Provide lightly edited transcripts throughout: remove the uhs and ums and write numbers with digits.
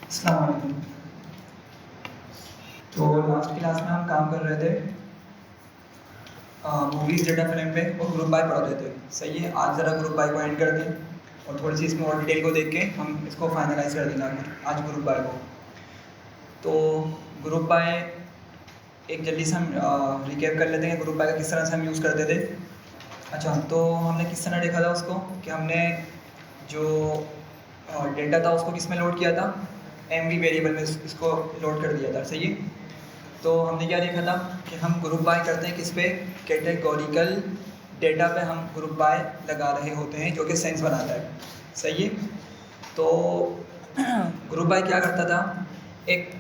अस्सलाम वालेकुम। तो लास्ट क्लास में हम काम कर रहे थे मूवीज़ डेटा फ्रेम पे और ग्रुप बाय पढ़ रहे थे। सही है, आज ज़रा ग्रुप बाय को एंड कर दें और थोड़ी सी इसमें और डिटेल को देख के हम इसको फाइनलाइज कर देंगे आज ग्रुप बाय को। तो ग्रुप बाय एक जल्दी से हम रिकैप कर लेते हैं ग्रुप बाय का किस तरह से हम यूज़ करते थे। अच्छा, तो हमने किस तरह देखा था उसको कि हमने जो डेटा था उसको किस में लोड किया था, एम वी वेरिएबल में इसको लोड कर दिया था। सही है, तो हमने क्या देखा था कि हम ग्रुप बाय करते हैं किस पे, कैटेगोरिकल डेटा पे हम ग्रुप बाय लगा रहे होते हैं जो कि सेंस बनाता है। सही है, तो ग्रुप बाय क्या करता था, एक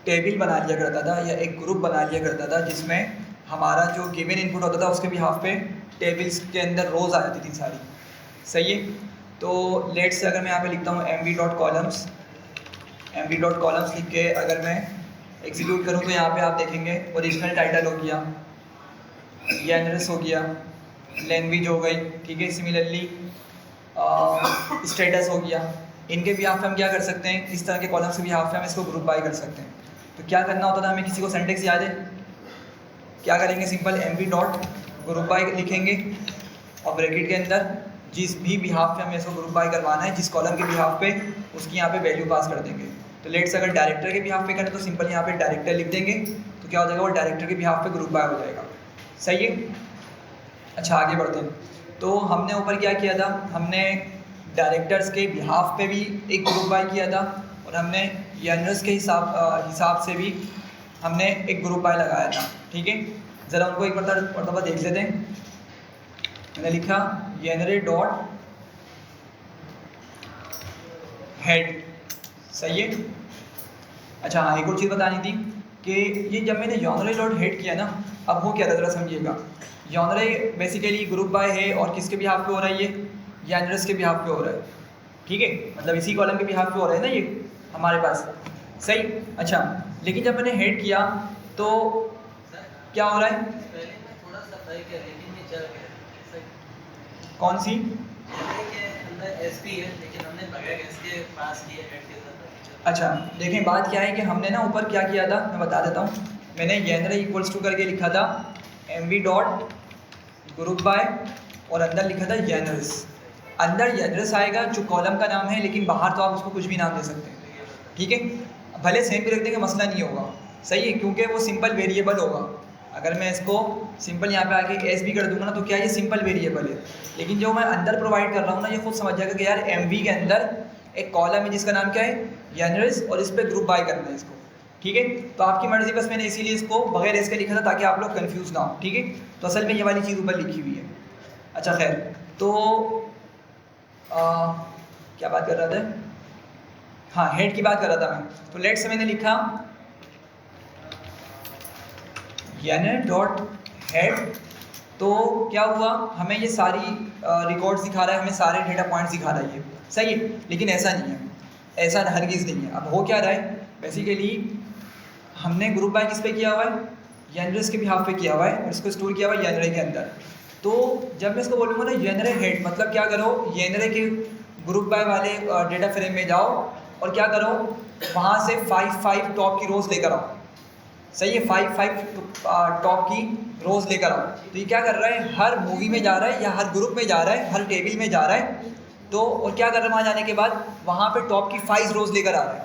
टेबल बना लिया करता था या एक ग्रुप बना लिया करता था जिसमें हमारा जो गिवन इनपुट होता था उसके बिहाफ पे टेबल्स के अंदर रोज़ आ जाती थी सारी। सही है, तो लेट्स से अगर मैं यहाँ पे लिखता हूँ mv.columns, mv.columns लिख के अगर मैं एग्जीक्यूट करूँ तो यहाँ पे आप देखेंगे ओरिजिनल टाइटल हो गया, जेनरस हो गया, लैंग्वेज हो गई, ठीक है, सिमिलरली स्टेटस हो गया। इनके बिहाफ पे हम क्या कर सकते हैं, इस तरह के कॉलम्स के बिहाफ पे हम इसको ग्रुप बाय कर सकते हैं। तो क्या करना होता था, हमें किसी को सिंटैक्स याद है, क्या करेंगे, simple mv dot group by लिखेंगे और ब्रैकेट के अंदर जिस भी बिहाफ पे हमें इसको ग्रुप बाय करवाना है, जिस कॉलम के बिहाफ पे, उसकी यहाँ पे वैल्यू पास कर देंगे। तो लेट्स अगर डायरेक्टर के बिहाफ पे करें तो सिंपल यहाँ पे डायरेक्टर लिख देंगे, तो क्या हो जाएगा, वो डायरेक्टर के बिहाफ पे ग्रुप बाय हो जाएगा। सही है, अच्छा आगे बढ़ते हैं। तो हमने ऊपर क्या किया था, हमने डायरेक्टर्स के बिहाफ पे भी एक ग्रुप बाय किया था और हमने जनरस के हिसाब से भी हमने एक ग्रुप बाय लगाया था। ठीक है, ज़रा उनको एक मरतबा देख लेते हैं। मैंने लिखा जनरे डॉट हेड। सही है, अच्छा हाँ, एक और चीज़ बतानी थी कि ये जब मैंने जनरे डॉट हेड किया ना, अब वो क्या था ज़रा समझिएगा। जनरे बेसिकली ग्रुप बाय है और किसके बिहाफ पे हो रहा है, ये जनरस के बिहाफ पे हो रहा है। ठीक है, मतलब इसी कॉलम के बिहाफ पे हो रहा है ना ये हमारे पास। सही, अच्छा, लेकिन जब मैंने हेड किया तो क्या हो रहा है, कौन सी अच्छा देखें, बात क्या है कि हमने ना ऊपर क्या किया था, मैं बता देता हूँ। मैंने जनरे इक्वल्स टू करके लिखा था mv डॉट ग्रुप बाय और अंदर लिखा था जनरस। अंदर जनरस आएगा जो कॉलम का नाम है, लेकिन बाहर तो आप उसको कुछ भी नाम दे सकते हैं। ठीक है, भले सेम भी रख देंगे, मसला नहीं होगा। सही है, क्योंकि वो सिंपल वेरिएबल होगा। अगर मैं इसको सिंपल यहाँ पे आके एस भी कर दूंगा ना, तो क्या ये सिंपल वेरिएबल है, लेकिन जो मैं अंदर प्रोवाइड कर रहा हूँ ना, ये खुद समझ जाएगा कि यार mv के अंदर एक कॉलम है जिसका नाम क्या है, जनरस, और इस पर ग्रुप बाय करना है इसको। ठीक है, तो आपकी मर्जी, बस मैंने इसीलिए इसको बगैर इसके लिखा था ताकि आप लोग कंफ्यूज ना हो। ठीक है, तो असल में ये वाली चीज़ ऊपर लिखी हुई है। अच्छा खैर, तो क्या बात कर रहा था, हाँ हेड की बात कर रहा था मैं। तो लेट से मैंने लिखा जनरेट डॉट हेड, तो क्या हुआ, हमें ये सारी रिकॉर्ड्स दिखा रहा है, हमें सारे डेटा पॉइंट्स दिखा रहा है ये। सही है, लेकिन ऐसा नहीं है, ऐसा हरगिज़ नहीं है। अब हो क्या रहा है, बेसिकली हमने ग्रुप बाय किस पे किया हुआ है, जनरस के बिहाफ पे किया हुआ है और इसको स्टोर किया हुआ है जनरे के अंदर। तो जब मैं इसको बोलूँगा ना जनरे हेड, मतलब क्या करो, जनरे के ग्रुप बाय वाले डेटा फ्रेम में जाओ और क्या करो, वहाँ से 5 टॉप की रोज़ लेकर आओ। सही है, 5 टॉप की रोज़ लेकर आओ। तो ये क्या कर रहा है, हर मूवी में जा रहा है या हर ग्रुप में जा रहा है, हर टेबल में जा रहा है। तो और क्या कर रहा है, वहाँ जाने के बाद वहाँ पे टॉप की 5 रोज़ लेकर आ रहा है।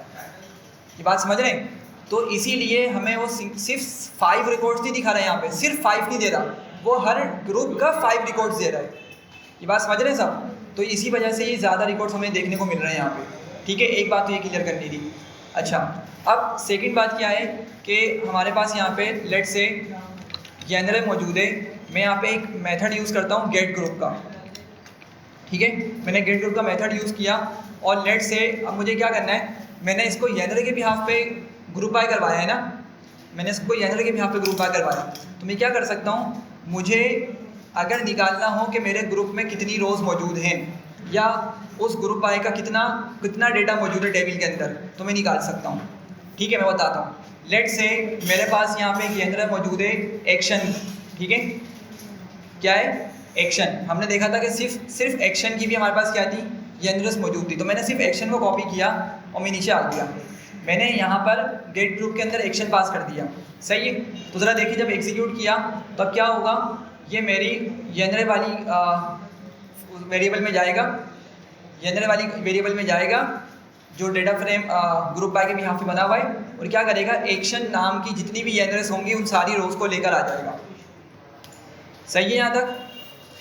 ये बात समझ रहे हैं, तो इसीलिए हमें वो सिर्फ 5 रिकॉर्ड्स नहीं दिखा रहा है यहाँ पे, सिर्फ 5 नहीं दे रहा, वो हर ग्रुप का 5 रिकॉर्ड्स दे रहा है। ये बात समझ रहे हैं सब, तो इसी वजह से ये ज़्यादा रिकॉर्ड्स हमें देखने को मिल रहे हैं यहाँ पे। ठीक है, एक बात तो ये क्लियर करनी थी। अच्छा, अब सेकंड बात क्या है कि हमारे पास यहाँ पे लेट से जनरे मौजूद है, मैं यहाँ पे एक मेथड यूज़ करता हूँ गेट ग्रुप का। ठीक है, मैंने गेट ग्रुप का मेथड यूज़ किया और लेट से अब मुझे क्या करना है, मैंने इसको जनरे के बिहाफ पे ग्रुप बाय करवाया है ना, मैंने इसको जनरे के बिहाफ पे ग्रुप बाय करवाया। तो मैं क्या कर सकता हूँ, मुझे अगर निकालना हो कि मेरे ग्रुप में कितनी रोज़ मौजूद हैं या उस ग्रुप बाय का कितना डेटा मौजूद है टेबल के अंदर, तो मैं निकाल सकता हूँ। ठीक है, मैं बताता हूँ। लेट से मेरे पास यहाँ पे एक जनरे मौजूद है एक्शन। ठीक है, क्या है, एक्शन। हमने देखा था कि सिर्फ एक्शन की भी हमारे पास क्या थी, जनरस मौजूद थी। तो मैंने सिर्फ एक्शन को कॉपी किया और मैं नीचे आ गया। मैंने यहाँ पर गेट ग्रुप के अंदर एक्शन पास कर दिया, सही है। तो ज़रा देखिए जब एग्जीक्यूट किया तो अब क्या होगा, ये मेरी जनरल वाली वेरिएबल में जाएगा, जनरल वाली वेरिएबल में जाएगा जो डेटा फ्रेम ग्रुप बाय के भी यहाँ पे बना हुआ है, और क्या करेगा, एक्शन नाम की जितनी भी जनरल्स होंगी उन सारी रोज को लेकर आ जाएगा। सही है, यहाँ तक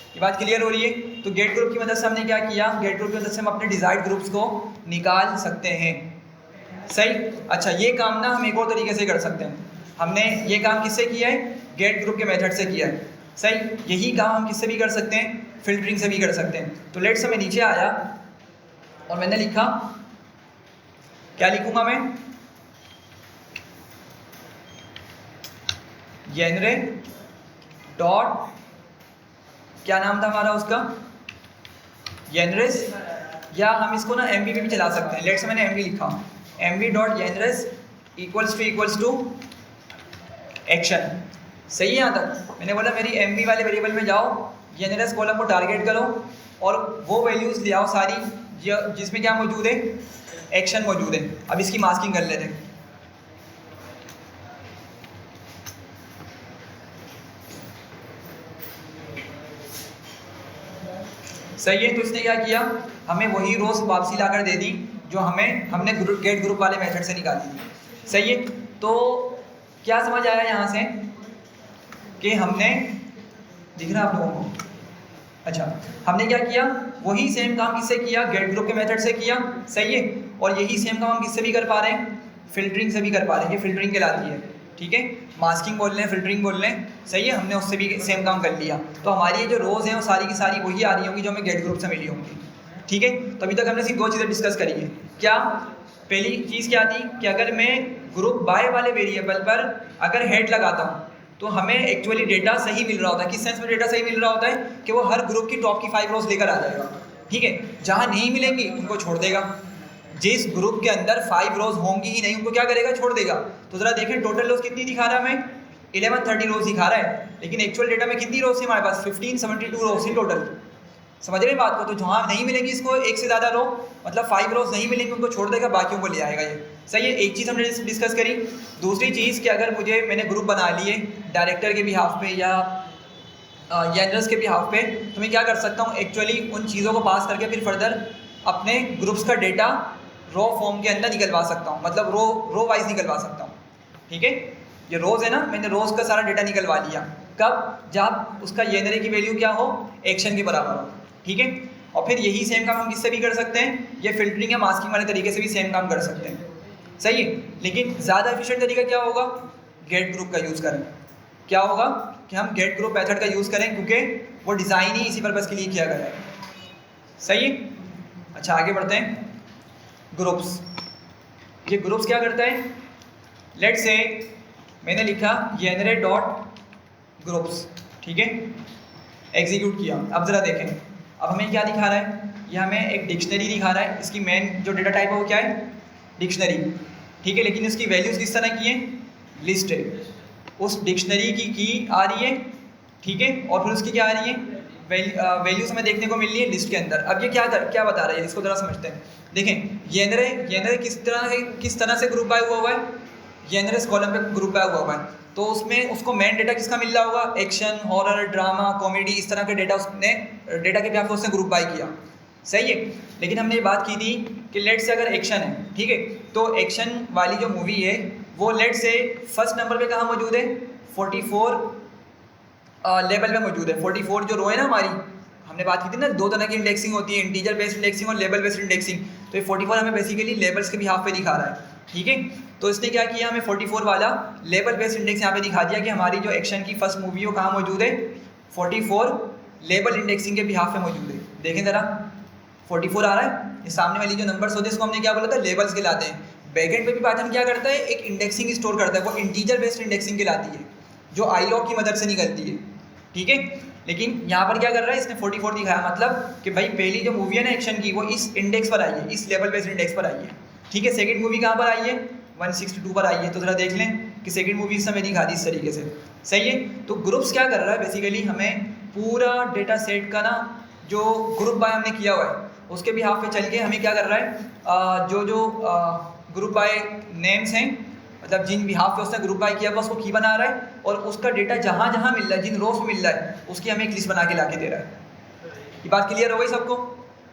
ये बात क्लियर हो रही है। तो गेट ग्रुप की मदद से हमने क्या किया, गेट ग्रुप की मदद से हम अपने डिजायर्ड ग्रुप्स को निकाल सकते हैं, सही। अच्छा, ये काम ना हम एक और तरीके से कर सकते हैं। हमने ये काम किससे किया है, गेट ग्रुप के मेथड से किया है, सही। यही काम हम किससे भी कर सकते हैं, फिल्टरिंग से भी कर सकते हैं। तो लेट्स मैं नीचे आया और मैंने लिखा, क्या लिखूंगा मैं, जेनरे डॉट, क्या नाम था हमारा उसका, जेनरेस, या हम इसको ना एमवी पे भी चला सकते हैं। लेट्स मैंने एमवी लिखा, MV dot genres equals to action, सही है। यहाँ तक मैंने बोला मेरी एमवी वाले वेरिएबल में जाओ, जेनरेस कॉलम को टारगेट करो और वो वैल्यूज ले आओ सारी जिसमें क्या मौजूद है, एक्शन मौजूद है। अब इसकी मास्किंग कर लेते हैं। सही है, तो इसने क्या किया, हमें वही रोज वापसी लाकर दे दी जो हमने गेट ग्रुप वाले मेथड से निकाली थी, सही है। तो क्या समझ आया यहाँ से कि हमने, दिख रहा है आप लोगों को, अच्छा हमने क्या किया, वही सेम काम किससे किया, गेट ग्रुप के मेथड से किया, सही है। और यही सेम काम हम किससे भी कर पा रहे हैं, फिल्टरिंग से भी कर पा रहे हैं। ये फिल्टरिंग कहलाती है, ठीक है। मास्किंग बोल लें, फिल्टरिंग बोल लें, सही है। हमने उससे भी सेम काम कर लिया। तो हमारी ये जो रोज़ हैं वो सारी की सारी वही आ रही होंगी जो हमें गेट ग्रुप से मिली होंगी, ठीक है। तो अभी तक हमने सिर्फ दो चीज़ें डिस्कस करी है। क्या, पहली चीज़ क्या थी कि अगर मैं ग्रुप बाय वाले वेरिएबल पर अगर हेड लगाता हूँ तो हमें एक्चुअली डेटा सही मिल रहा होता है। किस सेंस में डेटा सही मिल रहा होता है कि वो हर ग्रुप की टॉप की 5 रोज लेकर आ जाएगा, ठीक है। जहाँ नहीं मिलेंगी उनको छोड़ देगा। जिस ग्रुप के अंदर 5 रोज होंगी ही नहीं उनको क्या करेगा, छोड़ देगा। तो जरा देखें टोटल रोज कितनी दिखा रहा है हमें, 1130 रोज दिखा रहा है, लेकिन एक्चुअल डेटा में कितनी रोज थी हमारे पास, 1572 रोज थी टोटल। समझ रहे बात को। तो जहाँ नहीं मिलेंगी इसको एक से ज़्यादा रो, मतलब 5 रोज नहीं मिलेंगी उनको छोड़ देगा, बाकियों को ले आएगा ये, सही है। एक चीज़ हमने डिस्कस करी। दूसरी चीज़ कि अगर मैंने ग्रुप बना लिए डायरेक्टर के भी हाफ पे या जनरल्स के भी हाफ पे, तो मैं क्या कर सकता हूँ, एक्चुअली उन चीज़ों को पास करके फिर फर्दर अपने ग्रुप्स का डेटा रो फॉर्म के अंदर निकलवा सकता हूँ, मतलब रो वाइज निकलवा सकता हूँ, ठीक है। ये रोज़ है ना, मैंने रोज़ का सारा डेटा निकलवा लिया। कब, जब उसका जेनरे की वैल्यू क्या हो, एक्शन के बराबर हो, ठीक है। और फिर यही सेम काम हम किससे भी कर सकते हैं, ये फिल्टरिंग या मास्किंग वाले तरीके से भी सेम काम कर सकते हैं, सही है। लेकिन ज़्यादा एफिशिएंट तरीका क्या होगा, गेट ग्रुप का यूज़ करें। क्या होगा कि हम गेट ग्रुप मेथड का यूज़ करें, क्योंकि वो डिज़ाइन ही इसी पर्पज़ के लिए किया गया है, सही है। अच्छा आगे बढ़ते हैं। ग्रुप्स, ये ग्रुप्स क्या करता है, लेट्स से मैंने लिखा जेनरे डॉट ग्रुप्स, ठीक है, एग्जीक्यूट किया। अब ज़रा देखें, अब हमें क्या दिखा रहा है, ये हमें एक डिक्शनरी दिखा रहा है। इसकी मेन जो डेटा टाइप है वो क्या है, डिक्शनरी, ठीक है। लेकिन इसकी वैल्यूज़ किस तरह की है, लिस्ट है। उस डिक्शनरी की आ रही है, ठीक है, और फिर उसकी क्या आ रही है, वैल्यूज़ हमें देखने को मिल रही है लिस्ट के अंदर। अब ये क्या बता रहा है, इसको ज़रा समझते हैं। देखें जेनरे किस तरह से ग्रुप बाय हुआ है, जेनरस कॉलम पे ग्रुप बाय हुआ है। तो उसमें उसको मेन डेटा किसका मिल रहा होगा, एक्शन, हॉरर, ड्रामा, कॉमेडी, इस तरह के डेटा उसने डेटा के बिहाफ पे उसने ग्रुप बाय किया, सही है। लेकिन हमने ये बात की थी कि लेट से अगर एक्शन है, ठीक है, तो एक्शन वाली जो मूवी है वो लेट से फर्स्ट नंबर पे कहाँ मौजूद है, 44 लेवल पे मौजूद है। 44 जो रो है ना हमारी, हमने बात की थी ना, दो तरह की इंडेक्सिंग होती है, इंटीजर बेस्ड इंडेक्सिंग और लेवल बेस्ड इंडेक्सिंग। तो ये 44 हमें बेसिकली लेवल्स के बिहाफ पे दिखा रहा है, ठीक है। तो इसने क्या किया, हमें 44 वाला लेवल बेस्ड इंडेक्स यहाँ पे दिखा दिया कि हमारी जो एक्शन की फर्स्ट मूवी हो कहाँ मौजूद है, 44 लेवल इंडेक्सिंग के बिहाफ पे मौजूद है। देखें ज़रा 44 आ रहा है, ये सामने वाली जो नंबर्स होते हैं इसको हमने क्या बोला था, लेवल्स कहलाते हैं। बैकएंड पे भी पाइथन क्या करता है, एक इंडेक्सिंग स्टोर करता है, वो इंटीजर बेस्ड इंडेक्सिंग कहलाती है, जो आईलॉग की मदद से निकलती है, ठीक है। लेकिन यहाँ पर क्या कर रहा है, इसने 44 दिखाया, मतलब कि भाई पहली जो मूवी है ना एक्शन की, वो इस इंडेक्स पर आई है, इस लेवल बेस्ड इंडेक्स पर आई है, ठीक है। सेकंड मूवी कहाँ पर आई है, 162 पर आई है। तो ज़रा देख लें कि सेकंड मूवी इस समय दिखा दी इस तरीके से, सही है। तो ग्रुप्स क्या कर रहा है, बेसिकली हमें पूरा डेटा सेट का ना जो ग्रुप बाय हमने किया हुआ है उसके भी हाफ पे चल के हमें क्या कर रहा है, जो ग्रुप बाय नेम्स हैं, मतलब जिन बिहाफ पे उसने ग्रुप बाय किया हुआ उसको की बना रहा है, और उसका डेटा जहाँ जहाँ मिल रहा है, जिन रोज में मिल रहा है, उसकी हमें एक लिस्ट बना के ला के दे रहा है। ये बात क्लियर हो गई सबको?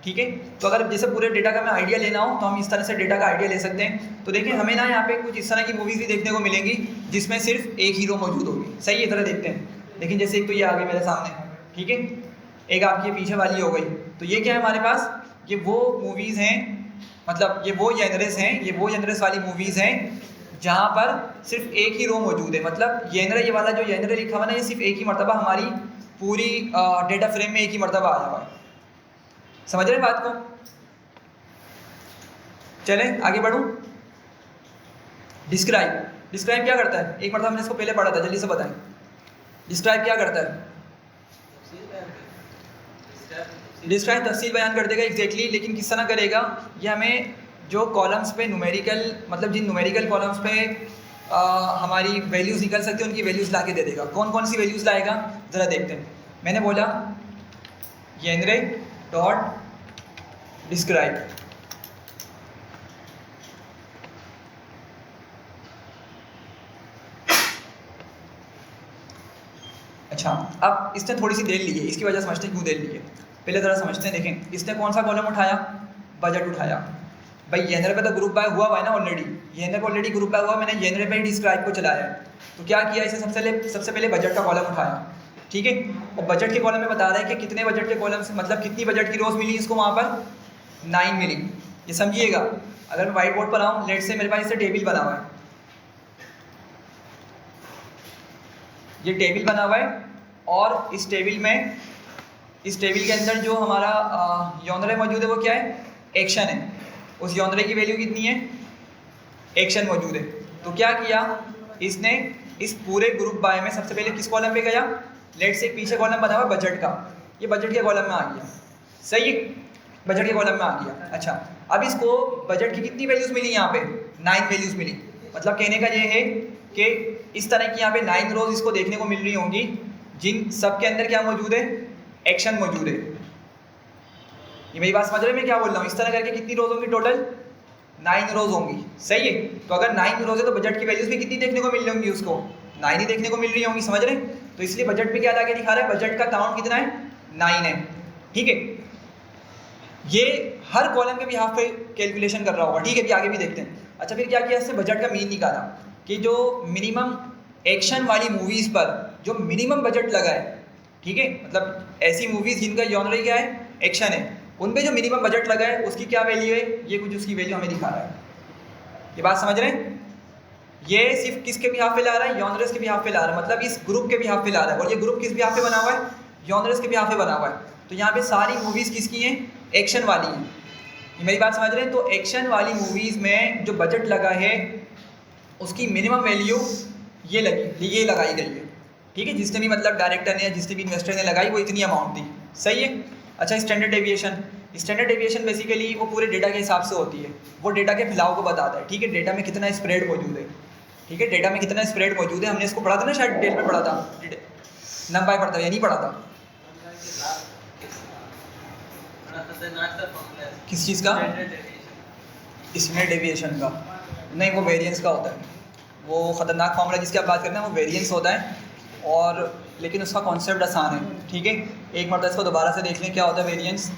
ठीक है। तो अगर जैसे पूरे डेटा का हमें आइडिया लेना हो तो हम इस तरह से डेटा का आइडिया ले सकते हैं। तो देखिए हमें ना यहाँ पे कुछ इस तरह की मूवीज़ भी देखने को मिलेंगी जिसमें सिर्फ एक हीरो मौजूद होगी। सही है, तरह देखते हैं। लेकिन जैसे एक तो ये आ गई मेरे सामने, ठीक है, एक आपकी पीछे वाली हो गई। तो ये क्या है हमारे पास, ये वो मूवीज़ हैं, मतलब ये वो जेनरस हैं, ये वो जेनरस वाली मूवीज़ हैं जहाँ पर सिर्फ एक ही रो मौजूद है। मतलब जेनर, ये वाला जो जेनर लिखा हुआ ना, ये सिर्फ एक ही मरतबा हमारी पूरी डेटा फ्रेम में एक ही मरतबा आया हुआ है। समझ रहे हैं बात को? चलें आगे बढ़ूं। डिस्क्राइब, डिस्क्राइब क्या करता है? एक मरतबा हमने इसको पहले पढ़ा था, जल्दी से बताएं। डिस्क्राइब क्या करता है? डिस्क्राइब तफसील बयान कर देगा, एग्जैक्टली। लेकिन किस तरह करेगा? ये हमें जो कॉलम्स पे न्यूमेरिकल, मतलब जिन न्यूमेरिकल कॉलम्स पे हमारी वैल्यूज़ निकल सकती है, उनकी वैल्यूज़ ला के दे देगा। कौन कौन सी वैल्यूज़ लाएगा ज़रा देखते हैं। मैंने बोला जेनरे डॉट डिस्क्राइब। अच्छा, अब इसने थोड़ी सी देर ली है, इसकी वजह समझते हैं क्यों देर ली है। पहले ज़रा समझते हैं। देखें इसने कौन सा कॉलम उठाया? बजट उठाया। भाई जेनरे पे तो ग्रुप बाय हुआ है ना ऑलरेडी, जेनरे पे ऑलरेडी ग्रुप बाय हुआ, मैंने जेनरे पे ही डिस्क्राइब को चलाया है। तो क्या किया, इसे सबसे पहले बजट का कॉलम उठाया, ठीक है। और बजट के कॉलम में बता रहा है कि कितने बजट के कॉलम से, मतलब कितनी बजट की रोज मिली इसको वहाँ पर, 9 मिली। ये समझिएगा। अगर मैं वाइट बोर्ड पर आऊँ, लेट से मेरे पास इससे टेबल बना हुआ है, ये टेबल बना हुआ है, और इस टेबल के अंदर जो हमारा यॉनरे मौजूद है वो क्या है? एक्शन है। उस यॉनरे की वैल्यू कितनी है? एक्शन मौजूद है। तो क्या किया इसने, इस पूरे ग्रुप बाय में सबसे पहले किस कॉलम पे गया? लेट से एक पीछे कॉलम बना हुआ बजट का, ये बजट के कॉलम में आ गया। सही है, बजट के कॉलम में आ गया। अच्छा, अब इसको बजट की कितनी वैल्यूज़ मिली यहाँ पे? 9 वैल्यूज़ मिली। मतलब कहने का ये है कि इस तरह की यहाँ पे 9 रोज इसको देखने को मिल रही होंगी, जिन सब के अंदर क्या मौजूद है? एक्शन मौजूद है। ये मेरी बात समझ रहे हैं मैं क्या बोल रहा हूँ? इस तरह करके कितनी रोज होंगी टोटल? 9 रोज होंगी। सही है। तो अगर 9 रोज है तो बजट की वैल्यूज भी कितनी देखने को मिल रही होंगी? उसको 9 ही देखने को मिल रही होंगी। समझ रहे हैं? तो इसलिए बजट पे क्या ला के दिखा रहा है? बजट का काउंट कितना है? 9 है। ठीक है, ये हर कॉलम के भी हाफ पे कैलकुलेशन कर रहा होगा। ठीक है, अभी आगे भी देखते हैं। अच्छा, फिर क्या किया? इससे बजट का मीन निकाला कि जो मिनिमम एक्शन वाली मूवीज़ पर जो मिनिमम बजट लगा है, ठीक है, मतलब ऐसी मूवीज़ जिनका जॉनर क्या है? एक्शन है, उन पे जो मिनिमम बजट लगा है उसकी क्या वैल्यू है? ये कुछ उसकी वैल्यू हमें दिखा रहा है। ये बात समझ रहे हैं? ये सिर्फ किसके भी हाफ पे ला रहा है? जॉनरस के भी हाफ पे ला रहा है, मतलब इस ग्रुप के भी हाफ पे ला रहा है। और ये ग्रुप किस भी हाफ पे बना हुआ है? जॉनरस के भी हाफ पे बना हुआ है। तो यहाँ पे सारी मूवीज़ किसकी हैं? एक्शन वाली हैं। ये मेरी बात समझ रहे हैं? तो एक्शन वाली मूवीज़ में जो बजट लगा है उसकी मिनिमम वैल्यू ये लगाई गई है। ठीक है, जिसने भी मतलब डायरेक्टर ने या जिसने भी इन्वेस्टर ने लगाई वो इतनी अमाउंट थी। सही है। अच्छा, स्टैंडर्ड डेविएशन बेसिकली वो पूरे डेटा के हिसाब से होती है, वो डेटा के फैलाव को बताता है। ठीक है, डेटा में कितना स्प्रेड मौजूद है। ठीक है, डेटा में कितना स्प्रेड मौजूद है, हमने इसको पढ़ा था ना, शायड डिटेल में पढ़ा था, नंबर पढ़ता या नहीं पढ़ा था? किस चीज़ का? स्टैंडर्ड डेविएशन का नहीं, वो वेरिएंस का होता है। वो ख़तरनाक फॉर्मूला जिसकी आप बात करते हैं वो वेरिएंस होता है, और लेकिन उसका कॉन्सेप्ट आसान है। ठीक है, एक मरतबा इसको दोबारा से देख लें क्या होता है वेरिएंस।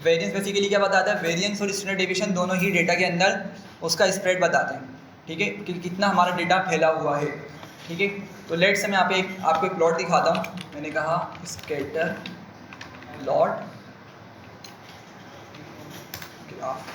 वेरिएंस बेसिकली क्या बताता है? वेरिएंस और स्टैंडर्ड डेविएशन दोनों ही डेटा के अंदर उसका स्प्रेड बताते हैं। ठीक है, कि कितना हमारा डेटा फैला हुआ है। ठीक है, तो लेट से मैं यहाँ पे आपको एक प्लॉट दिखाता हूँ। मैंने कहा स्कैटर प्लॉट ग्राफ।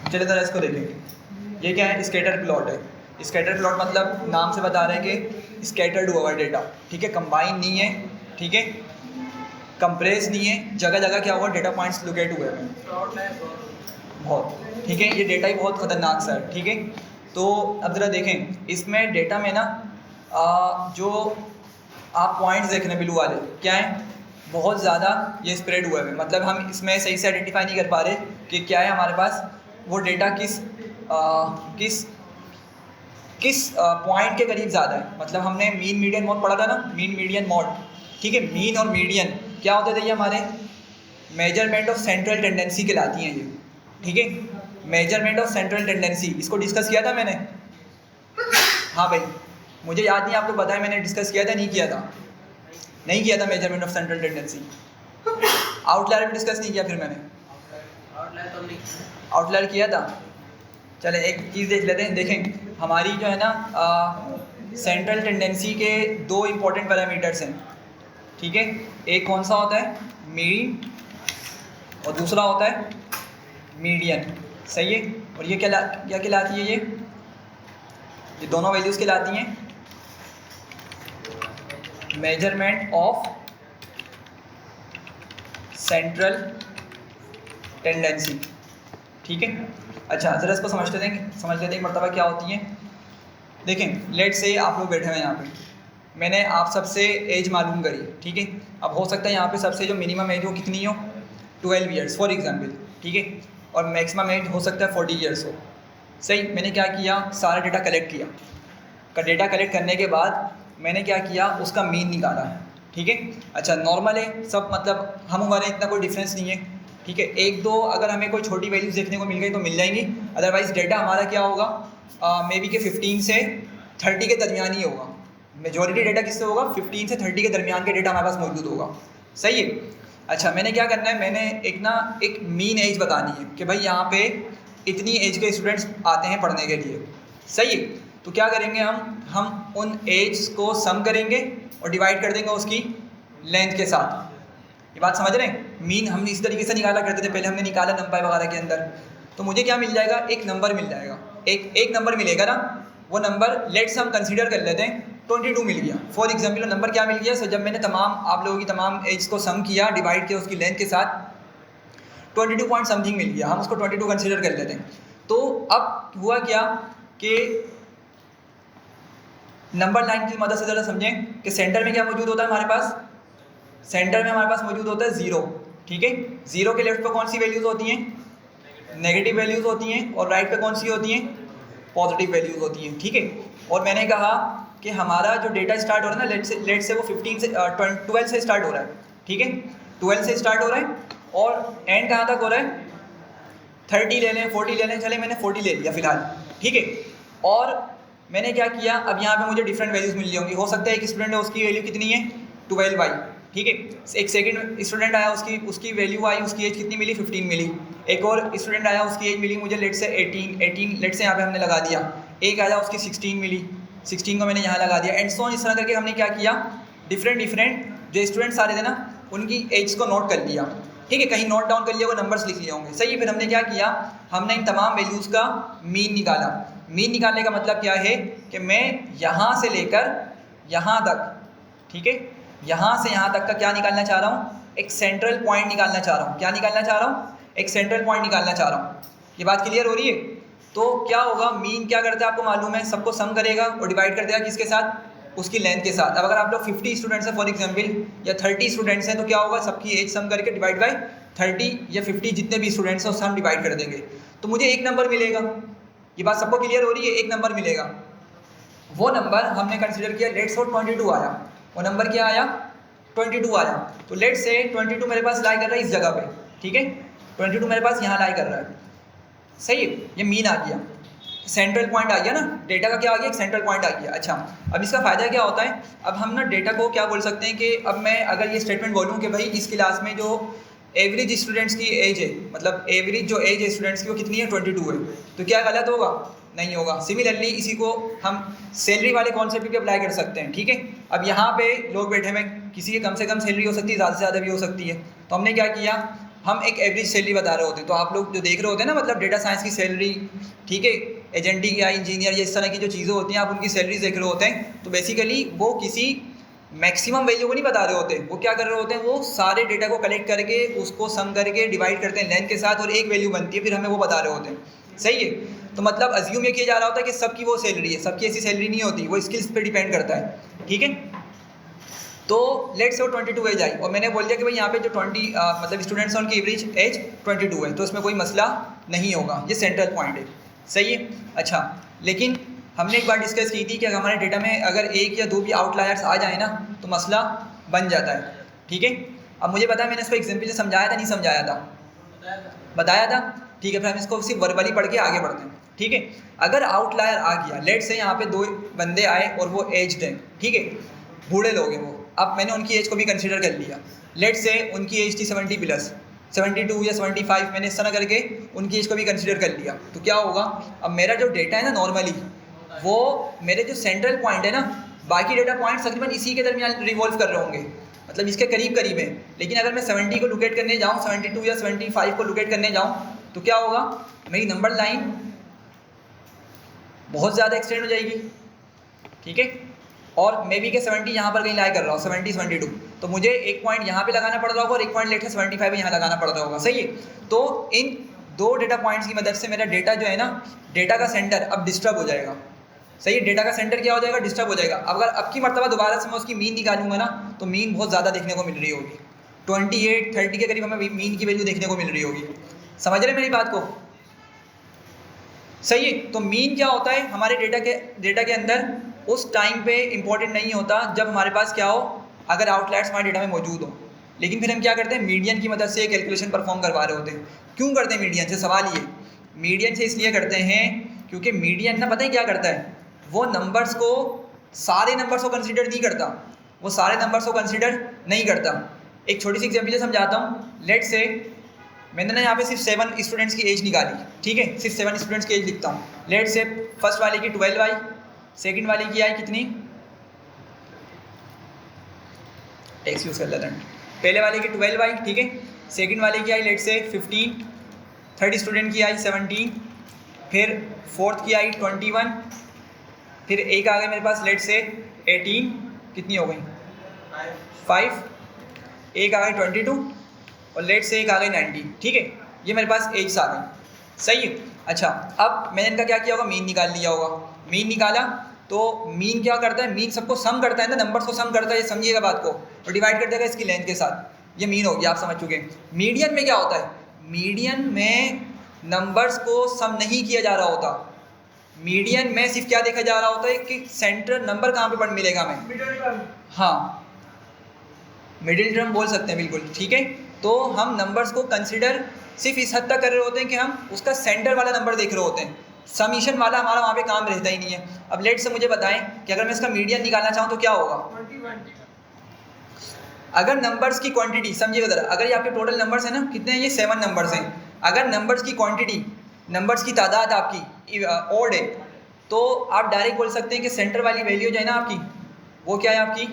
चलिए ज़रा इसको देखें। ये क्या है? स्कैटर प्लॉट है। स्कैटर प्लॉट मतलब नाम से बता रहे हैं कि स्कैटर्ड हुआ डेटा। ठीक है, कंबाइन नहीं है। ठीक है, कंप्रेस नहीं है, जगह जगह क्या हुआ? डेटा पॉइंट्स लोकेट हुए हैं बहुत। ठीक है, ये डेटा ही बहुत ख़तरनाक सा है। ठीक है, तो अब ज़रा देखें इसमें डेटा में ना जो आप पॉइंट्स देख रहे हैं ब्लू वाले क्या हैं? बहुत ज़्यादा ये स्प्रेड हुए हैं, मतलब हम इसमें सही से आइडेंटिफाई नहीं कर पा रहे कि क्या है हमारे पास वो डेटा किस किस पॉइंट के करीब ज़्यादा है। मतलब हमने मीन मीडियन मोड पढ़ा था ना, मीन मीडियन मोड, ठीक है। मीन और मीडियन क्या होते थे ये हमारे मेजरमेंट ऑफ सेंट्रल टेंडेंसी कहलाती हैं ये, ठीक है। मेजरमेंट ऑफ सेंट्रल टेंडेंसी, इसको डिस्कस किया था मैंने, हाँ भाई मुझे याद नहीं, आपको पता है मैंने डिस्कस किया था नहीं किया था, नहीं किया था measurement of central tendency. Outlier भी डिस्कस नहीं किया फिर मैंने, आउटलायर किया था। चले एक चीज़ देख लेते हैं, देखें हमारी जो है ना सेंट्रल टेंडेंसी के दो इम्पॉर्टेंट पैरामीटर्स हैं, ठीक है। एक कौन सा होता है, मीन, और दूसरा होता है मीडियन, सही है। और ये क्या कहलाती है, ये दोनों वैल्यूज़ कहलाती हैं मेजरमेंट ऑफ सेंट्रल टेंडेंसी, ठीक है। अच्छा ज़रा इसको समझ लेते हैं एक मरतबा क्या होती है। देखें लेट से आप लोग बैठे हुए हैं यहाँ पे, मैंने आप सबसे एज मालूम करी, ठीक है। अब हो सकता है यहाँ पे सबसे जो मिनिमम एज हो कितनी हो, 12 ईयर्स फॉर एग्जांपल, ठीक है। और मैक्सिमम एज हो सकता है 40 ईयर्स हो, सही। मैंने क्या किया, सारा डेटा कलेक्ट किया, डेटा कलेक्ट करने के बाद मैंने क्या किया, उसका मीन निकाला, ठीक है। अच्छा नॉर्मल है सब, मतलब हम हमारे इतना कोई डिफरेंस नहीं है, ठीक है। एक दो अगर हमें कोई छोटी वैल्यूज़ देखने को मिल गई तो मिल जाएंगी, अदरवाइज़ डेटा हमारा क्या होगा, मे बी के 15 से 30 के दरमियान ही होगा। मेजॉरिटी डेटा किससे होगा, 15 से 30 के दरमियान के डेटा हमारे पास मौजूद होगा, सही है। अच्छा मैंने क्या करना है, मैंने एक मीन एज बतानी है कि भाई यहाँ पे इतनी एज के स्टूडेंट्स आते हैं पढ़ने के लिए, सही है। तो क्या करेंगे, हम उन एज को सम करेंगे और डिवाइड कर देंगे उसकी लेंथ के साथ। ये बात समझ रहे हैं, मीन हम इस तरीके से निकाला करते थे पहले, हमने निकाला नंबर वगैरह के अंदर, तो मुझे क्या मिल जाएगा, एक नंबर मिल जाएगा, एक नंबर मिलेगा ना। वो नंबर लेट्स हम कंसीडर कर लेते हैं 22 मिल गया फॉर एग्जाम्पल। नंबर क्या मिल गया, सो जब मैंने आप लोगों की तमाम एज को सम किया, डिवाइड किया उसकी लेंथ के साथ, 22 पॉइंट समथिंग मिल गया, हम उसको 22 कंसीडर कर लेते हैं। तो अब हुआ क्या कि नंबर लाइन की मदद से ज़रा समझें कि सेंटर में क्या मौजूद होता है हमारे पास, सेंटर में हमारे पास मौजूद होता है 0, ठीक है। 0 के लेफ्ट पे कौन सी वैल्यूज़ होती हैं, नेगेटिव वैल्यूज़ होती हैं, और राइट पे कौन सी होती हैं, पॉजिटिव वैल्यूज़ होती हैं, ठीक है। और मैंने कहा कि हमारा जो डेटा स्टार्ट हो रहा है ना, लेट से वो 12 से स्टार्ट हो रहा है, ठीक है। 12 से स्टार्ट हो रहा है और एंड कहाँ तक हो रहा है, 30 ले लें, 40 ले लें, चले मैंने 40 ले लिया फ़िलहाल, ठीक है। और मैंने क्या किया, अब यहाँ पे मुझे डिफरेंट वैल्यूज़ मिल होंगी। हो सकता है एक स्टूडेंट है उसकी वैल्यू कितनी है 12y, ठीक है। एक सेकंड स्टूडेंट आया, उसकी वैल्यू आई, उसकी एज कितनी मिली 15 मिली। एक और स्टूडेंट आया, उसकी एज मिली मुझे लेट से 18 लेट से यहाँ पे हमने लगा दिया। एक आया, उसकी 16 मिली, 16 को मैंने यहाँ लगा दिया, एंड सो ऑन। इस तरह करके हमने क्या किया, डिफरेंट जो स्टूडेंट्स आ रहे थे ना उनकी एज को नोट कर लिया, ठीक है। कहीं नोट डाउन कर लिया, वो नंबर्स लिख लिए होंगे, सही है। फिर हमने क्या किया, हमने इन तमाम वैल्यूज़ का मीन निकाला। मीन निकालने का मतलब क्या है कि मैं यहाँ से लेकर यहाँ तक, ठीक है, यहाँ से यहाँ तक का क्या निकालना चाह रहा हूँ, एक सेंट्रल पॉइंट निकालना चाह रहा हूँ। क्या निकालना चाह रहा हूँ, एक सेंट्रल पॉइंट निकालना चाह रहा हूँ। ये बात क्लियर हो रही है। तो क्या होगा, मीन क्या करता है आपको मालूम है, सबको सम करेगा और डिवाइड कर देगा किसके साथ, उसकी लेंथ के साथ। अब अगर आप लोग 50 स्टूडेंट्स हैं फॉर एग्जांपल, या 30 स्टूडेंट्स हैं, तो क्या होगा, सबकी एज सम करके डिवाइड बाय 30 या 50 जितने भी स्टूडेंट्स हैं उससे हम डिवाइड कर देंगे, तो मुझे एक नंबर मिलेगा। ये बात सबको क्लियर हो रही है, एक नंबर मिलेगा। वो नंबर हमने कंसिडर किया, लेट्स से 22 आया। वो नंबर क्या आया, 22 आया। तो लेट्स से 22 मेरे पास लाई कर रहा है इस जगह पे, ठीक है। 22 मेरे पास यहाँ लाई कर रहा है, सही है। ये मीन आ गया, सेंट्रल पॉइंट आ गया ना, डेटा का क्या आ गया, एक सेंट्रल पॉइंट आ गया। अच्छा अब इसका फ़ायदा क्या होता है, अब हम ना डेटा को क्या बोल सकते हैं कि अब मैं अगर ये स्टेटमेंट बोलूँ कि भाई इस क्लास में जो एवरेज स्टूडेंट्स की एज है, मतलब एवरेज जो एज है स्टूडेंट्स की वो कितनी है, 22 है, तो क्या गलत होगा, नहीं होगा। सिमिलरली इसी को हम सैलरी वाले कॉन्सेप्ट पे अप्लाई कर सकते हैं, ठीक है। अब यहाँ पे लोग बैठे हुए, किसी की कम से कम सैलरी हो सकती है, ज़्यादा से ज़्यादा भी हो सकती है। तो हमने क्या किया, हम एक एवरेज सैलरी बता रहे होते हैं। तो आप लोग जो देख रहे होते हैं ना, मतलब डेटा साइंस की सैलरी, ठीक है, एजेंटिक या इंजीनियर या इस तरह की जो चीज़ें होती हैं, आप उनकी सैलरीज देख रहे होते हैं। तो बेसिकली वो किसी मैक्सिमम वैल्यू को नहीं बता रहे होते, वो क्या कर रहे होते हैं, वो सारे डेटा को कलेक्ट करके उसको सम करके डिवाइड करते हैं लेंथ के साथ, और एक वैल्यू बनती है, फिर हमें वो बता रहे होते हैं, सही है। तो मतलब अज्यूम ये किया जा रहा होता है कि सबकी वो सैलरी है, सबकी ऐसी सैलरी नहीं होती, वो स्किल्स पे डिपेंड करता है, ठीक है। तो लेट से वो 22 एज आई और मैंने बोल दिया कि भाई यहाँ पे जो 20 मतलब स्टूडेंट्स हैं उनकी एवरेज एज 22 है, तो इसमें कोई मसला नहीं होगा, ये सेंट्रल पॉइंट है, सही है। अच्छा, लेकिन हमने एक बार डिस्कस की थी कि हमारे डेटा में अगर एक या दो भी आउटलायर्स आ जाए ना तो मसला बन जाता है, ठीक है। अब मुझे पता है मैंने इसको एग्जाम्पल से समझाया था, नहीं समझाया था? बताया था, ठीक है। फिर हम इसको सिर्फ वर्बली पढ़ के आगे बढ़ते हैं, ठीक है। अगर आउटलायर आ गया, लेट से यहाँ पे दो बंदे आए और वो एज्ड हैं, ठीक है, बूढ़े लोग हैं वो, अब मैंने उनकी एज को भी कंसिडर कर लिया, लेट से उनकी एज थी 70+, 72 या 75, मैंने इस तरह करके उनकी एज को भी कंसिडर कर लिया, तो क्या होगा, अब मेरा जो डेटा है ना नॉर्मली वो मेरे जो सेंट्रल पॉइंट है ना, बाकी डेटा पॉइंट्स तकरीबन इसी के दरमियान रिवॉल्व कर रहे होंगे, मतलब इसके करीब करीब है। लेकिन अगर मैं 70 को लोकेट करने जाऊँ, 72 या 75 को लोकेट करने जाऊँ, तो क्या होगा, मेरी नंबर लाइन बहुत ज़्यादा एक्सटेंड हो जाएगी, ठीक है। और मे बी के 70 यहाँ पर कहीं लाई कर रहा हूँ, 70 72, तो मुझे एक पॉइंट यहाँ पे लगाना पड़ रहा होगा और एक पॉइंट लेट से 75 यहाँ लगाना पड़ रहा होगा, सही है। तो इन दो डेटा पॉइंट्स की मदद से मेरा डेटा जो है ना, डेटा का सेंटर अब डिस्टर्ब हो जाएगा, सही है। डेटा का सेंटर क्या हो जाएगा, डिस्टर्ब हो जाएगा। अगर अब की मरतबा दोबारा से मैं उसकी मीन निकालूंगा ना, तो मीन बहुत ज़्यादा देखने को मिल रही होगी, 28 30 के करीब हमें मीन की वैल्यू देखने को मिल रही होगी, समझ रहे मेरी बात को, सही है। तो मीन क्या होता है हमारे डेटा के अंदर, उस टाइम पे इंपॉर्टेंट नहीं होता जब हमारे पास क्या हो, अगर आउटलायर्स हमारे डेटा में मौजूद हो। लेकिन फिर हम क्या करते हैं, मीडियन की मदद से कैलकुलेशन परफॉर्म करवा रहे होते हैं। क्यों करते हैं मीडियन से, सवाल ये, मीडियन से इसलिए करते हैं क्योंकि मीडियन ना पता है क्या करता है, वो नंबर्स को, सारे नंबर्स को कंसिडर नहीं करता, वो सारे नंबर्स को कंसिडर नहीं करता। एक छोटी सी एग्जाम्पल से समझाता हूँ। लेट से मैंने ना यहाँ पे सिर्फ 7 स्टूडेंट्स की एज निकाली, ठीक है, सिर्फ 7 स्टूडेंट्स की एज लिखता हूँ। लेट से फर्स्ट वाले की 12 आई, सेकंड वाले की आई कितनी, एक्सक्यूज कर लेते हैं, पहले वाले की 12 आई, ठीक है, सेकंड वाले की आई लेट से 15, थर्ड स्टूडेंट की आई 17, फिर फोर्थ की आई 21, फिर एक आ गए मेरे पास लेट से 18, कितनी हो गई 5, एक आ गई 22 और लेट से एक आ गई 19, ठीक है। ये मेरे पास एज आ गई, सही है। अच्छा, अब मैंने इनका क्या किया होगा, मीन निकाल लिया होगा। मीन निकाला तो मीन क्या करता है, मीन सबको सम करता है ना, नंबर्स को सम करता है, ये समझिएगा बात को, और डिवाइड कर देगा इसकी लेंथ के साथ, ये मीन होगी, आप समझ चुके हैं। मीडियन में क्या होता है, मीडियन में नंबर्स को सम नहीं किया जा रहा होता, मीडियन में सिर्फ क्या देखा जा रहा होता है कि सेंट्रल नंबर कहाँ पे मिलेगा हमें, हाँ मिडिल टर्म बोल सकते हैं, बिल्कुल ठीक है। तो हम नंबर्स को कंसिडर सिर्फ इस हद तक कर रहे होते हैं कि हम उसका सेंटर वाला नंबर देख रहे होते हैं, समीशन वाला हमारा वहाँ पे काम रहता ही नहीं है। अब लेट से मुझे बताएं कि अगर मैं इसका मीडियन निकालना चाहूँ तो क्या होगा, 21। अगर नंबर्स की क्वांटिटी समझिएगा ज़रा, अगर ये आपके टोटल नंबर्स हैं ना, कितने हैं, ये 7 नंबर्स हैं, अगर नंबर्स की क्वांटिटी, नंबर्स की तादाद आपकी ऑड है, तो आप डायरेक्ट बोल सकते हैं कि सेंटर वाली वैल्यू जो है ना आपकी, वो क्या है, आपकी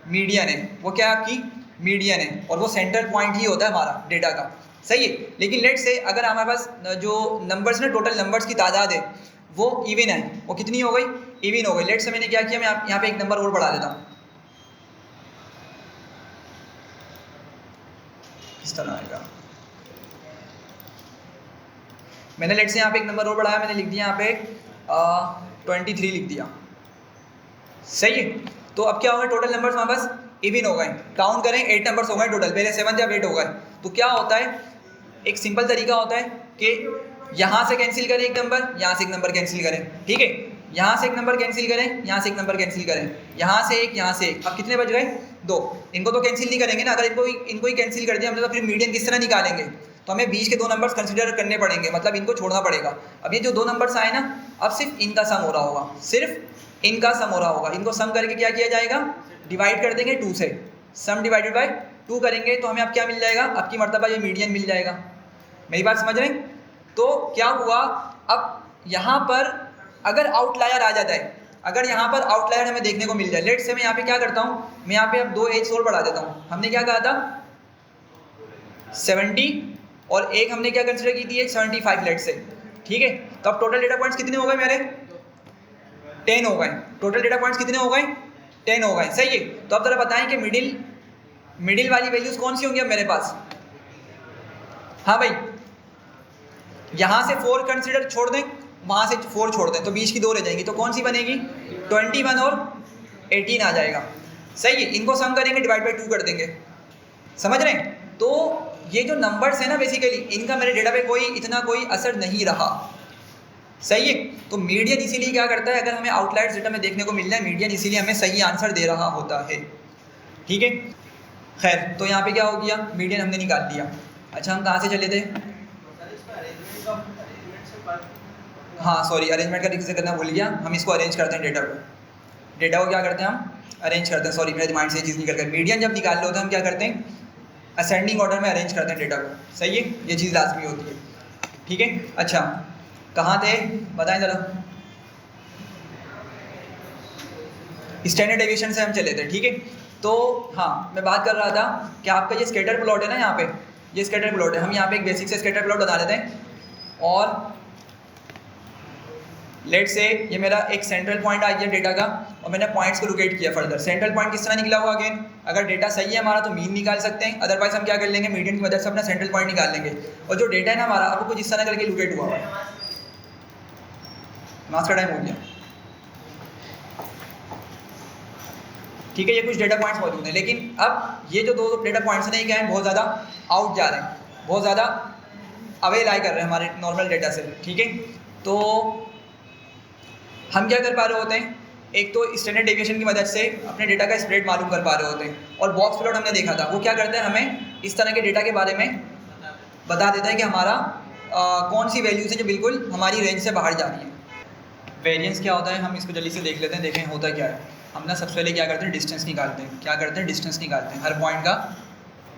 मीडियन है, वो क्या है, आपकी मीडियन है, और वो सेंटर पॉइंट ही होता है हमारा डेटा का, सही है। लेकिन लेट से अगर हमारे पास जो नंबर्स ना, टोटल नंबर्स की तादाद है वो इवन है, वो कितनी हो गई, इवन हो गई। लेट से मैंने क्या किया, मैं यहाँ पे एक नंबर और बढ़ा देता हूँ, किस तरह आएगा, मैंने लेट से यहाँ पे एक नंबर और बढ़ाया, मैंने लिख दिया यहाँ पे 23 लिख दिया, सही है। तो अब क्या होगा, टोटल नंबर्स हमारे पास इवन हो गए, काउंट करें 8 नंबर्स हो गए टोटल, पहले 7 या 8 हो गए। तो क्या होता है, एक सिंपल तरीका होता है कि यहाँ से कैंसिल करें एक नंबर, यहाँ से एक नंबर कैंसिल करें, ठीक है, यहाँ से एक नंबर कैंसिल करें, यहाँ से एक नंबर कैंसिल करें, यहाँ से एक, यहाँ से एक, अब कितने बच गए, 2। इनको तो कैंसिल नहीं करेंगे ना, अगर इनको ही कैंसिल कर दिया हमने तो फिर मीडियन किस तरह निकालेंगे, तो हमें बीच के 2 नंबर्स कंसिडर करने पड़ेंगे, मतलब इनको छोड़ना पड़ेगा। अब ये जो 2 नंबर्स आए ना, अब सिर्फ इनका सम हो रहा होगा, सिर्फ इनका सम हो रहा होगा, इनको सम करके क्या किया जाएगा, डिवाइड कर देंगे 2 से, सम डिवाइडेड बाय 2 करेंगे तो हमें अब क्या मिल जाएगा, अब की मर्तबा ये मीडियन मिल जाएगा। मेरी बात समझ रहे हैं? तो क्या हुआ, अब यहाँ पर अगर आउटलायर आ जाता है, अगर यहाँ पर आउटलायर हमें देखने को मिल जाए, लेट से मैं यहाँ पे क्या करता हूँ, मैं यहाँ पे अब 2 एज और बढ़ा देता हूँ। हमने क्या कहा था 70 और एक हमने क्या कंसिडर की थी 75 लेट से, ठीक है। तो अब टोटल डेटा पॉइंट्स कितने हो गए मेरे, 10 हो गए, टोटल डेटा पॉइंट्स कितने हो गए, 10 हो गए, सही है। तो अब जरा बताएं कि मिडिल वाली वैल्यूज कौन सी होंगी अब मेरे पास, हाँ भाई, यहाँ से 4 कंसिडर छोड़ दें, वहाँ से 4 छोड़ दें, तो बीच की 2 रह जाएंगी, तो कौन सी बनेगी, 21 और 18 आ जाएगा। सही है, इनको सम करेंगे डिवाइड बाई 2 कर देंगे, समझ रहे हैं। तो ये जो नंबर्स है ना बेसिकली इनका मेरे डेटा पे कोई इतना कोई असर नहीं रहा, सही है। तो मीडियन इसीलिए क्या करता है, अगर हमें आउटलायर्स डेटा में देखने को मिल जाए मीडियन इसीलिए हमें सही आंसर दे रहा होता है, ठीक है। खैर तो यहाँ पे क्या हो गया, मीडियन हमने निकाल लिया। अच्छा हम कहाँ से चले थे, हाँ सॉरी अरेंजमेंट का जिक्र करना भूल गया। हम इसको अरेंज करते हैं, डेटा को क्या करते हैं हम अरेंज करते हैं, सॉरी मेरे दिमाग से ये चीज़ निकल गई। मीडियन जब निकाल लो तो हम क्या करते हैं असेंडिंग ऑर्डर में अरेंज करते हैं डेटा को, सही है, ये चीज़ लाजमी होती है, ठीक है। अच्छा कहाँ थे बताएं ज़रा, स्टैंडर्ड डेविएशन से हम चले थे, ठीक है। तो हाँ मैं बात कर रहा था कि आपका ये स्कैटर प्लॉट है ना, यहाँ पे ये स्कैटर प्लॉट है, हम यहाँ पे एक बेसिक से स्कैटर प्लॉट बना लेते हैं। और लेट से ये मेरा एक सेंट्रल पॉइंट आ गया डेटा का और मैंने पॉइंट्स को लोकेट किया फर्दर। सेंट्रल पॉइंट किस तरह निकला हुआ, अगेन अगर डेटा सही है हमारा तो मीन निकाल सकते हैं, अदरवाइज हम क्या कर लेंगे मीडियन की मदद से अपना सेंट्रल पॉइंट निकाल लेंगे। और जो डेटा है ना हमारा आपको कुछ इस तरह करके लोकेट हुआ है। मास का टाइम हो गया, ठीक है। ये कुछ डेटा पॉइंट्स मौजूद हैं, लेकिन अब ये जो दो डेटा पॉइंट्स हैं क्या है बहुत ज़्यादा आउट जा रहे हैं, बहुत ज़्यादा अवे लाई कर रहे हैं हमारे नॉर्मल डेटा से, ठीक है। तो हम क्या कर पा रहे होते हैं, एक तो स्टैंडर्ड डेविएशन की मदद से अपने डेटा का स्प्रेड मालूम कर पा रहे होते हैं। और बॉक्स प्लॉट हमने देखा था, वो क्या करता है हमें इस तरह के डेटा के बारे में बता देता है कि हमारा कौन सी वैल्यूज़ है जो बिल्कुल हमारी रेंज से बाहर जा रही है। वेरिएंस क्या होता है हम इसको जल्दी से देख लेते हैं, देखें होता क्या है। हम ना सबसे पहले क्या करते हैं डिस्टेंस निकालते हैं, क्या करते हैं डिस्टेंस निकालते हैं हर पॉइंट का।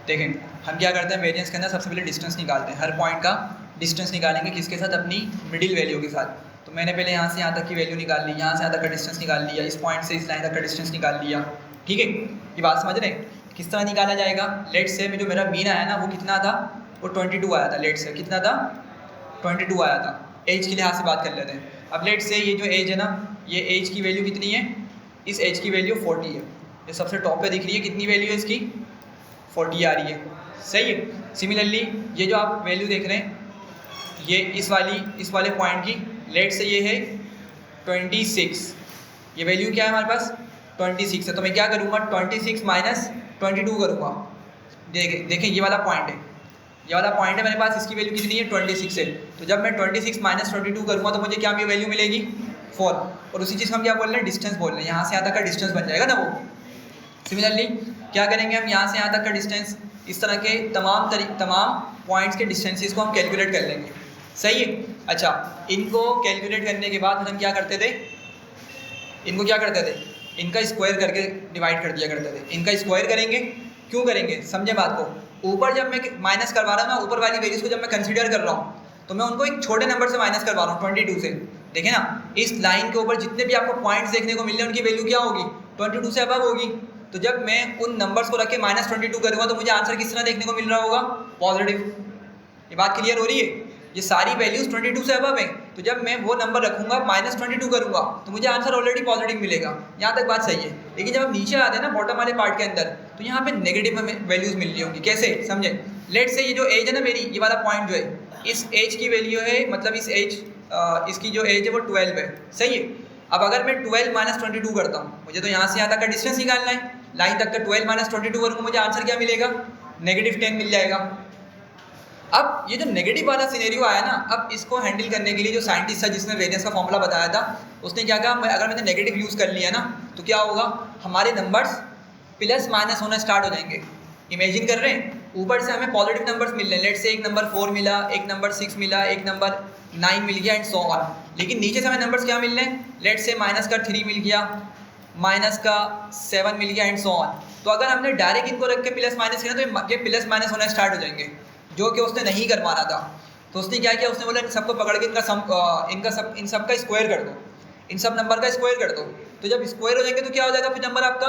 देखें हम क्या करते हैं वेरिएंस के अंदर सबसे पहले डिस्टेंस निकालते हैं, हर पॉइंट का डिस्टेंस निकालेंगे किसके साथ, अपनी मिडिल वैल्यू के साथ। तो मैंने पहले यहाँ से यहाँ तक की वैल्यू निकाल ली, यहाँ से यहाँ तक का डिस्टेंस निकाल लिया, इस पॉइंट से इस लाइन तक का डिस्टेंस निकाल लिया, ठीक है। ये बात समझ रहे हैं किस तरह निकाला जाएगा। लेट से में जो मेरा मीन आया ना वो कितना था, वो 22 आया था। लेट से कितना था 22 आया था। एज के लिहाज से बात कर लेते हैं। अब लेट से ये जो एज है ना, ये एज की वैल्यू कितनी है, इस एज की वैल्यू 40 है। ये सबसे टॉप पे दिख रही है, कितनी वैल्यू है इसकी 40 आ रही है, सही है। सिमिलरली ये जो आप वैल्यू देख रहे हैं ये इस वाले पॉइंट की लेट से ये है 26, ये वैल्यू क्या है हमारे पास 26 है। तो मैं क्या करूँगा 26 माइनस 22 करूँगा। देखें ये वाला पॉइंट है, ये वाला पॉइंट है मेरे पास, इसकी वैल्यू कितनी है 26 है। तो जब मैं 26 माइनस 22 करूँगा तो मुझे क्या वैल्यू मिलेगी 4। और उसी चीज़ को हम क्या बोल रहे हैं डिस्टेंस बोल रहे हैं, यहाँ से यहाँ तक का डिस्टेंस बन जाएगा ना वो। सिमिलरली क्या करेंगे हम यहाँ से यहाँ तक का डिस्टेंस, इस तरह के तमाम पॉइंट्स के डिस्टेंसेस को हम कैलकुलेट कर लेंगे, सही है। अच्छा इनको कैलकुलेट करने के बाद हम क्या करते थे, इनको क्या करते थे इनका स्क्वायर करके डिवाइड कर दिया करते थे। इनका स्क्वायर करेंगे, क्यों करेंगे समझे बात को। ऊपर जब मैं माइनस करवा रहा हूँ ना, ऊपर वाली वैल्यूज़ को जब मैं कंसीडर कर रहा हूँ तो मैं उनको एक छोटे नंबर से माइनस करवा रहा हूँ 22 से। देखें ना इस लाइन के ऊपर जितने भी आपको पॉइंट्स देखने को मिल रहे हैं उनकी वैल्यू क्या होगी 22 से अबव होगी। तो जब मैं उन नंबर्स को रख के माइनस 22 करूँगा तो मुझे आंसर किस तरह देखने को मिल रहा होगा पॉजिटिव। ये बात क्लियर हो रही है, ये सारी वैल्यूज़ 22 से अबव हैं। तो जब मैं वो नंबर रखूँगा माइनस 22 करूँगा तो मुझे आंसर ऑलरेडी पॉजिटिव मिलेगा, यहाँ तक बात सही है। लेकिन जब हम नीचे आते हैं ना बॉटम वाले पार्ट के अंदर तो यहाँ पे नेगेटिव वैल्यूज़ मिल रही होंगी। कैसे समझे, लेट से ये जो एज है ना मेरी, ये वाला पॉइंट जो है इस एज की वैल्यू है, मतलब इस एज इसकी जो एज है वो 12 है, सही है। अब अगर मैं 12 माइनस 22 करता हूँ, मुझे तो यहाँ से यहाँ तक का डिस्टेंस निकालना है, लाइन तक का 12 माइनस 22 करूँगा मुझे आंसर क्या मिलेगा -10 मिल जाएगा। अब ये जो नेगेटिव वाला सिनेरियो आया ना, अब इसको हैंडल करने के लिए जो साइंटिस्ट था जिसने वेरिएंस का फॉर्मूला बताया था उसने क्या कहा, अगर मैंने नेगेटिव यूज़ कर लिया ना तो क्या होगा, हमारे नंबर्स प्लस माइनस होना स्टार्ट हो जाएंगे। इमेजिन कर रहे हैं ऊपर से हमें पॉजिटिव नंबर्स मिल रहे हैं, लेट से एक नंबर 4 मिला, एक नंबर 6 मिला, एक नंबर 9 मिल गया एंड सो ऑन। लेकिन नीचे से हमें नंबर्स क्या मिल रहे हैं, लेट से माइनस का 3 मिल गया, माइनस का 7 मिल गया एंड सो ऑन। तो अगर हमने डायरेक्ट इनको रख के प्लस माइनस किया तो ये प्लस माइनस होना स्टार्ट हो जाएंगे, जो कि उसने नहीं कर पाना था। तो उसने क्या किया, उसने बोला इन सबको पकड़ के इन सब का स्क्वायर कर दो, इन सब नंबर का स्क्वायर कर दो। तो जब स्क्वायर हो जाएंगे तो क्या हो जाएगा फिर नंबर आपका,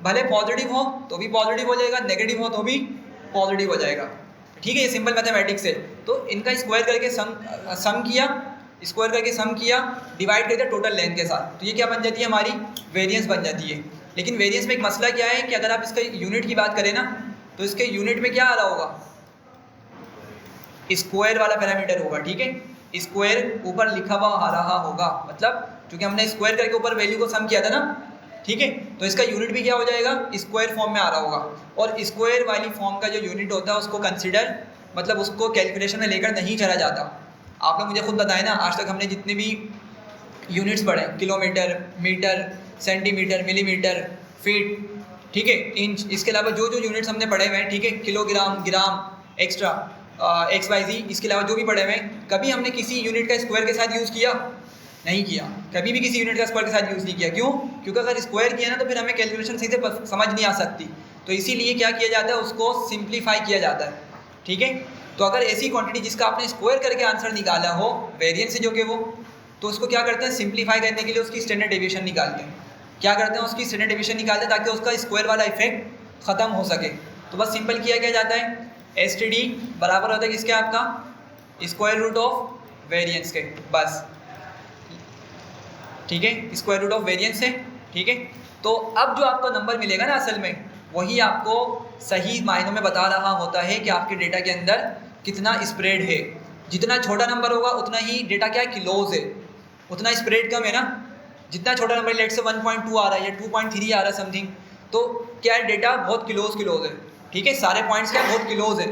भले पॉजिटिव हो तो भी पॉजिटिव हो जाएगा, नेगेटिव हो तो भी पॉजिटिव हो जाएगा। ठीक है, ये सिंपल मैथमेटिक्स है। तो इनका स्क्वायर करके सम किया, स्क्वायर करके सम किया, डिवाइड करके टोटल लेंथ के साथ, तो ये क्या बन जाती है हमारी वेरिएंस बन जाती है। लेकिन वेरिएंस में एक मसला क्या है कि अगर आप इसका यूनिट की बात करें ना तो इसके यूनिट में क्या आ रहा होगा, स्क्वायर वाला पैरामीटर होगा। ठीक है, स्क्वायर ऊपर लिखा हुआ आ रहा होगा, मतलब क्योंकि हमने स्क्वायर करके ऊपर वैल्यू को सम किया था ना, ठीक है। तो इसका यूनिट भी क्या हो जाएगा, स्क्वायर फॉर्म में आ रहा होगा, और स्क्वायर वाली फॉर्म का जो यूनिट होता है उसको कंसिडर मतलब उसको कैलकुलेशन में लेकर नहीं चला जाता। आप लोग मुझे खुद बताएं ना, आज तक हमने जितने भी यूनिट्स पढ़े, kilometre, metre, centimetre, millimetre, feet, ठीक है, इंच, इसके अलावा जो जो यूनिट्स हमने पढ़े हुए हैं, ठीक है, किलोग्राम, ग्राम, एक्स्ट्रा, XYZ, इसके अलावा जो भी पढ़े हुए हैं, कभी हमने किसी यूनिट का स्क्वायर के साथ यूज़ किया नहीं किया, कभी भी किसी यूनिट का स्क्वायर के साथ यूज़ नहीं किया। क्यों? क्योंकि अगर स्क्वायर किया ना तो फिर हमें कैलकुलेशन सही से समझ नहीं आ सकती, तो इसीलिए क्या किया जाता है, उसको सिंप्लीफाई किया जाता है, ठीक है। तो अगर ऐसी क्वांटिटी जिसका आपने स्क्वायर करके आंसर निकाला हो, वेरिएंस से जो कि वो, तो उसको क्या करते हैं, सिंप्लीफाई करने के लिए उसकी स्टैंडर्ड डेविएशन निकालते हैं। क्या करते हैं, उसकी स्टैंडर्ड डेविएशन निकालते हैं ताकि उसका स्क्वायर वाला इफेक्ट ख़त्म हो सके। तो बस सिंपल किया क्या जाता है, STD बराबर होता है किसके, आपका स्क्वायर रूट ऑफ वेरिएंस के, बस, ठीक है, स्क्वायर रूट ऑफ वेरिएंस है, ठीक है। तो अब जो आपको नंबर मिलेगा ना, असल में वही आपको सही मायनों में बता रहा होता है कि आपके डेटा के अंदर कितना स्प्रेड है। जितना छोटा नंबर होगा उतना ही डेटा क्या है, क्लोज है, उतना स्प्रेड कम है ना। जितना छोटा नंबर लेट से 1.2 आ रहा है या 2.3 आ रहा है समथिंग, तो क्या है, डेटा बहुत क्लोज है, ठीक है, सारे पॉइंट्स क्या बहुत क्लोज है,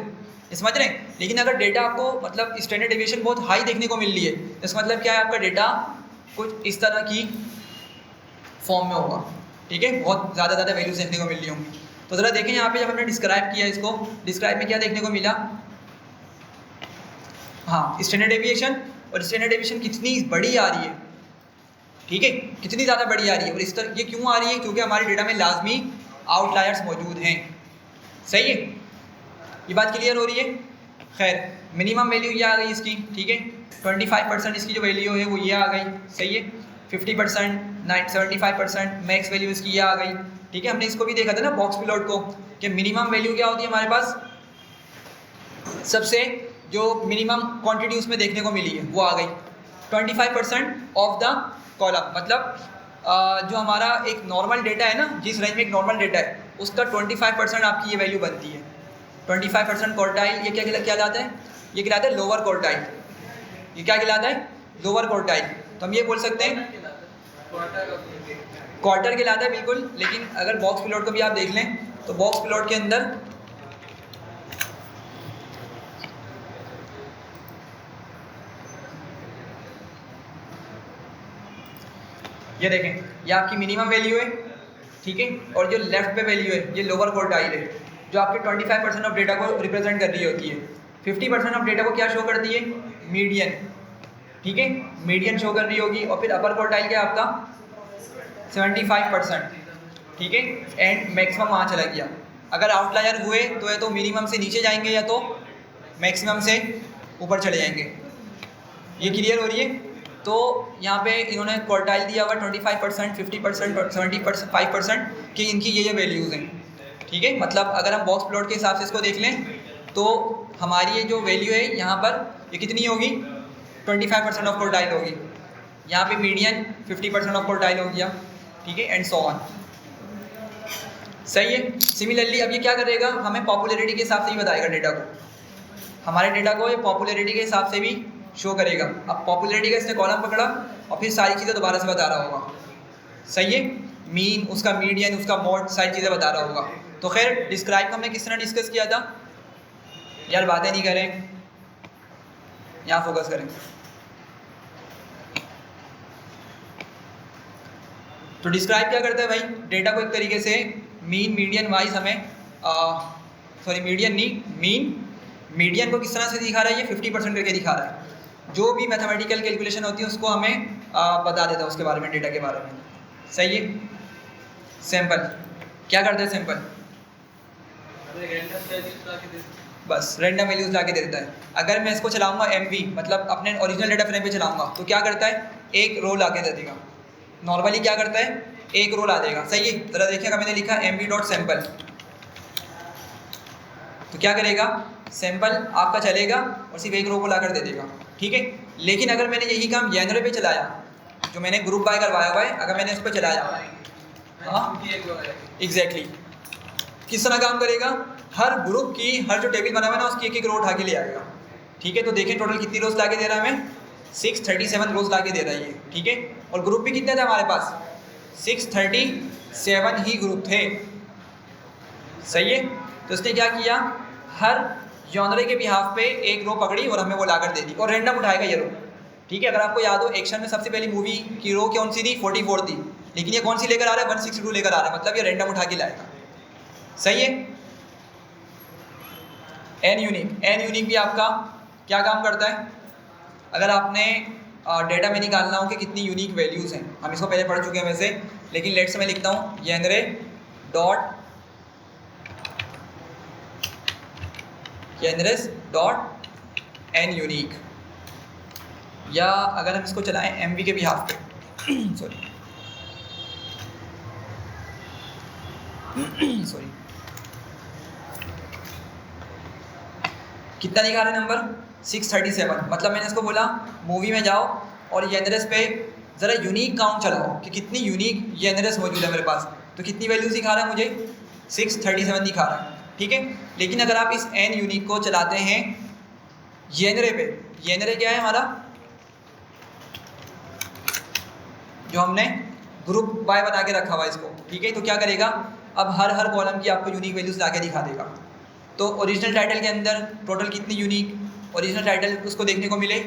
समझ रहे हैं। लेकिन अगर डेटा आपको मतलब स्टैंडर्ड डेविएशन बहुत हाई देखने को मिल रही है, इसका मतलब क्या है, आपका डेटा कुछ इस तरह की फॉर्म में होगा, ठीक है, बहुत ज़्यादा वैल्यूज देखने को मिल रही होंगी। तो ज़रा देखें यहाँ पे, जब हमने डिस्क्राइब किया इसको, डिस्क्राइब में क्या देखने को मिला, हाँ, स्टैंडर्ड डेविएशन, और स्टैंडर्ड डेविएशन कितनी बड़ी आ रही है, ठीक है, कितनी ज़्यादा बड़ी आ रही है। और इस तरह ये क्यों आ रही है, क्योंकि हमारे डेटा में लाजमी आउटलायर्स मौजूद हैं, सही है, ये बात क्लियर हो रही है। खैर, मिनिमम वैल्यू ये आ गई इसकी, ठीक है, 25% इसकी जो वैल्यू है वो ये आ गई, सही है, 50%, 75%, मैक्स वैल्यू इसकी ये आ गई, ठीक है। हमने इसको भी देखा था ना बॉक्स प्लॉट को, कि मिनिमम वैल्यू क्या होती है हमारे पास, सबसे जो मिनिमम क्वांटिटी उसमें देखने को मिली है वो आ गई 25% ऑफ द कॉलम, मतलब जो हमारा एक नॉर्मल डेटा है ना, जिस रेंज में एक नॉर्मल डेटा है उसका 25% आपकी ये वैल्यू बनती है। 25% क्वार्टाइल, ये क्या कहलाता है, ये कहलाता है लोअर क्वार्टाइल, ये क्या कहलाता है, लोअर क्वार्टाइल। तो हम ये बोल सकते हैं क्वार्टर कहलाता है, बिल्कुल। लेकिन अगर बॉक्स प्लॉट को भी आप देख लें तो बॉक्स प्लॉट के अंदर ये देखें, ये आपकी मिनिमम वैल्यू है, ठीक है, और जो लेफ्ट पे वैल्यू है ये लोअर क्वार्टाइल है, जो आपके 25% ऑफ डेटा को रिप्रेजेंट कर रही होती है। 50% ऑफ डेटा को क्या शो करती है, मीडियन, ठीक है, मीडियन शो कर रही होगी। और फिर अपर क्वार्टाइल क्या आपका 75%, ठीक है, एंड मैक्सिमम वहाँ चला गया। अगर आउटलायर हुए तो या तो मिनिमम से नीचे जाएंगे या तो मैक्सिमम से ऊपर चले जाएंगे। ये क्लियर हो रही है। तो यहाँ पे इन्होंने क्वार्टाइल दिया हुआ 25%, 50%, 75% कि इनकी ये वैल्यूज़ हैं, ठीक है। मतलब अगर हम बॉक्स प्लॉट के हिसाब से इसको देख लें तो हमारी ये जो वैल्यू है यहाँ पर ये कितनी होगी, 25% ऑफ क्वार्टाइल होगी। यहाँ पे मीडियन 50% ऑफ क्वार्टाइल हो गया, ठीक है, एंड सो ऑन, सही है। सिमिलरली अब ये क्या करेगा, हमें पॉपुलैरिटी के हिसाब से ही बताएगा डेटा को, हमारे डेटा को ये पॉपुलैरिटी के हिसाब से भी शो करेगा। अब पॉपुलैरिटी का इसने कॉलम पकड़ा और फिर सारी चीज़ें दोबारा से बता रहा होगा, सही है, मीन, उसका मीडियन, उसका मोड, सारी चीज़ें बता रहा होगा। तो खैर, डिस्क्राइब को हमने किस तरह डिस्कस किया था, यार बातें नहीं करें, यहाँ फोकस करें। तो डिस्क्राइब क्या करता है भाई, डेटा को एक तरीके से मीन, मीडियन वाइज हमें सॉरी मीडियन नहीं, मीन, मीडियन को किस तरह से दिखा रहा है, ये 50% करके दिखा रहा है। जो भी मैथमेटिकल कैलकुलेशन होती है उसको हमें बता देता है उसके बारे में, डेटा के बारे में, सही है। सैंपल क्या करता है, सैंपल बस रैंडम वैल्यूज ला के दे देता है। अगर मैं इसको चलाऊंगा MV, मतलब अपने ओरिजिनल डेटा फ्रेम पे चलाऊंगा, तो क्या करता है, एक रो ला के दे देगा। नॉर्मली क्या करता है, एक रो ला देगा, सही है। ज़रा देखिएगा, मैंने लिखा MV.sample, तो क्या करेगा, सैंपल आपका चलेगा और सिर्फ एक रो को ला कर दे देगा, ठीक है। लेकिन अगर मैंने यही काम जनरे पे चलाया, जो मैंने ग्रुप बाय करवाया हुआ है, अगर मैंने उस पर चलाया, हाँ एग्जैक्टली, किस तरह काम करेगा, हर ग्रुप की हर जो टेबल बना हुआ है ना उसकी एक एक रो उठा के ले आएगा, ठीक है। तो देखें टोटल कितनी रोज ला के दे रहा है हमें, 637 रोज ला के दे रहा है ये, ठीक है। और ग्रुप भी कितने थे हमारे पास, 637 7 ही ग्रुप थे। सही है, तो उसने क्या किया, हर जॉनरे के बिहाफ पे एक रो पकड़ी और हमें वो लाकर दे दी और रैंडम उठाएगा ये रो। ठीक है, अगर आपको याद हो एक्शन में सबसे पहली मूवी की रो कौन सी थी, 44 थी, लेकिन ये कौन सी लेकर आ रहा है, 162 लेकर आ रहा है, मतलब ये रैंडम उठा के लाएगा। सही है। एन यूनिक भी आपका क्या काम करता है, अगर आपने डेटा में निकालना हो कि कितनी यूनिक वैल्यूज़ हैं, हम इसको पहले पढ़ चुके हैं वैसे, लेकिन लेट्स मैं लिखता हूँ जेनरे डॉट एन यूनिक, या अगर हम इसको चलाएं एमवी के बिहाफ पे सॉरी कितना दिखा रहे नंबर 637, मतलब मैंने इसको बोला मूवी में जाओ और जेनरस पे ज़रा यूनिक काउंट चलाओ कि कितनी यूनिक जेनरस मौजूद है मेरे पास, तो कितनी वैल्यूज दिखा रहा है मुझे 637 दिखा रहा है। ठीक है, लेकिन अगर आप इस एन यूनिक को चलाते हैं जेनरे पे, जेनरे क्या है हमारा, जो हमने ग्रुप बाय बना के रखा हुआ है इसको। ठीक है, तो क्या करेगा, अब हर कॉलम की आपको यूनिक वैल्यूज ला के दिखा देगा। तो ओरिजिनल टाइटल के अंदर टोटल कितनी यूनिक ओरिजिनल टाइटल उसको देखने को मिले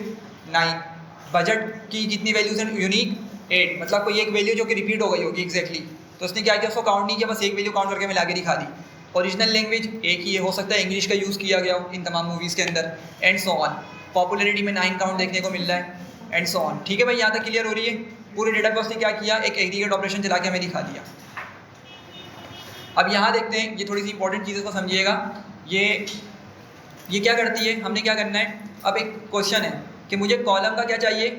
9, बजट की कितनी वैल्यूज हैं यूनिक 8, मतलब कोई एक वैल्यू जो कि रिपीट हो गई होगी एग्जैक्टली, तो उसने क्या किया, उसको काउंट नहीं किया, बस एक वैल्यू काउंट करके मिला के दिखा दी। ओरिजिनल लैंग्वेज एक ही है, हो सकता है इंग्लिश का यूज़ किया गया हो इन तमाम मूवीज़ के अंदर, एंड सो ऑन। पॉपुलैरिटी में 9 काउंट देखने को मिल रहा है, एंड सो ऑन। ठीक है भाई, यहाँ तक क्लियर हो रही है। पूरे डेटा पे उसने क्या किया, एक एग्रीगेट ऑपरेशन चला के हमें दिखा दिया। अब यहाँ देखते हैं, ये थोड़ी सी इंपॉर्टेंट चीज़ें को समझिएगा। ये क्या करती है, हमने क्या करना है, अब एक क्वेश्चन है कि मुझे कॉलम का क्या चाहिए,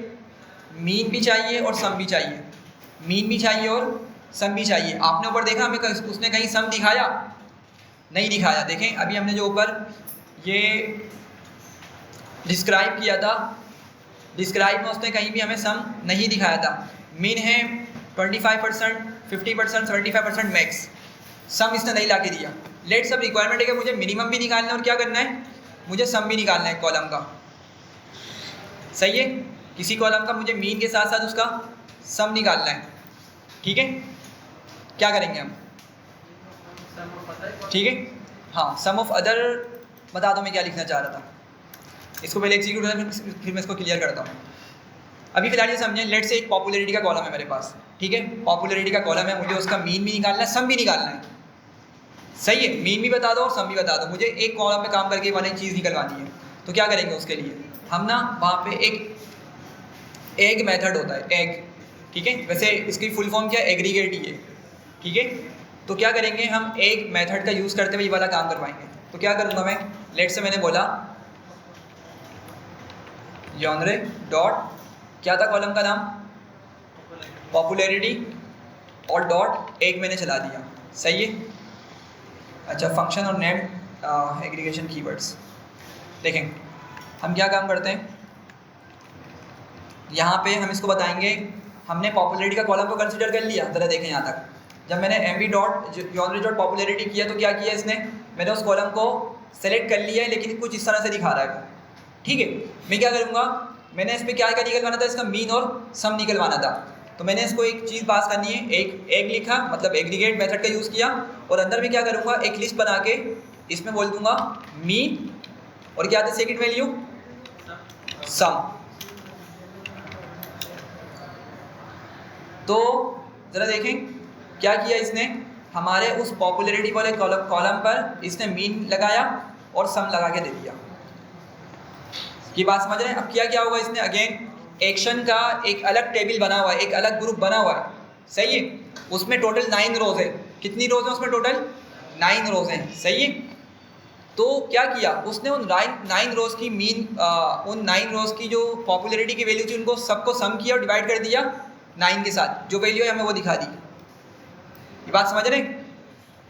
मीन भी चाहिए और सम भी चाहिए, मीन भी चाहिए और सम भी चाहिए। आपने ऊपर देखा हमें उसने कहीं सम दिखाया नहीं दिखाया। देखें अभी हमने जो ऊपर ये डिस्क्राइब किया था, डिस्क्राइब में उसने कहीं भी हमें सम नहीं दिखाया था। मीन है 25%, 50%, 75% मैक्स, सम इसने नहीं ला के दिया। लेट सब रिक्वायरमेंट है कि मुझे मिनिमम भी निकालना है और क्या करना है, मुझे सम भी निकालना है कॉलम का। सही है, किसी कॉलम का मुझे मीन के साथ साथ उसका सम निकालना है। ठीक है, क्या करेंगे हम, ठीक है, हाँ, सम ऑफ अदर बता दो मैं क्या लिखना चाह रहा था, इसको पहले एग्जीक्यूट होता फिर मैं इसको क्लियर करता हूँ। अभी फिलहाल ये समझें, लेट से एक पॉपुलैरिटी का कॉलम है मेरे पास। ठीक है, पॉपुलैरिटी का कॉलम है, मुझे उसका मीन भी निकालना है, सम भी निकालना है। सही है, मीन भी बता दो और सम भी बता दो, मुझे एक कॉलम में काम करके वाली चीज़ निकलवानी है। तो क्या करेंगे उसके लिए, हम ना वहाँ पे एक एग मेथड होता है, एग। ठीक है, वैसे इसकी फुल फॉर्म क्या, एग्रीगेट ही है। ठीक है, तो क्या करेंगे हम, एक मेथड का यूज़ करते हुए ये वाला काम करवाएंगे। तो क्या करूँगा मैं, लेट से मैंने बोला जॉनरे डॉट, क्या था कॉलम का नाम, पॉपुलैरिटी, और डॉट एक मैंने चला दिया। सही है, अच्छा, फंक्शन और नेम एग्रीगेशन कीवर्ड्स। देखें हम क्या काम करते हैं, यहाँ पे हम इसको बताएंगे, हमने पॉपुलैरिटी का कॉलम को कंसीडर कर लिया। ज़रा देखें यहाँ तक, जब मैंने MV dot genre dot popularity किया तो क्या किया इसने, मैंने उस कॉलम को सेलेक्ट कर लिया है, लेकिन कुछ इस तरह से दिखा रहा है। ठीक है, मैं क्या करूँगा, मैंने इस पर क्या निकलवाना था, इसका मीन और सम निकलवाना था। तो मैंने इसको एक चीज़ पास करनी है, एक लिखा, मतलब एग्रीगेट मेथड का यूज़ किया, और अंदर में क्या करूँगा, एक लिस्ट बना के इसमें बोल दूंगा मीन, और क्या था सेकंड वैल्यू, सम। तो ज़रा देखें क्या किया इसने, हमारे उस पॉपुलैरिटी वाले कॉलम पर इसने मीन लगाया और सम लगा के दे दिया। ये बात समझ रहे हैं। अब क्या होगा, इसने अगेन एक्शन का एक अलग टेबल बना हुआ है, एक अलग ग्रुप बना हुआ है। सही है, उसमें टोटल 9 रोज है। कितनी रोज है उसमें, टोटल 9 रोज हैं। सही है, तो क्या किया उसने, उन 9 रोज की मीन, उन 9 रोज की जो पॉपुलैरिटी की वैल्यू थी उनको सबको सम किया और डिवाइड कर दिया 9 के साथ, जो वैल्यू है हमें वो दिखा दी। ये बात समझ रहे हैं।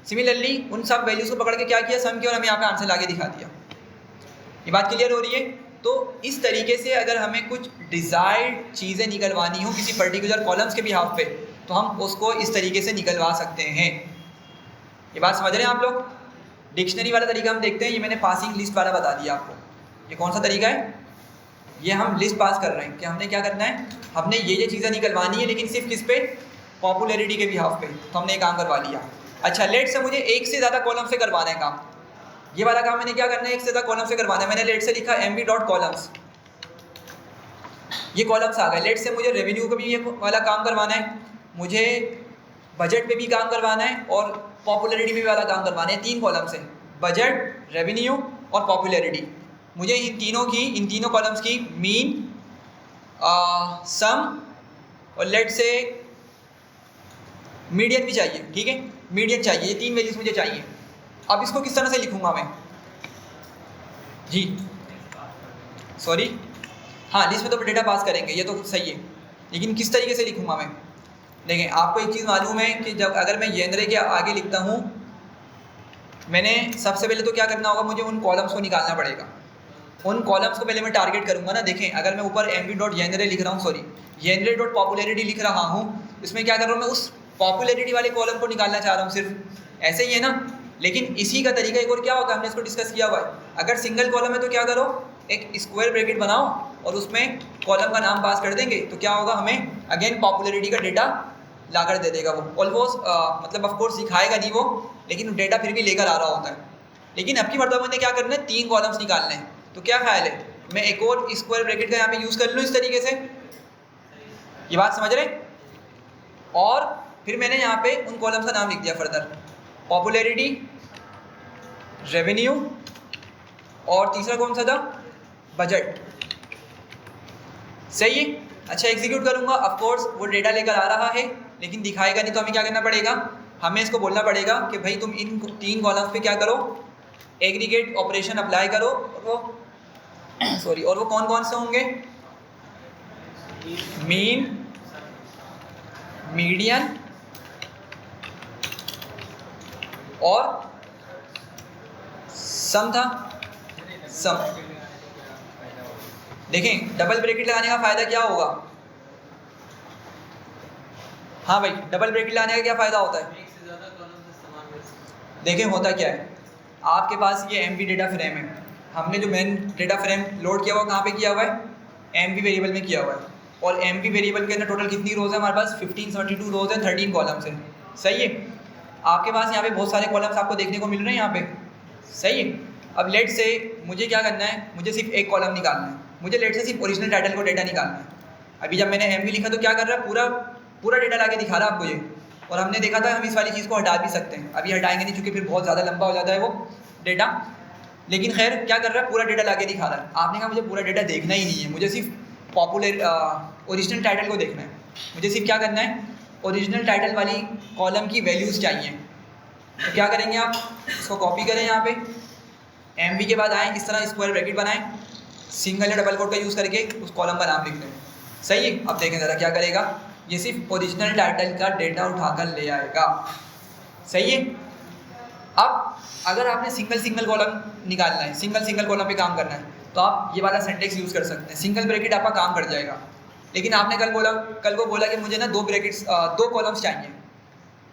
सिमिलरली उन सब वैल्यूज को पकड़ के क्या किया, सम किया और हमें यहाँ पे आंसर ला के दिखा दिया। ये बात क्लियर हो रही है। तो इस तरीके से अगर हमें कुछ डिज़ायर्ड चीज़ें निकलवानी हो किसी पर्टिकुलर कॉलम्स के बिहाफ पे, तो हम उसको इस तरीके से निकलवा सकते हैं। ये बात समझ रहे हैं आप लोग। डिक्शनरी वाला तरीका हम देखते हैं, ये मैंने पासिंग लिस्ट वाला बता दिया आपको। ये कौन सा तरीका है, ये हम लिस्ट पास कर रहे हैं कि हमने क्या करना है, हमने ये चीज़ें निकलवानी है, लेकिन सिर्फ किस पे, पॉपुलैरिटी के भी हाफ पे, तो हमने ये काम करवा लिया। अच्छा लेट से मुझे एक से ज़्यादा कॉलम से करवाना है काम, ये वाला काम मैंने क्या करना है, एक से ज़्यादा कॉलम से करवाना है। मैंने लेट से लिखा MB डॉट कॉलम्स, ये कॉलम्स आ गए। लेट से मुझे रेवेन्यू का भी ये वाला काम करवाना है, मुझे बजट पे भी काम करवाना है और पॉपुलैरिटी पे भी वाला काम करवाना है। 3 कॉलम्स हैं, बजट, रेवेन्यू और पॉपुलैरिटी। मुझे इन तीनों कॉलम्स की मीन, सम और लेट से मीडियन भी चाहिए, ठीक है, मीडियन चाहिए, ये 3 वैल्यूज मुझे चाहिए। अब इसको किस तरह से लिखूंगा मैं जी, सॉरी, हाँ लिस्ट में तो डेटा पास करेंगे, ये तो सही है, लेकिन किस तरीके से लिखूंगा मैं? देखें, आपको एक चीज़ मालूम है कि जब अगर मैं जेनरे के आगे लिखता हूँ, मैंने सबसे पहले तो क्या करना होगा, मुझे उन कॉलम्स को निकालना पड़ेगा। उन कॉलम्स को पहले मैं टारगेट करूँगा ना। देखें, अगर मैं ऊपर MB डॉट जेनरे लिख रहा हूँ, सॉरी जेनरे डॉट पॉपुलैरिटी लिख रहा हूँ, इसमें क्या कर रहा हूँ मैं, उस पॉपुलैरिटी वाले कॉलम को निकालना चाह रहा हूँ सिर्फ, ऐसे ही है ना। लेकिन इसी का तरीका एक और क्या होगा, हमने इसको डिस्कस किया हुआ है। अगर सिंगल कॉलम है तो क्या करो, एक स्क्वायर ब्रैकेट बनाओ और उसमें कॉलम का नाम पास कर देंगे, तो क्या होगा, हमें अगेन पॉपुलैरिटी का डेटा ला कर दे देगा वो। ऑलमोस्ट मतलब ऑफ कोर्स दिखाएगा नहीं वो, लेकिन डेटा फिर भी लेकर आ रहा होता है। लेकिन अब की मरतबा में क्या करना है, 3 कॉलम्स निकालने हैं। तो क्या ख्याल है, मैं एक और स्क्वायर ब्रैकेट का यहाँ पे यूज़ कर लूँ इस तरीके से, ये बात समझ रहे? और फिर मैंने यहाँ पे उन कॉलम्स का नाम लिख दिया फर्दर, पॉपुलैरिटी, रेवेन्यू और तीसरा कौन सा था, बजट। सही है। अच्छा एग्जीक्यूट करूँगा, ऑफ कोर्स वो डेटा लेकर आ रहा है, लेकिन दिखाएगा नहीं, तो हमें क्या करना पड़ेगा, हमें इसको बोलना पड़ेगा कि भाई तुम इन 3 कॉलम्स पे क्या करो, एग्रीगेट ऑपरेशन अप्लाई करो। और वो सॉरी, और वो कौन कौन से होंगे, मीन, मीडियन और सम था, सम। देखें, डबल ब्रैकेट लगाने का फ़ायदा क्या होगा, हाँ भाई, डबल ब्रैकेट लगाने का क्या फ़ायदा होता है? देखें होता क्या है, आपके पास ये MB डेटा फ्रेम है, हमने जो मेन डेटा फ्रेम लोड किया हुआ कहाँ पे किया हुआ है, MB वेरिएबल में किया हुआ है। और MB वेरिएबल के अंदर टोटल कितनी रोज़ है हमारे पास, 1572 रोज़ है, 13 कॉलम्स हैं। सही है। आपके पास यहाँ पे बहुत सारे कॉलम्स आपको देखने को मिल रहे हैं यहाँ पे, सही है। अब लेट से मुझे क्या करना है, मुझे सिर्फ एक कॉलम निकालना है, मुझे लेट से सिर्फ ओरिजिनल टाइटल को डेटा निकालना है। अभी जब मैंने MB लिखा तो क्या कर रहा है, पूरा डेटा ला के दिखा रहा है आपको ये। और हमने देखा था हम इस वाली चीज़ को हटा भी सकते हैं, अभी हटाएंगे नहीं क्योंकि फिर बहुत ज़्यादा लंबा हो जाता है वो डेटा। लेकिन खैर क्या कर रहा है, पूरा डेटा ला के दिखा रहा है। आपने कहा मुझे पूरा डेटा देखना ही नहीं है, मुझे सिर्फ ओरिजिनल टाइटल को देखना है। मुझे सिर्फ क्या करना है, ओरिजिनल टाइटल वाली कॉलम की वैल्यूज़ चाहिए। तो क्या करेंगे आप, इसको कॉपी करें, यहाँ पे MB के बाद आएँ, इस तरह स्क्वायर ब्रैकेट बनाएं, सिंगल या डबल कोट का यूज़ करके उस कॉलम का नाम लिख दें। सही है। अब देखें ज़रा क्या करेगा, ये सिर्फ ओरिजिनल टाइटल का डेटा उठाकर ले आएगा। सही है। अब अगर आपने सिंगल कॉलम निकालना है, सिंगल कॉलम पे काम करना है, तो आप ये वाला सेंटेक्स यूज़ कर सकते हैं, सिंगल ब्रैकेट आपका काम कर जाएगा। लेकिन आपने कल को बोला कि मुझे ना 2 ब्रैकेट्स 2 कॉलम्स चाहिए,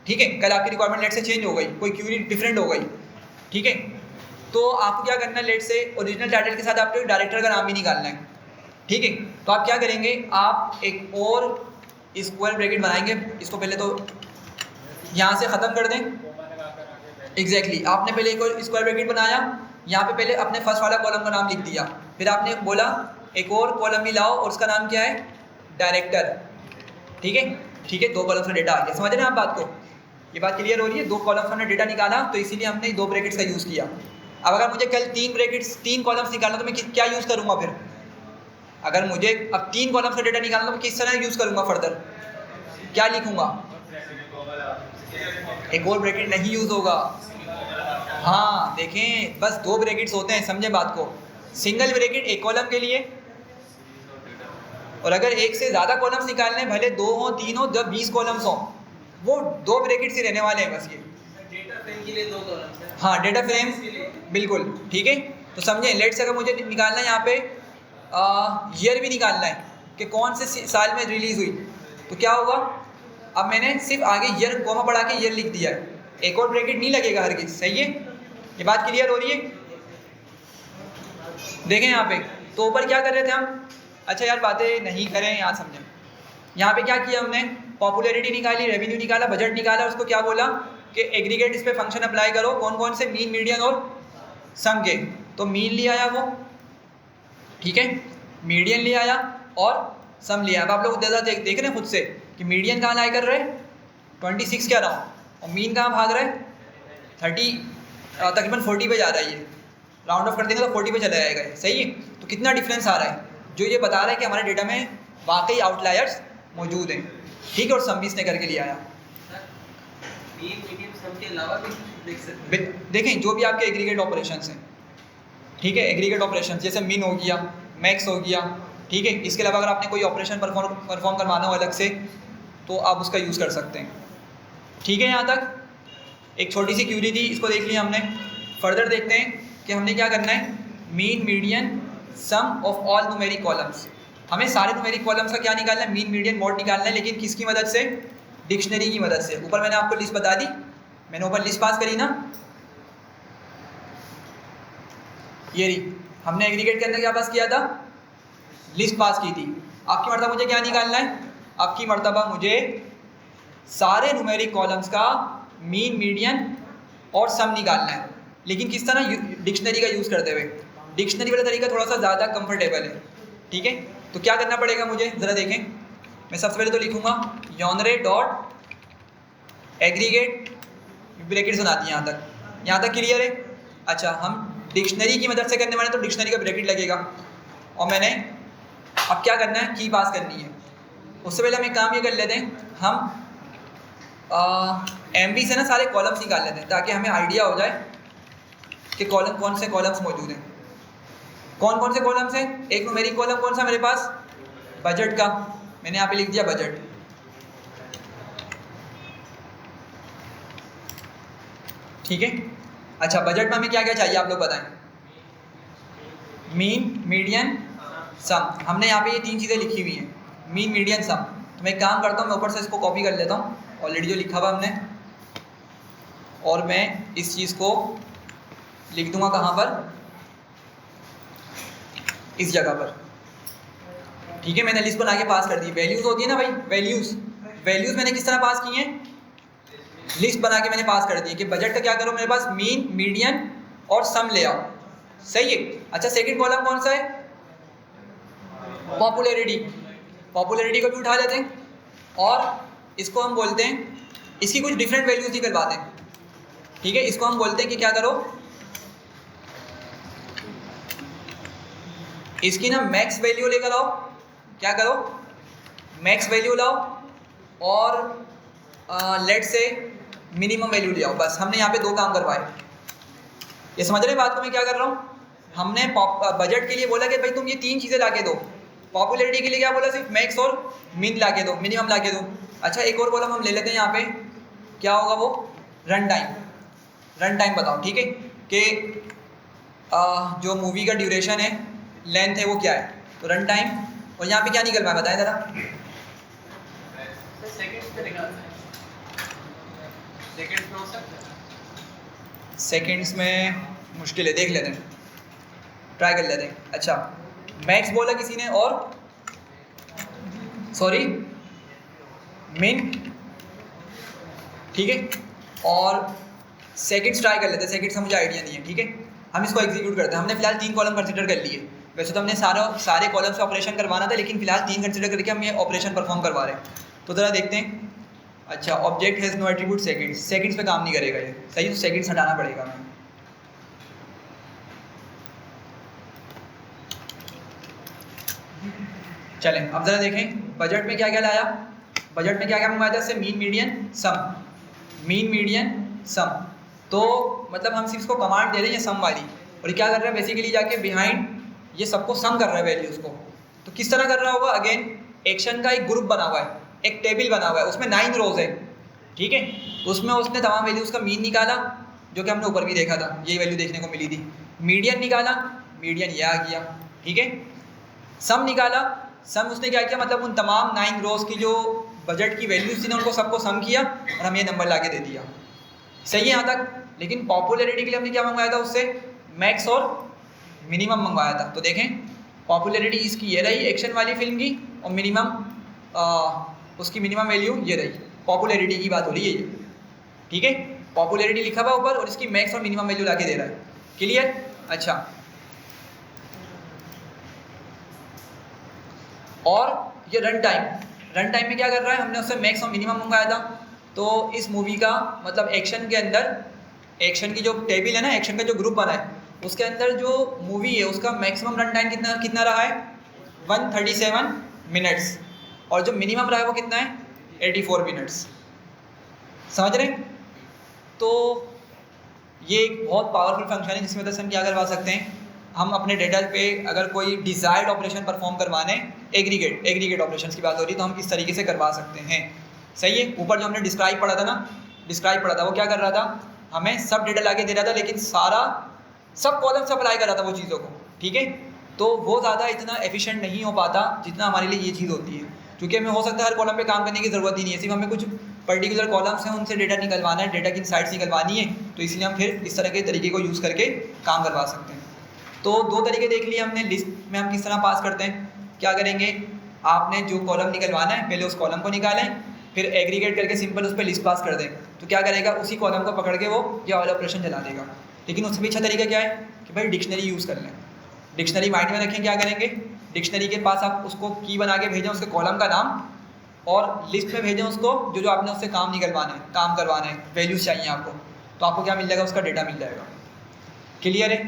ठीक है। कल आपकी रिक्वायरमेंट लेट से चेंज हो गई, कोई क्यूरी डिफरेंट हो गई, ठीक है। तो आपको क्या करना है, लेट से ओरिजिनल टाइटल के साथ आपको डायरेक्टर का नाम भी निकालना है, ठीक है। तो आप क्या करेंगे, आप एक और स्क्वायर ब्रैकेट बनाएंगे, इसको पहले तो यहाँ से ख़त्म कर दें। एग्जैक्टली आपने पहले एक और स्क्वायर ब्रैकेट बनाया, यहाँ पे पहले अपने फर्स्ट वाला कॉलम का नाम लिख दिया, फिर आपने बोला एक और कॉलम भी लाओ और उसका नाम क्या है, डायरेक्टर, ठीक है। ठीक है, 2 कॉलम्स का डेटा आ गया। समझ रहे हैं आप बात को, ये बात क्लियर हो रही है। 2 कॉलम्स हमने डेटा निकाला, तो इसीलिए हमने 2 ब्रैकेट्स का यूज़ किया। अब अगर मुझे कल 3 कॉलम्स निकालना तो मैं क्या यूज़ करूँगा फिर? अगर मुझे अब 3 कॉलम्स का डेटा निकालना तो मैं किस तरह यूज़ करूँगा, फर्दर क्या लिखूँगा? एक और ब्रैकेट नहीं यूज़ होगा। हाँ देखें, बस 2 ब्रैकेट्स होते हैं, समझे बात को। सिंगल ब्रैकेट एक कॉलम के लिए, और अगर एक से ज़्यादा कॉलम्स निकालने, भले 2 हो 3 हो, जब 20 कॉलम्स हो, वो 2 ब्रैकेट्स ही रहने वाले हैं बस। ये डेटा फ्रेम के लिए 2 कॉलम्स हैं। हाँ, डेटा फ्रेम बिल्कुल ठीक है। तो समझे, लेट से अगर मुझे निकालना है यहाँ पे ईयर भी निकालना है कि कौन से साल में रिलीज़ हुई, तो क्या होगा, अब मैंने सिर्फ आगे ईयर कोमा बढ़ा के ईयर लिख दिया है, एक और ब्रैकेट नहीं लगेगा हरगिज़। सही है, ये बात क्लियर हो रही है? देखें यहाँ पे, तो ऊपर क्या कर रहे थे हम, अच्छा यार बातें नहीं करें, यहाँ समझें। यहाँ पे क्या किया हमने, पॉपुलैरिटी निकाली, रेवेन्यू निकाला, बजट निकाला, उसको क्या बोला कि एग्रीगेट इस पे फंक्शन अप्लाई करो, कौन कौन से, मीन, मीडियन और सम के। तो मीन ले आया वो, ठीक है, मीडियन ले आया और सम ले आया। अब आप लोग देख रहे हैं खुद से कि मीडियन कहाँ लाए कर रहे 26 कह रहा हूँ, और मीन कहाँ भाग रहा है 30, तकरीबन 40 पे जा रहा है, ये राउंड ऑफ कर देंगे तो 40 पे चला जाएगा, सही है। तो कितना डिफरेंस आ रहा है, जो ये बता रहा है कि हमारे डेटा में वाकई आउटलायर्स मौजूद हैं, ठीक है। और सम भी इसने करके लिया आया। मीन मीडियन सम के अलावा भी देख सकते हैं। देखें जो भी आपके एग्रीगेट ऑपरेशंस हैं, ठीक है, एग्रीगेट ऑपरेशंस जैसे मिन हो गया, मैक्स हो गया, ठीक है। इसके अलावा अगर आपने कोई ऑपरेशन परफॉर्म करवाना हो अलग से तो आप उसका यूज़ कर सकते हैं, ठीक है। यहाँ तक एक छोटी सी क्यूरी थी, इसको देख लिया हमने। फर्दर देखते हैं कि हमने क्या करना है, mean median sum of all numeric columns. हमें सारे न्यूमेरिक कॉलम्स का क्या निकालना है, मीन मीडियन मॉड निकालना है, लेकिन किसकी मदद से, डिक्शनरी की मदद से। ऊपर मैंने आपको लिस्ट बता दी, मैंने ऊपर लिस्ट पास करी ना, ये रही, हमने एग्रीगेट के अंदर क्या पास किया था, लिस्ट पास की थी। आपकी मर्तबा मुझे क्या निकालना है, आपकी मर्तबा मुझे सारे न्यूमेरिक कॉलम्स का मीन मीडियन और सम निकालना है, लेकिन किस तरह, डिक्शनरी का यूज़ करते हुए। डिक्शनरी वाला तरीका थोड़ा सा ज़्यादा कंफर्टेबल है, ठीक है। तो क्या करना पड़ेगा मुझे, ज़रा देखें। मैं सबसे पहले तो लिखूँगा योनरे डॉट एग्रीगेट, ब्रैकेट सुनाती है यहाँ तक क्लियर है। अच्छा, हम डिक्शनरी की मदद से करने वाले तो डिक्शनरी का ब्रैकेट लगेगा, और मैंने अब क्या करना है, की पास करनी है। उससे पहले हम एक काम ये कर लेते हैं, हम MB से ना सारे कॉलम्स निकाल लेते हैं, ताकि हमें आइडिया हो जाए कि कौन से कॉलम्स मौजूद हैं। कौन से कॉलम्स हैं, एक न्यूमेरिक कॉलम कौन सा मेरे पास, बजट का, मैंने यहाँ पे लिख दिया बजट, ठीक है। अच्छा, बजट में हमें क्या क्या चाहिए आप लोग बताएं, मीन मीडियन सम। हमने यहाँ पे ये 3 चीज़ें लिखी हुई हैं, मीन मीडियन सम। तो मैं एक काम करता हूँ, मैं ऊपर से इसको कॉपी कर लेता हूँ, ऑलरेडी जो लिखा हुआ हमने, और मैं इस चीज़ को लिख दूंगा कहाँ पर, इस जगह पर, ठीक है। मैंने लिस्ट बना के पास कर दी। वैल्यूज़ होती है ना भाई, वैल्यूज़ मैंने किस तरह पास की हैं, लिस्ट बना के मैंने पास कर दी कि बजट का क्या करो, मेरे पास मीन मीडियन और सम ले आओ, सही है। अच्छा, सेकंड कॉलम कौन सा है, पॉपुलैरिटी को भी उठा लेते हैं, और इसको हम बोलते हैं, इसकी कुछ डिफरेंट वैल्यूज़ निकलवाते हैं, ठीक है। इसको हम बोलते हैं कि क्या करो, इसकी ना मैक्स वैल्यू लेकर आओ, क्या करो, मैक्स वैल्यू लाओ, और लेट से मिनिमम वैल्यू ले आओ। बस हमने यहाँ पे 2 काम करवाए। ये समझ रहे बात को मैं क्या कर रहा हूँ। हमने बजट के लिए बोला कि भाई तुम ये 3 चीज़ें ला के दो, पॉपुलैरिटी के लिए क्या बोला, सिर्फ मैक्स और मिन ला के दो, मिनिमम ला के दो। अच्छा, एक और कॉलम हम ले लेते हैं यहाँ पे, क्या होगा वो, रन टाइम बताओ, ठीक है, कि जो मूवी का ड्यूरेशन है, लेंथ है, वो क्या है, तो रन टाइम। और यहाँ पे क्या निकलवा है बताएं ज़रा, सेकंड्स में मुश्किल है, देख लेते हैं, ट्राई कर लेते हैं। अच्छा, मैक्स बोला किसी ने, और सॉरी मिन, ठीक है, और सेकंड्स ट्राई कर लेते हैं। सेकंड्स का मुझे आइडिया नहीं है, ठीक है। हम इसको एग्जीक्यूट करते हैं। हमने फिलहाल 3 कॉलम कंसिडर कर लिए, वैसे तो हमने सारे कॉलम से ऑपरेशन करवाना था, लेकिन फिलहाल 3 कंसिडर करके हम ये ऑपरेशन परफॉर्म करवा रहे हैं। तो ज़रा देखते हैं। अच्छा, object has no attribute seconds पे काम नहीं करेगा ये, सही, तो सेकंड्स हटाना पड़ेगा हमें। चलें, अब ज़रा देखें बजट में क्या क्या लाया, बजट में क्या क्या मंगवाया था, इससे मीन मीडियन सम। तो मतलब हम सिर्फ इसको कमांड दे रहे हैं ये सम वाली, और क्या कर रहा है बेसिकली, जाके बिहाइंड ये सबको सम कर रहा है वैल्यूज़ को। तो किस तरह कर रहा होगा, अगेन एक्शन का एक ग्रुप बना हुआ है, एक टेबल बना हुआ है, उसमें 9 रोज़ है, ठीक है। उसमें उसने तमाम वैल्यूज़ का मीन निकाला, जो कि हमने ऊपर भी देखा था, यही वैल्यू देखने को मिली थी। मीडियन निकाला, मीडियन ये आ गया, ठीक है। सम निकाला, सम उसने क्या किया, मतलब उन तमाम 9 रोज़ की जो बजट की वैल्यूज़ थी ना, उनको सबको सम किया और हमें ये नंबर ला के दे दिया, सही है यहाँ तक। लेकिन पॉपुलैरिटी के लिए हमने क्या मंगवाया था उससे, मैक्स और मिनिमम मंगवाया था। तो देखें पॉपुलैरिटी इसकी ये रही एक्शन वाली फिल्म की, और मिनिमम उसकी मिनिमम वैल्यू ये रही, पॉपुलैरिटी की बात हो रही है ये, ठीक है। पॉपुलैरिटी लिखा हुआ ऊपर और इसकी मैक्स और मिनिमम वैल्यू लाके दे रहा है, क्लियर। अच्छा, और ये रन टाइम में क्या कर रहा है, हमने उससे मैक्स और मिनिमम मंगाया था। तो इस मूवी का मतलब एक्शन के अंदर, एक्शन की जो टेबल है ना, एक्शन का जो ग्रुप बना है, उसके अंदर जो मूवी है उसका मैक्सिमम रन टाइम कितना रहा है, 137 मिनट्स, और जो मिनिमम रहा है वो कितना है, 84 मिनट्स। समझ रहे हैं? तो ये एक बहुत पावरफुल फंक्शन है जिसकी वजह से हम क्या करवा सकते हैं, हम अपने डेटा पे अगर कोई डिज़ायर्ड ऑपरेशन परफॉर्म करवाने, एग्रीगेट ऑपरेशंस की बात हो रही है, तो हम इस तरीके से करवा सकते हैं। सही है। ऊपर जो हमने डिस्क्राइब पढ़ा था ना, वो क्या कर रहा था, हमें सब डेटा लाके दे रहा था, लेकिन सब कॉलम से अप्लाई कर रहा था वो चीज़ों को, ठीक है। तो वो ज़्यादा इतना एफिशिएंट नहीं हो पाता जितना हमारे लिए ये चीज़ होती है, क्योंकि हमें हो सकता है हर कॉलम पे काम करने की ज़रूरत ही नहीं है, सिर्फ हमें कुछ पर्टिकुलर कॉलम्स हैं उनसे डेटा निकलवाना है, डेटा की इनसाइट्स निकलवानी है, तो इसलिए हम फिर इस तरह के तरीके को यूज़ करके काम करवा सकते हैं। तो 2 तरीके देख लिए हमने। लिस्ट में हम किस तरह पास करते हैं, क्या करेंगे, आपने जो कॉलम निकलवाना है पहले उस कॉलम को निकालें, फिर एग्रीगेट करके सिंपल उस पर लिस्ट पास कर दें, तो क्या करेगा, उसी कॉलम को पकड़ के वो ये वाला ऑपरेशन चला देगा। लेकिन उससे भी अच्छा तरीका क्या है कि भाई डिक्शनरी यूज़ कर लें। डिक्शनरी माइंड में रखें, क्या करेंगे, डिक्शनरी के पास आप उसको की बना के भेजें, उसके कॉलम का नाम, और लिस्ट में भेजें उसको जो आपने उससे काम निकलवाना है, काम करवाना है, वैल्यूज़ चाहिए आपको, तो आपको क्या मिल जाएगा, उसका डेटा मिल जाएगा। क्लियर है?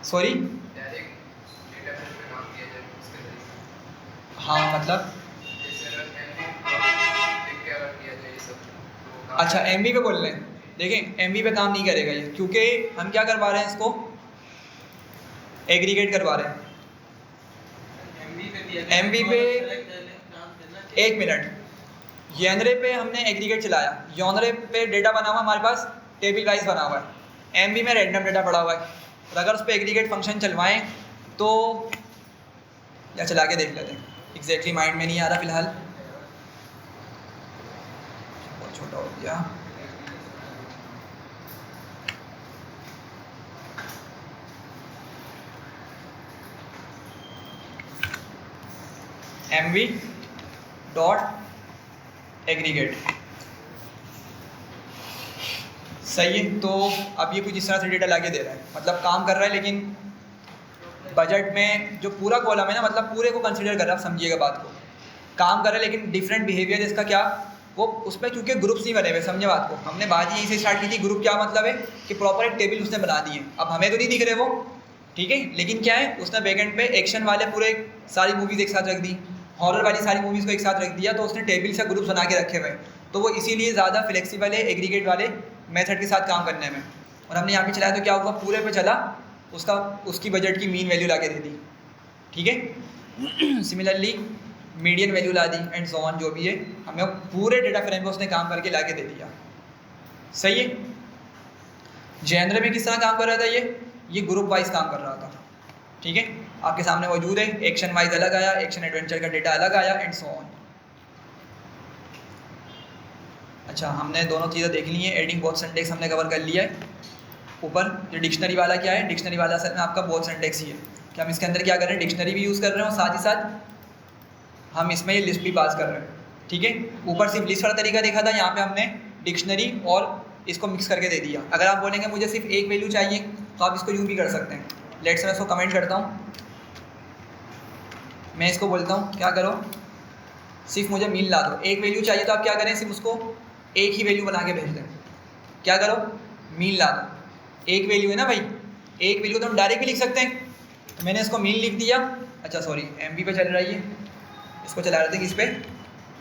सॉरी, हाँ मतलब अच्छा एमबी पे बोल रहे हैं। देखें एमबी पे काम नहीं करेगा ये, क्योंकि हम क्या करवा रहे हैं, इसको एग्रीगेट करवा रहे हैं। एमबी पे 1 मिनट, यनरे पे हमने एग्रीगेट चलाया, यनरे पे डेटा बना हुआ हमारे पास, टेबल वाइज बना हुआ है, एमबी में रैंडम डेटा पड़ा हुआ है, और अगर उस पर एग्रीगेट फंक्शन चलवाएं तो या चला के देख लेते हैं, एग्जैक्टली माइंड में नहीं आ रहा फिलहाल, बहुत छोटा हो गया। एमवी डॉट एग्रीगेट, सही है। तो अब ये कुछ इस तरह से डेटा लाके दे रहा है, मतलब काम कर रहा है, लेकिन बजट में जो पूरा कॉलम है ना, मतलब पूरे को कंसीडर कर रहा है, समझिएगा बात को, काम कर रहा है लेकिन डिफरेंट बिहेवियर इसका क्या, वो उसमें क्योंकि ग्रुप्स नहीं बने हुए, समझे बात को। हमने बात यहीं से स्टार्ट की थी, ग्रुप क्या मतलब है कि प्रॉपर एक टेबल उसने बना दी है, अब हमें तो नहीं दिख रहे वो, ठीक है, लेकिन क्या है, उसने बैकएंड पे एक्शन वाले पूरे सारी मूवीज़ एक साथ रख दी, हॉरर वाली सारी मूवीज़ को एक साथ रख दिया, तो उसने टेबल से ग्रुप्स बना के रखे हुए, तो वो इसीलिए ज़्यादा फ्लेक्सिबल है एग्रीगेट वाले मेथड के साथ काम करने में। और हमने यहाँ पे चलाया तो क्या हुआ, पूरे पे चला, उसकी बजट की मीन वैल्यू ला के दे दी, ठीक है। सिमिलरली मीडियन वैल्यू ला दी एंड सो ऑन, जो भी है, हमें पूरे डेटा फ्रेम पे उसने काम करके ला के दे दिया, सही है। जेनर में किस तरह काम कर रहा था, ये ग्रुप वाइज काम कर रहा था, ठीक है, आपके सामने मौजूद है, एक्शन वाइज अलग आया, एक्शन एडवेंचर का डेटा अलग आया एंड सो ऑन। अच्छा, हमने दोनों चीज़ें देख ली हैं, एडिंग बोथ सिंटैक्स हमने कवर कर लिया है। ऊपर ये डिक्शनरी वाला क्या है, डिक्शनरी वाला असल में आपका बोथ सिंटैक्स ही है कि हम इसके अंदर क्या कर रहे हैं, डिक्शनरी भी यूज़ कर रहे हैं और साथ ही साथ हम इसमें ये लिस्ट भी पास कर रहे हैं, ठीक है। ऊपर सिर्फ लिस्ट वाला तरीका देखा था, यहाँ पे हमने डिक्शनरी और इसको मिक्स करके दे दिया। अगर आप बोलेंगे मुझे सिर्फ एक वैल्यू चाहिए तो आप इसको यूँ भी कर सकते हैं। लेट्स मैं इसको कमेंट करता हूँ, मैं इसको बोलता हूँ क्या करो, सिर्फ मुझे मीन ला दो, एक वैल्यू चाहिए तो आप क्या करें, सिर्फ उसको एक ही वैल्यू बना के भेज दें, क्या करो, मीन ला दो, एक वैल्यू है ना भाई, एक वैल्यू तो हम डायरेक्ट भी लिख सकते हैं, तो मैंने इसको मीन लिख दिया। अच्छा सॉरी, एमबी पे चल रही है, इसको चला रहे थे किस पे,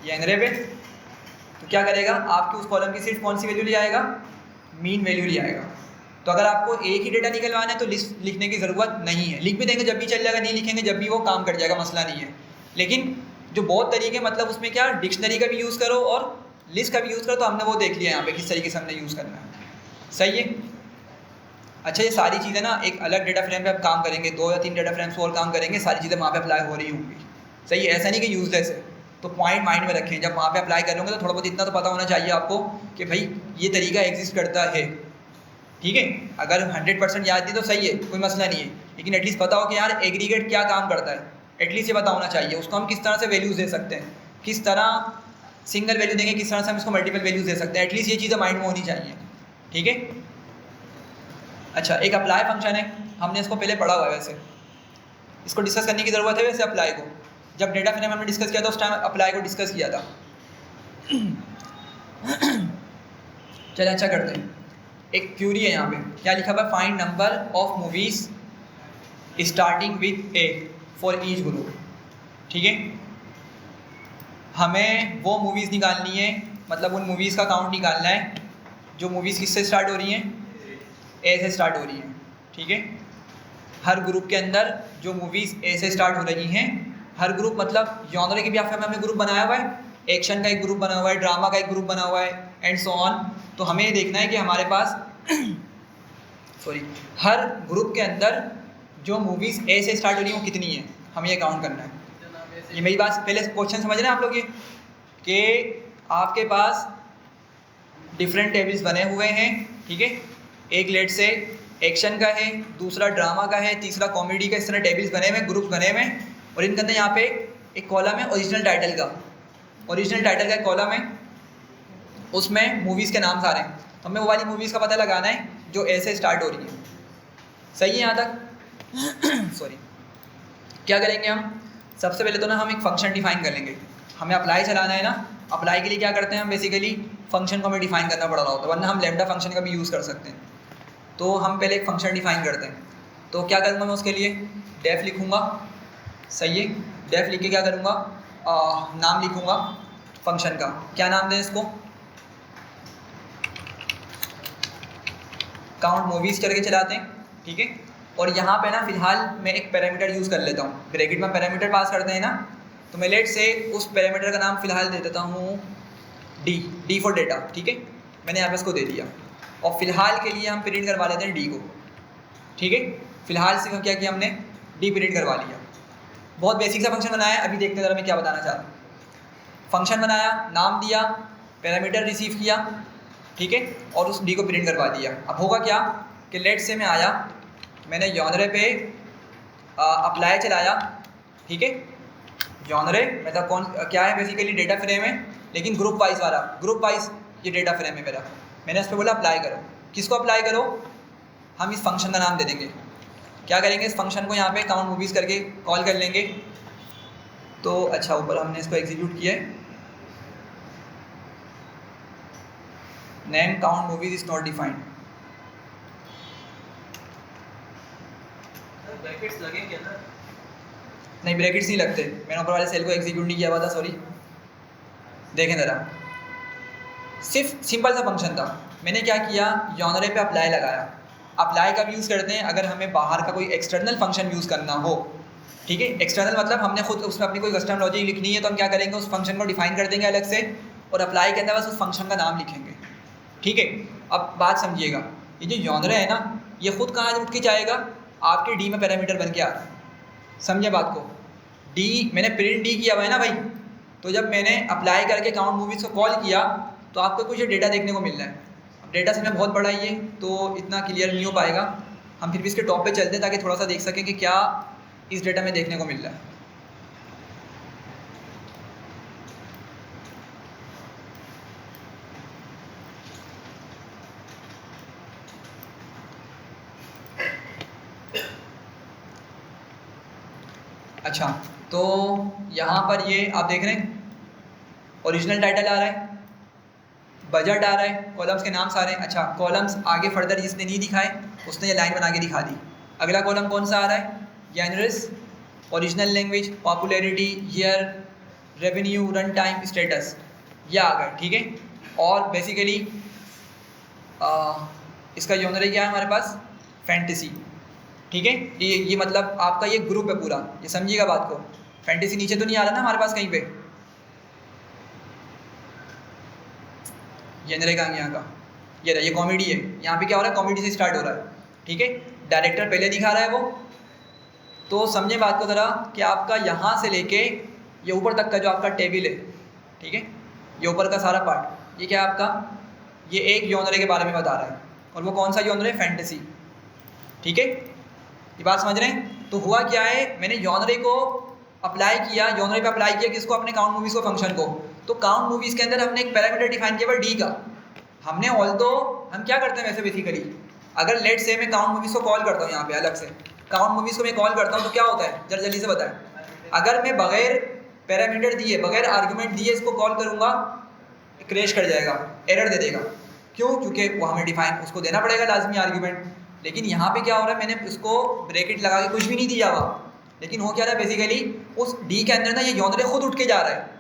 ये एनरे पे, तो क्या करेगा, आपके उस कॉलम की सिर्फ कौन सी वैल्यू ले आएगा, मीन वैल्यू ले आएगा। तो अगर आपको एक ही डेटा निकलवाना है तो लिस्ट लिखने की ज़रूरत नहीं है, लिख भी देंगे जब भी चल जाएगा, नहीं लिखेंगे जब भी वो काम कर जाएगा, मसला नहीं है। लेकिन जो बहुत तरीके, मतलब उसमें क्या, डिक्शनरी का भी यूज़ करो और लिस्ट का भी यूज़ करो, तो हमने वो देख लिया यहाँ पे किस तरीके से हमने यूज़ करना है, सही है। अच्छा, ये सारी चीज़ें ना एक अलग डेटा फ्रेम पे आप काम करेंगे, 2 या 3 डेटा फ्रेम्स और काम करेंगे, सारी चीज़ें वहाँ पे अप्लाई हो रही होंगी, सही है, ऐसा नहीं कि यूज़लेस है। तो पॉइंट माइंड में रखें, जब वहाँ पे अप्लाई करोगे तो थोड़ा बहुत इतना तो पता होना चाहिए आपको कि भाई ये तरीका एग्जिस्ट करता है, ठीक है। अगर 100% याद नहीं तो सही है, कोई मसला नहीं है, लेकिन एटलीस्ट पता हो कि यार एग्रीगेट क्या काम करता है, एटलीस्ट ये पता होना चाहिए। उसको हम किस तरह से वैल्यूज़ दे सकते हैं, किस तरह सिंगल वैल्यू देंगे, किस तरह से हम इसको मल्टीपल वैल्यूज़ दे सकते हैं, एटलीस्ट ये चीज़ें माइंड में होनी चाहिए। ठीक है। अच्छा, एक अप्लाई फंक्शन है, हमने इसको पहले पढ़ा हुआ है, वैसे इसको डिस्कस करने की ज़रूरत है। वैसे अप्लाई को जब डेटा फ्रेम हमने डिस्कस किया था उस टाइम अप्लाई को डिस्कस किया था। चलिए अच्छा करते हैं। एक क्यूरी है, यहाँ पे क्या लिखा हुआ है, find number of movies starting with A for each group. ठीक है, हमें वो मूवीज़ निकालनी है, मतलब उन मूवीज़ का काउंट निकालना है जो मूवीज़ किससे स्टार्ट हो रही हैं, ए से स्टार्ट हो रही हैं। ठीक है, हर ग्रुप के अंदर जो मूवीज़ ए से स्टार्ट हो रही हैं, हर ग्रुप मतलब जॉनर के भी आपके हमने ग्रुप बनाया हुआ है, एक्शन का एक ग्रुप बना हुआ है, ड्रामा का एक ग्रुप बना हुआ है, एंड सो ऑन। तो हमें ये देखना है कि हमारे पास हर ग्रुप के अंदर जो मूवीज़ ए से स्टार्ट हो रही हैं वो कितनी है, हमें ये काउंट करना है। ये मेरी बात पहले क्वेश्चन समझ रहे हैं आप लोग, ये कि आपके पास डिफरेंट टेबल्स बने हुए हैं। ठीक है, एक लेट से एक्शन का है, दूसरा ड्रामा का है, तीसरा कॉमेडी का, इस तरह टेबल्स बने हुए, ग्रुप्स बने हुए, और इनके अंदर यहाँ पे एक कॉलम है ओरिजिनल टाइटल का। ओरिजिनल टाइटल का एक कॉलम है, उसमें मूवीज़ के नाम सारे हैं। तो हमें वो वाली मूवीज़ का पता लगाना है जो ए से स्टार्ट हो रही है। सही है यहाँ तक? सॉरी, क्या करेंगे हम, सबसे पहले तो ना हम एक फ़ंक्शन डिफाइन कर लेंगे। हमें अप्लाई चलाना है ना, अप्लाई के लिए क्या करते हैं हम, बेसिकली फ़ंक्शन को हमें डिफाइन करना पड़ रहा होता है, वरना हम लैम्डा फंक्शन का भी यूज़ कर सकते हैं। तो हम पहले एक फ़ंक्शन डिफाइन करते हैं। तो क्या करूँगा मैं उसके लिए, डेफ लिखूँगा। सही है, डेफ लिख के क्या करूँगा, नाम लिखूँगा फंक्शन का। क्या नाम दें इसको, काउंट मूवीज़ करके चलाते हैं। ठीक है, और यहाँ पे ना फ़िलहाल मैं एक पैरामीटर यूज़ कर लेता हूँ, ब्रैकेट में पैरामीटर पास करते हैं ना, तो मैं लेट से उस पैरामीटर का नाम फ़िलहाल दे देता हूँ डी फॉर डेटा। ठीक है, मैंने यहाँ पे इसको दे दिया, और फ़िलहाल के लिए हम प्रिंट करवा लेते हैं डी को। ठीक है, फ़िलहाल से क्या किया हमने, डी प्रिंट करवा लिया। बहुत बेसिक सा फंक्शन बनाया है, अभी देखते हैं ज़रा मैं क्या बताना चाह रहा हूँ। फंक्शन बनाया, नाम दिया, पैरामीटर रिसीव किया, ठीक है, और उस डी को प्रिंट करवा दिया। अब होगा क्या कि लेट से मैं आया, मैंने जॉनरे पे अप्लाई चलाया। ठीक है, जॉनरे मतलब कौन क्या है, बेसिकली डेटा फ्रेम है, लेकिन ग्रुप वाइज वाला, ग्रुप वाइज ये डेटा फ्रेम है मेरा। मैंने उस पर बोला अप्लाई करो। किसको अप्लाई करो, हम इस फंक्शन का नाम दे देंगे। क्या करेंगे, इस फंक्शन को यहाँ पे काउंट मूवीज़ करके कॉल कर लेंगे। तो अच्छा, ऊपर हमने इसको एग्जीक्यूट किया है, name count movies is not defined. Brackets लगेंगे ना? नहीं, ब्रैकेट्स नहीं लगते, मैंने ऊपर वाले सेल को एग्जीक्यूट नहीं किया हुआ था, सॉरी। देखें ज़रा, सिर्फ सिंपल सा फंक्शन था। मैंने क्या किया, जॉनरे पे अप्लाई लगाया। अप्लाई का भी यूज़ करते हैं अगर हमें बाहर का कोई एक्सटर्नल फंक्शन यूज़ करना हो। ठीक है, एक्सटर्नल मतलब हमने खुद उसमें अपनी कोई कस्टम लॉजिक लिखनी है, तो हम क्या करेंगे, उस फंक्शन को डिफाइन कर देंगे अलग से, और अप्लाई के अंदर बस उस फंक्शन का नाम लिखेंगे। ठीक है, अब बात समझिएगा, ये जो जॉनरे है ना, ये खुद कहाँ उठ के जाएगा, आपके डी में पैरामीटर बन के आ रहा है। समझे बात को, डी मैंने प्रिंट डी किया हुआ है ना भाई, तो जब मैंने अप्लाई करके काउंट मूवीज़ को कॉल किया तो आपको कुछ डेटा देखने को मिल रहा है। अब डेटा से मैं बहुत बड़ा ही है तो इतना क्लियर नहीं हो पाएगा, हम फिर भी इसके टॉप पे चलते हैं ताकि थोड़ा सा देख सकें कि क्या इस डेटा में देखने को मिल रहा है। अच्छा, तो यहाँ पर ये आप देख रहे हैं, ओरिजिनल टाइटल आ रहा है, बजट आ रहा है, कॉलम्स के नाम सारे। अच्छा, कॉलम्स आगे फर्दर जिसने नहीं दिखाए उसने ये लाइन बना के दिखा दी। अगला कॉलम कौन सा आ रहा है, generous, original language, popularity, year, revenue, run time, status, ये आ गए। ठीक है, और बेसिकली इसका जॉनर क्या है हमारे पास, फैंटेसी। ठीक है, ये मतलब आपका ये ग्रुप है पूरा, ये समझिएगा बात को। फैंटेसी नीचे तो नहीं आ रहा ना हमारे पास कहीं पे, ये नरेगा यहाँ का, ये कॉमेडी है, यहाँ पे क्या हो रहा है, कॉमेडी से स्टार्ट हो रहा है। ठीक है, डायरेक्टर पहले दिखा रहा है वो, तो समझे बात को ज़रा कि आपका यहाँ से लेके ये ऊपर तक का जो आपका टेबल है, ठीक है, ये ऊपर का सारा पार्ट, ये क्या है आपका, ये एक जॉनरे के बारे में बता रहा है, और वो कौन सा जॉनर है, फैंटेसी। ठीक है, ये बात समझ रहे हैं। तो हुआ क्या है, मैंने जॉनरे को अप्लाई किया, जॉनर पे अप्लाई किया किसको, अपने काउंट मूवीज़ को फंक्शन को। तो काउंट मूवीज़ के अंदर हमने एक पैरामीटर डिफाइन किया डी का। हमने ऑल्दो हम क्या करते हैं वैसे बेसिकली, अगर लेट से मैं काउंट मूवीज़ को कॉल करता हूँ यहाँ पे अलग से, काउंट मूवीज़ को मैं कॉल करता हूँ तो क्या होता है, जरा जल्दी से बताएं। अगर मैं बगैर पैरामीटर दिए, बगैर आर्गूमेंट दिए इसको कॉल करूँगा, क्रैश कर जाएगा, एरर दे देगा। क्यों? क्योंकि वो हमें डिफाइन उसको देना पड़ेगा लाजमी आर्गूमेंट। लेकिन यहाँ पे क्या हो रहा है, मैंने उसको ब्रैकेट लगा के कुछ भी नहीं दिया हुआ, लेकिन हो क्या रहा है बेसिकली उस डी के अंदर ना ये जॉनर खुद उठ के जा रहा है।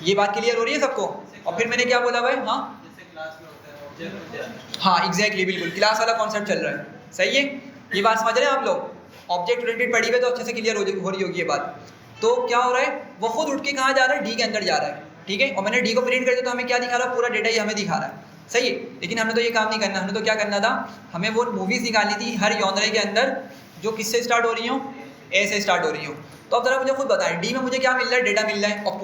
ये बात क्लियर हो रही है सबको? और फिर मैंने क्या बोला भाई, हाँ जैसे क्लास में होता है ऑब्जेक्ट, हाँ एग्जैक्टली, बिल्कुल क्लास वाला कॉन्सेप्ट चल रहा है, सही है। ये बात समझ रहे हैं आप लोग? ऑब्जेक्ट ओरिएंटेड पढ़ी हुई तो अच्छे से क्लियर हो रही होगी ये बात। तो क्या हो रहा है, वो खुद उठ के कहाँ जा रहा है, डी के अंदर जा रहा है, ठीक है। और मैंने डी को प्रिंट कर दिया तो हमें क्या दिखा रहा है, पूरा डेटा ही हमें दिखा रहा है, सही है। लेकिन हमने तो ये काम नहीं करना, हमने तो क्या करना था, हमें वो मूवीज़ निकालनी थी हर जॉनर के अंदर जो किससे स्टार्ट हो रही हो, ए से स्टार्ट हो रही हो। तो अब ज़रा मुझे खुद बताएं, डी में मुझे क्या मिल रहा है, डेटा मिल रहा है, और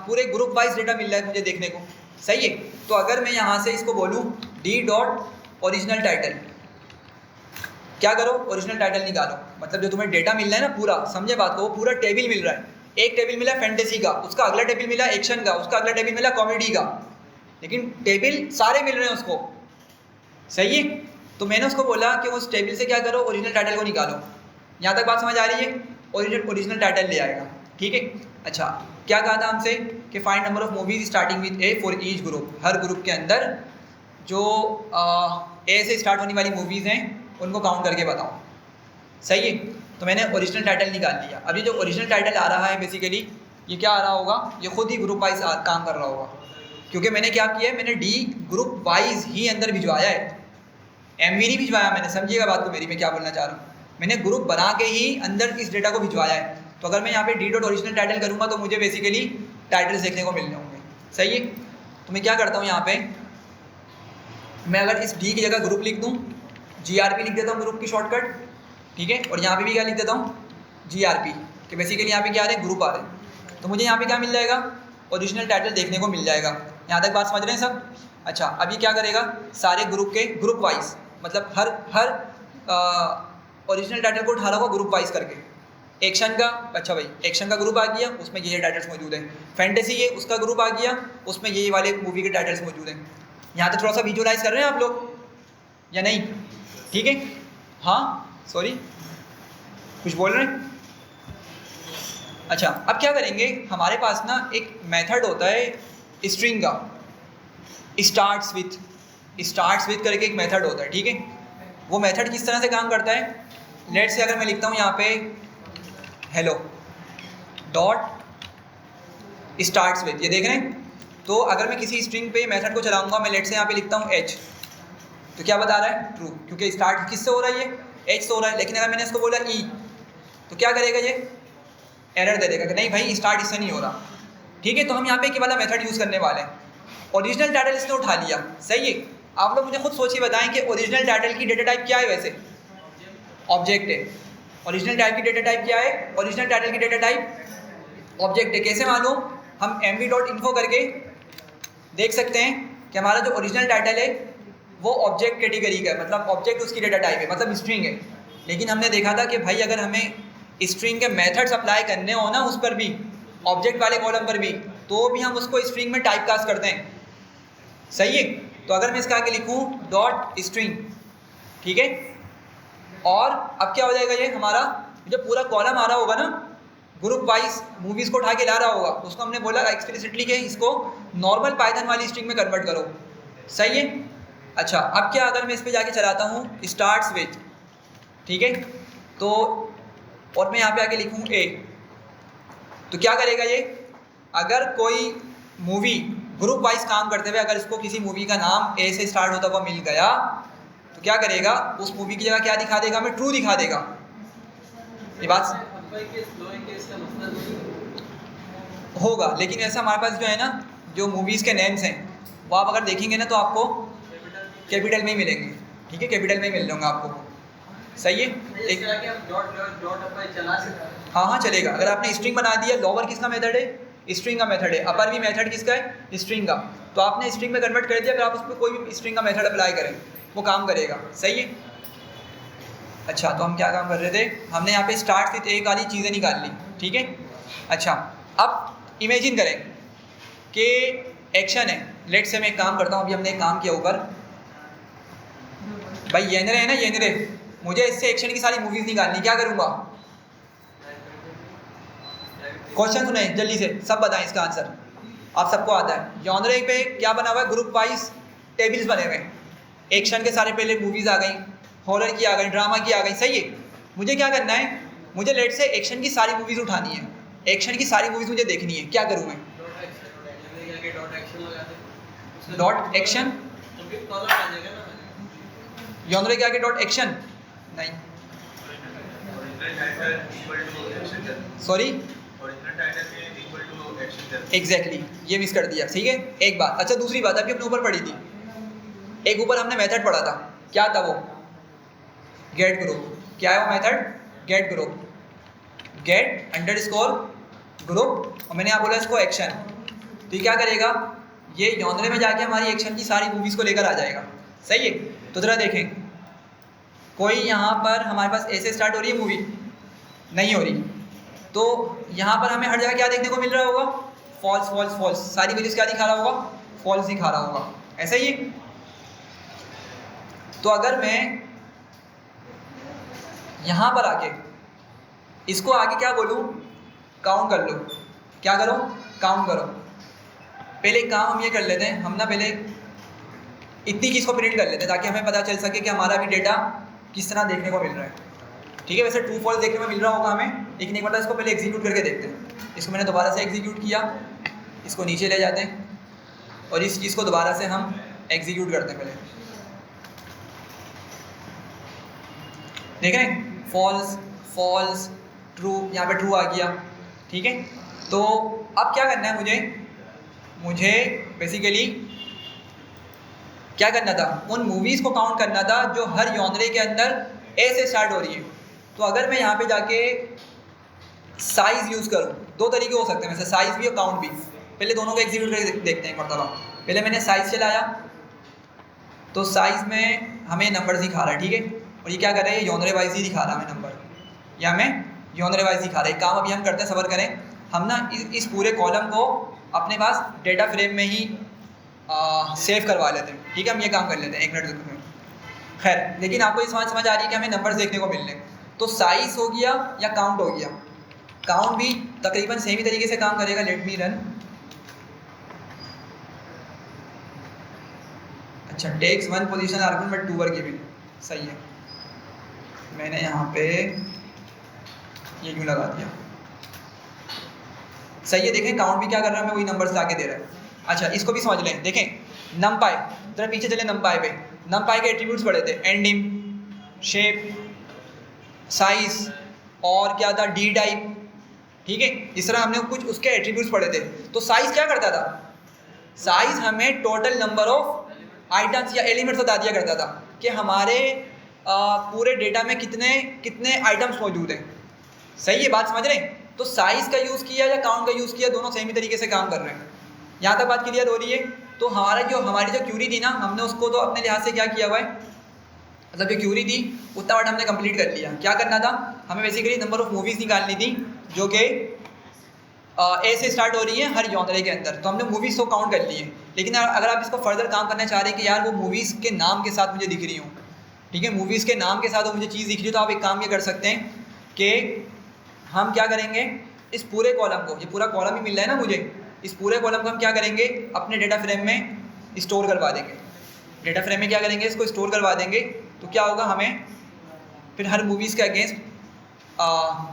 पूरे ग्रुप वाइज डेटा मिल रहा है मुझे देखने को, सही है। तो अगर मैं यहाँ से इसको बोलूँ डी डॉट ओरिजिनल टाइटल, क्या करो, ओरिजिनल टाइटल निकालो, मतलब जो तुम्हें डेटा मिल रहा है ना पूरा, समझे बात को, वो पूरा टेबल मिल रहा है। एक टेबल मिला फैंटेसी का, उसका अगला टेबल मिला एक्शन का, उसका अगला टेबल मिला कॉमेडी का, लेकिन टेबल सारे मिल रहे हैं उसको, सही है। तो मैंने उसको बोला कि उस टेबल से क्या करो, ओरिजिनल टाइटल को निकालो। यहाँ तक बात समझ आ रही है? ओरिजिनल टाइटल ले आएगा, ठीक है। अच्छा, क्या कहा था हमसे कि find number of movies starting with A for each group, her group के अंदर जो ए से स्टार्ट होने वाली मूवीज़ हैं उनको काउंट करके बताओ, सही है। तो मैंने ओरिजिनल टाइटल निकाल लिया। अब ये जो ओरिजिनल टाइटल आ रहा है बेसिकली ये क्या आ रहा होगा, ये खुद ही ग्रुप वाइज काम कर रहा होगा, क्योंकि मैंने क्या किया है, मैंने डी ग्रुप वाइज ही अंदर भिजवाया है, एमवी नहीं भिजवाया मैंने, समझिएगा बात को मेरी, मैं क्या बोलना चाह रहा हूँ। मैंने ग्रुप बना के ही अंदर इस डेटा को भिजवाया है। तो अगर मैं यहाँ पे डी डॉट ओरिजिनल टाइटल करूँगा तो मुझे बेसिकली टाइटल्स देखने को मिलने होंगे, सही है। तो मैं क्या करता हूँ, यहाँ पे मैं अगर इस डी की जगह ग्रुप लिख दूँ, GRP लिख देता हूँ ग्रुप की शॉर्टकट, ठीक है। और यहाँ पे भी क्या लिख देता हूँ, GRP, कि बेसिकली यहाँ पे क्या आ रहे हैं, ग्रुप आ रहे हैं। तो मुझे यहाँ पे क्या मिल जाएगा, ओरिजिनल टाइटल देखने को मिल जाएगा। यहाँ तक बात समझ रहे हैं सब? अच्छा, अब ये क्या करेगा, सारे ग्रुप के ग्रुप वाइज, मतलब हर ओरिजिनल टाइटल को उठा रहा होगा ग्रुप वाइज करके। एक्शन का, अच्छा भाई एक्शन का ग्रुप आ गया, उसमें ये टाइटल्स मौजूद हैं। फैंटेसी ये उसका ग्रुप आ गया, उसमें ये वाले मूवी के टाइटल्स मौजूद हैं। यहाँ तक थोड़ा सा विजुअलाइज कर रहे हैं आप लोग या नहीं? ठीक है, हाँ सॉरी कुछ बोल रहे हैं? अच्छा, अब क्या करेंगे, हमारे पास ना एक मेथड होता है स्ट्रिंग का, स्टार्ट्स विथ करके एक मेथड होता है, ठीक है। वो मेथड किस तरह से काम करता है, लेट से अगर मैं लिखता हूँ यहाँ पे हेलो डॉट स्टार्ट्स विथ, ये देख रहे हैं। तो अगर मैं किसी स्ट्रिंग पे मेथड को चलाऊंगा, मैं लेट से यहाँ पे लिखता हूँ h, तो क्या बता रहा है, ट्रू, क्योंकि स्टार्ट किससे हो रहा है, ये h से हो रहा है। लेकिन अगर मैंने इसको बोला e, तो क्या करेगा, ये एरर दे देगा कि नहीं भाई स्टार्ट इससे नहीं हो रहा, ठीक है। तो हम यहाँ पे एक वाला मेथड यूज़ करने वाले हैं। ओरिजिनल टाइटल इसने उठा लिया, सही है। आप लोग मुझे खुद सोचिए बताएं कि ओरिजिनल टाइटल की डेटा टाइप क्या है, वैसे ऑब्जेक्ट है। ओरिजिनल टाइप की डेटा टाइप क्या है, ओरिजिनल टाइटल की डेटा टाइप ऑब्जेक्ट है। कैसे मालूम, हम mv.info करके देख सकते हैं कि हमारा जो ओरिजिनल टाइटल है वो ऑब्जेक्ट कैटेगरी का है, मतलब ऑब्जेक्ट उसकी डेटा टाइप है, मतलब स्ट्रिंग है। लेकिन हमने देखा था कि भाई अगर हमें स्ट्रिंग के मेथड्स अप्लाई करने हो ना, उस पर भी ऑब्जेक्ट वाले कॉलम पर भी, तो भी हम उसको स्ट्रिंग में टाइप कास्ट करते हैं, सही है। तो अगर मैं इसका आगे लिखूँ डॉट स्ट्रिंग, ठीक है, और अब क्या हो जाएगा, ये हमारा जो पूरा कॉलम आ रहा होगा ना ग्रुप वाइज मूवीज़ को उठा के ला रहा होगा, उसको हमने बोला एक्सप्लिसिटली कि इसको नॉर्मल पाइथन वाली स्ट्रिंग में कन्वर्ट करो, सही है। अच्छा, अब क्या अगर मैं इस पर जाके चलाता हूँ स्टार्ट्स विथ, ठीक है, तो और मैं यहाँ पे आके लिखूँ ए, तो क्या करेगा ये, अगर कोई मूवी ग्रुप वाइज काम करते हुए अगर इसको किसी मूवी का नाम ए से स्टार्ट होता हुआ मिल गया, तो क्या करेगा, उस मूवी की जगह क्या दिखा देगा, हमें ट्रू दिखा देगा। ये बात होगा, लेकिन ऐसा हमारे पास जो है ना, जो मूवीज़ के नेम्स हैं वो आप अगर देखेंगे ना तो आपको कैपिटल में ही मिलेंगे, ठीक है, कैपिटल में ही मिल जाएंगे आपको, सही है। एक हाँ चलेगा। अगर आपने स्ट्रिंग बना दिया, लोअर किसका मेथड है, स्ट्रिंग का मेथड है, अपर भी मेथड किसका है, स्ट्रिंग का, तो आपने स्ट्रिंग में कन्वर्ट कर दिया, फिर आप उस पर कोई भी स्ट्रिंग का मेथड अप्लाई करें वो काम करेगा, सही है। अच्छा, तो हम क्या काम कर रहे थे, हमने यहाँ पे स्टार्ट से एक वाली चीज़ें निकाल ली, ठीक है। अच्छा, अब इमेजिन करें कि एक्शन है, लेट से मैं एक काम करता हूँ, अभी हमने एक काम किया ऊपर, भाई येनरे है ना, येनरे, मुझे इससे एक्शन की सारी मूवीज़ निकालनी, क्या करूँगा? क्वेश्चन सुने जल्दी से, सब बताएं इसका आंसर, आप सबको आता है। यॉनरे पे क्या बना हुआ है, ग्रुप वाइज टेबल्स बने हुए हैं, एक्शन के सारे पहले मूवीज़ आ गई, हॉरर की आ गई, ड्रामा की आ गई, सही है। मुझे क्या करना है, मुझे लेट से एक्शन की सारी मूवीज़ उठानी है, एक्शन की सारी मूवीज़ मुझे देखनी है, क्या करूँ मैं? डॉट एक्शन, यॉनरे के आगे डॉट एक्शन नहीं, सॉरी, एग्जैक्टली ये मिस कर दिया, ठीक है, एक बात। अच्छा, दूसरी बात अभी अपने ऊपर पढ़ी थी, एक ऊपर हमने मेथड पढ़ा था, क्या था वो? Get group. क्या है वो मेथड? Get group, get underscore group, और मैंने यहाँ बोला इसको एक्शन। तो ये क्या करेगा, ये यॉनरे में जाके हमारी एक्शन की सारी मूवीज़ को लेकर आ जाएगा, सही है। तो ज़रा देखें, कोई यहाँ पर हमारे पास ऐसे स्टार्ट हो रही है मूवी, नहीं हो रही, तो यहाँ पर हमें हर जगह क्या देखने को मिल रहा होगा, फॉल्स फॉल्स फॉल्स, सारी वैल्यूज क्या दिखा रहा होगा, फॉल्स दिखा रहा होगा, ऐसा ही। तो अगर मैं यहाँ पर आके इसको आगे क्या बोलूँ, काउंट कर लो, क्या करो, काउंट करो। पहले एक काम हम ये कर लेते हैं, हम ना पहले इतनी चीज़ को प्रिंट कर लेते हैं ताकि हमें पता चल सके कि हमारा भी डेटा किस तरह देखने को मिल रहा है, ठीक है। वैसे ट्रू फॉल्स देखने में मिल रहा होगा हमें, लेकिन एक बार इसको पहले एग्जीक्यूट करके देखते हैं। इसको मैंने दोबारा से एग्जीक्यूट किया, इसको नीचे ले जाते हैं और इस चीज़ को दोबारा से हम एग्जीक्यूट करते हैं। पहले देख रहे हैं, फॉल्स फॉल्स ट्रू, यहाँ पे ट्रू आ गया, ठीक है। तो अब क्या करना है मुझे बेसिकली क्या करना था, उन मूवीज़ को काउंट करना था जो हर यॉनरे के अंदर ए से स्टार्ट हो रही है। तो अगर मैं यहाँ पे जाके साइज़ यूज़ करूँ, दो तरीके हो सकते हैं वैसे, साइज़ भी और काउंट भी। पहले दोनों को एग्जीक्यूट करके देखते हैं एक मरतबा। पहले मैंने साइज़ चलाया, तो साइज़ में हमें नंबर दिखा रहा है, ठीक है, और ये क्या कर रहा है, ये यॉनरे वाइज ही दिखा रहा है हमें नंबर, या हमें यॉनरे वाइज दिखा रहा है। काम अभी हम करते हैं, सबर करें, हम ना इस पूरे कॉलम को अपने पास डेटा फ्रेम में ही सेव करवा लेते हैं, ठीक है। हम ये काम कर लेते हैं, एक मिनट में, खैर। लेकिन आपको ये समझ आ रही है कि हमें नंबर्स देखने को मिल रहे हैं। तो साइज़ हो गया या काउंट हो गया, काउंट भी तकरीबन सेम ही तरीके से काम करेगा। लेट मी रन, अच्छा, takes one position argument but two were given, सही है। मैंने यहाँ पे ये क्यों लगा दिया, सही है। देखें, काउंट भी क्या कर रहा है, हमें वही नंबर्स लाके दे रहा है। अच्छा, इसको भी समझ लें, देखें नमपाई, जरा पीछे चले, नमपाई पे, नमपाई के एट्रीब्यूट्स पढ़े थे, एंडिंग, शेप, साइज और क्या था, डी टाइप, ठीक है। इस तरह हमने कुछ उसके एट्रीब्यूट्स पढ़े थे। तो साइज क्या करता था, साइज हमें टोटल नंबर ऑफ आइटम्स या एलिमेंट्स बता दिया करता था कि हमारे पूरे डेटा में कितने कितने आइटम्स मौजूद हैं, सही है, बात समझ रहे हैं। तो साइज का यूज़ किया या काउंट का यूज़ किया, दोनों सेम ही तरीके से काम कर रहे हैं। यहाँ तक बात क्लियर हो रही है। तो हमारी जो क्यूरी थी ना, हमने उसको तो अपने लिहाज से क्या किया हुआ है, मतलब जो क्यूरी थी उतना वर्ड हमने कंप्लीट कर लिया। क्या करना था, हमें बेसिकली नंबर ऑफ मूवीज़ निकालनी थी जो कि ए से स्टार्ट हो रही है हर यॉनरे के अंदर। तो हमने मूवीज़ तो काउंट कर ली है, लेकिन अगर आप इसको फर्दर काम करना चाह रहे हैं कि यार वो मूवीज़ के नाम के साथ मुझे दिख रही हूँ, ठीक है, मूवीज़ के नाम के साथ वो मुझे चीज़ दिख रही है, तो आप एक काम ये कर सकते हैं कि हम क्या करेंगे, इस पूरे कॉलम को, ये पूरा कॉलम ही मिल रहा है ना मुझे, इस पूरे कॉलम को हम क्या करेंगे, अपने डेटा फ्रेम में स्टोर करवा देंगे। डेटा फ्रेम में क्या करेंगे, इसको स्टोर करवा देंगे। तो क्या होगा, हमें फिर हर मूवीज़ के अगेंस्ट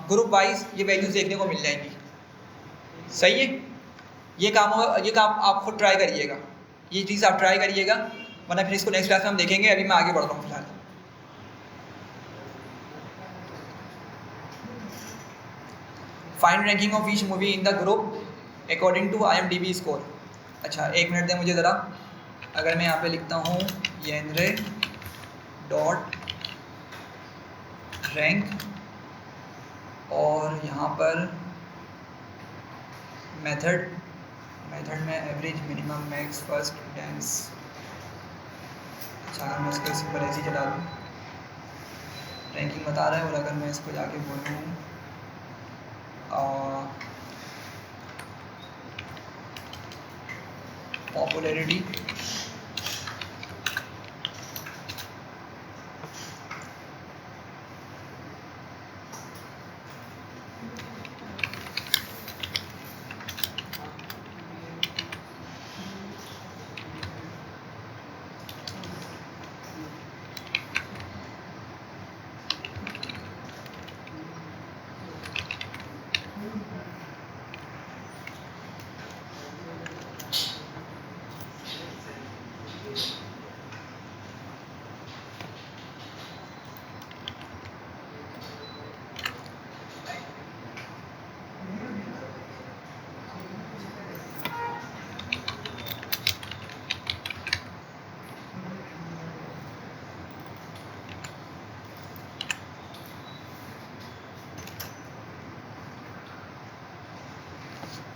ग्रुप वाइज ये वैल्यूज़ देखने को मिल जाएंगी, सही है। ये काम आप खुद ट्राई करिएगा, ये चीज़ आप ट्राई करिएगा, वरना फिर इसको नेक्स्ट क्लास में हम देखेंगे। अभी मैं आगे बढ़ रहा हूँ फिलहाल। Find ranking of each movie in the group according to IMDb score. अच्छा, एक मिनट दें मुझे ज़रा। अगर मैं यहाँ पे लिखता हूँ येनरे डॉट रैंक और यहाँ पर मेथड में average, minimum, max, first, dense. अच्छा, मैं इसको सिंपल ऐसे ही चला दूँ। रैंकिंग बता रहा है। और अगर मैं इसको जाके बोलूँ पॉपुलैरिटी,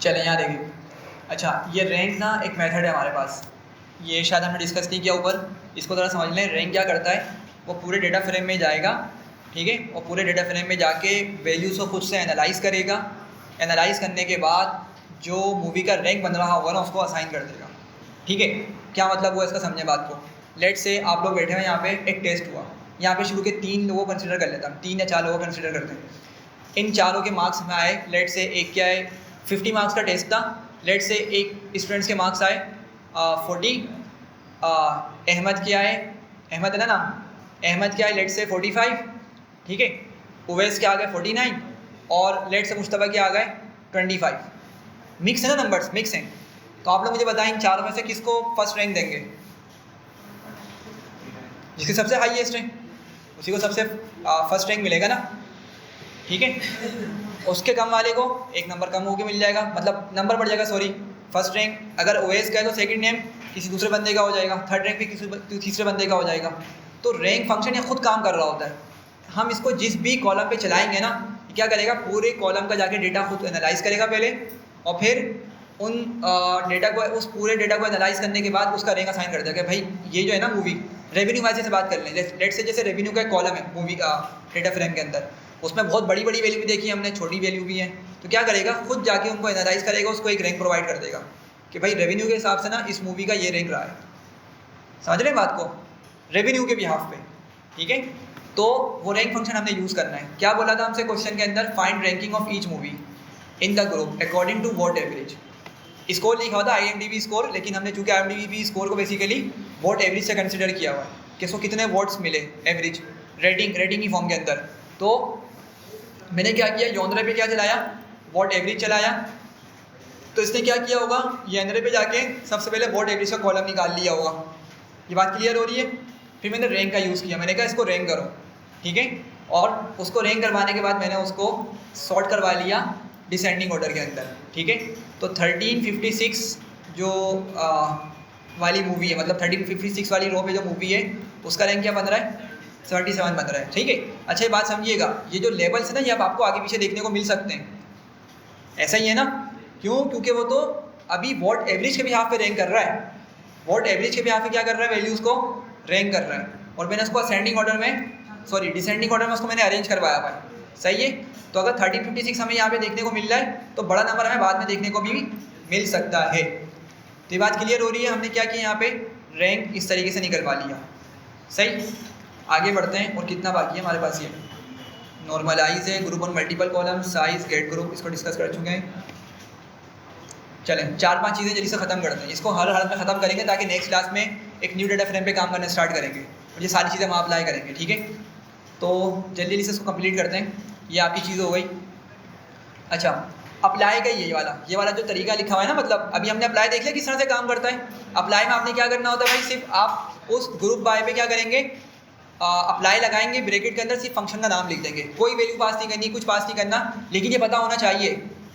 चलें यहाँ देखिए। अच्छा, ये रैंक ना एक मेथड है हमारे पास, ये शायद हमने डिस्कस नहीं किया ऊपर, इसको ज़रा समझ लें। रैंक क्या करता है, वो पूरे डेटा फ्रेम में जाएगा, ठीक है, और पूरे डेटा फ्रेम में जाके वैल्यूज़ को खुद से एनालाइज करेगा। एनालाइज करने के बाद जो मूवी का रैंक बन रहा होगा ना, उसको असाइन कर देगा, ठीक है। क्या मतलब हुआ इसका, समझे बात को। लेट से आप लोग बैठे हैं यहाँ पे, एक टेस्ट हुआ, यहाँ पे शुरू के 3 लोगों को कंसिडर कर लेता हूँ, 3 या 4 लोगों को कंसिडर करते हैं। इन चारों के मार्क्स में आए, लेट से एक क्या है 50 मार्क्स का टेस्ट था, लेट से एक स्टूडेंट्स के मार्क्स आए 40, अहमद क्या है, अहमद है ना नाम, अहमद क्या है लेट से 45, ठीक है, उवैस क्या आ गए 49, और लेट से मुश्तबा क्या आ गए 25। मिक्स है ना, नंबर्स मिक्स हैं। तो आप लोग मुझे बताएं इन चारों में से किसको फर्स्ट रैंक देंगे। जिसकी सबसे हाईएस्ट है उसी को सबसे फर्स्ट रैंक मिलेगा ना, ठीक है। उसके कम वाले को 1 नंबर कम होकर मिल जाएगा, मतलब नंबर बढ़ जाएगा, सॉरी। फर्स्ट रैंक अगर ओएस का है तो सेकंड नेम किसी दूसरे बंदे का हो जाएगा, थर्ड रैंक भी किसी तीसरे बंदे का हो जाएगा। तो रैंक फंक्शन ये खुद काम कर रहा होता है। हम इसको जिस भी कॉलम पे चलाएंगे ना, क्या करेगा, पूरे कॉलम का जाके डेटा खुद एनालाइज करेगा पहले, और फिर उन डेटा को, उस पूरे डेटा को एनालाइज करने के बाद उसका रैंक असाइन कर देगा। भाई ये जो है ना मूवी, रेवेन्यू वाइज से बात कर लें, लेट से जैसे रेवेन्यू का एक कॉलम है मूवी का डेटा फ्रेम के अंदर, उसमें बहुत बड़ी बड़ी वैल्यू भी देखी हमने, छोटी वैल्यू भी है। तो क्या करेगा, खुद जाके उनको एनालाइज करेगा, उसको एक रैंक प्रोवाइड कर देगा कि भाई रेवेन्यू के हिसाब से ना इस मूवी का ये रैंक रहा है। समझ रहे हैं बात को, रेवेन्यू के बिहाफ पे, ठीक है। तो वो रैंक फंक्शन हमने यूज़ करना है। क्या बोला था हमसे क्वेश्चन के अंदर, find ranking of each movie in the group according to vote average. Score लिखा हुआ था IMDb स्कोर, लेकिन हमने चूँकि IMDb स्कोर को बेसिकली वोट एवरेज से कंसिडर किया हुआ है कि इसको कितने वोट्स मिले एवरेज, रेटिंग की फॉर्म के अंदर। तो मैंने क्या किया, योनरे पे क्या चलाया, वोट एवरेज चलाया। तो इसने क्या किया होगा, योनरे पे जाके सबसे पहले वोट एवरेज का कॉलम निकाल लिया होगा। ये बात क्लियर हो रही है। फिर मैंने रैंक का यूज़ किया, मैंने कहा इसको रैंक करो, ठीक है, और उसको रैंक करवाने के बाद मैंने उसको सॉर्ट करवा लिया डिसेंडिंग ऑर्डर के अंदर, ठीक है। तो 1356 जो वाली मूवी है, मतलब 1356 वाली रो पे जो मूवी है, उसका रैंक क्या बन रहा है, 77 बन रहा है, ठीक है। अच्छा, ये बात समझिएगा, ये जो लेवल्स है ना, ये अब आपको आगे पीछे देखने को मिल सकते हैं, ऐसा ही है ना। क्यों, क्योंकि वो तो अभी वोट एवरेज के बिहाफ पे रैंक कर रहा है, वोट एवरेज के बिहाफ पे क्या कर रहा है, वैल्यूज़ को रैंक कर रहा है। और मैंने उसको असेंडिंग ऑर्डर में, सॉरी डिसेंडिंग ऑर्डर में उसको मैंने अरेंज करवाया हुआ है, सही है। तो अगर 1356 हमें यहाँ पे देखने को मिल रहा है, तो बड़ा नंबर हमें बाद में देखने को भी मिल सकता है। तो ये बात क्लियर हो रही है। हमने क्या किया, यहाँ पे रैंक इस तरीके से निकलवा लिया, सही। आगे बढ़ते हैं, और कितना बाकी है हमारे पास, ये नॉर्मलाइज है, group on multiple column, size, get group, इसको डिस्कस कर चुके हैं। चलें 4-5 चीज़ें जल्दी से ख़त्म करते हैं, इसको हर हालत में ख़त्म करेंगे ताकि नेक्स्ट क्लास में एक न्यू डेटा फ्रेम पे काम करना स्टार्ट करेंगे, और ये सारी चीज़ें हम अप्लाई करेंगे, ठीक है। तो जल्दी से इसको कंप्लीट करते हैं। ये आपकी चीज़ हो गई। अच्छा, अप्लाई का ये वाला जो तरीका लिखा हुआ है ना, मतलब अभी हमने अप्लाई देख लिया किस तरह से काम करता है। अप्लाई में आपने क्या करना होता है भाई, सिर्फ आप उस ग्रुप बाय पे क्या करेंगे, अप्लाई लगाएंगे, ब्रैकेट के अंदर सिर्फ फंक्शन का नाम लिख देंगे, कोई वैल्यू पास नहीं करनी, कुछ पास नहीं करना। लेकिन ये पता होना चाहिए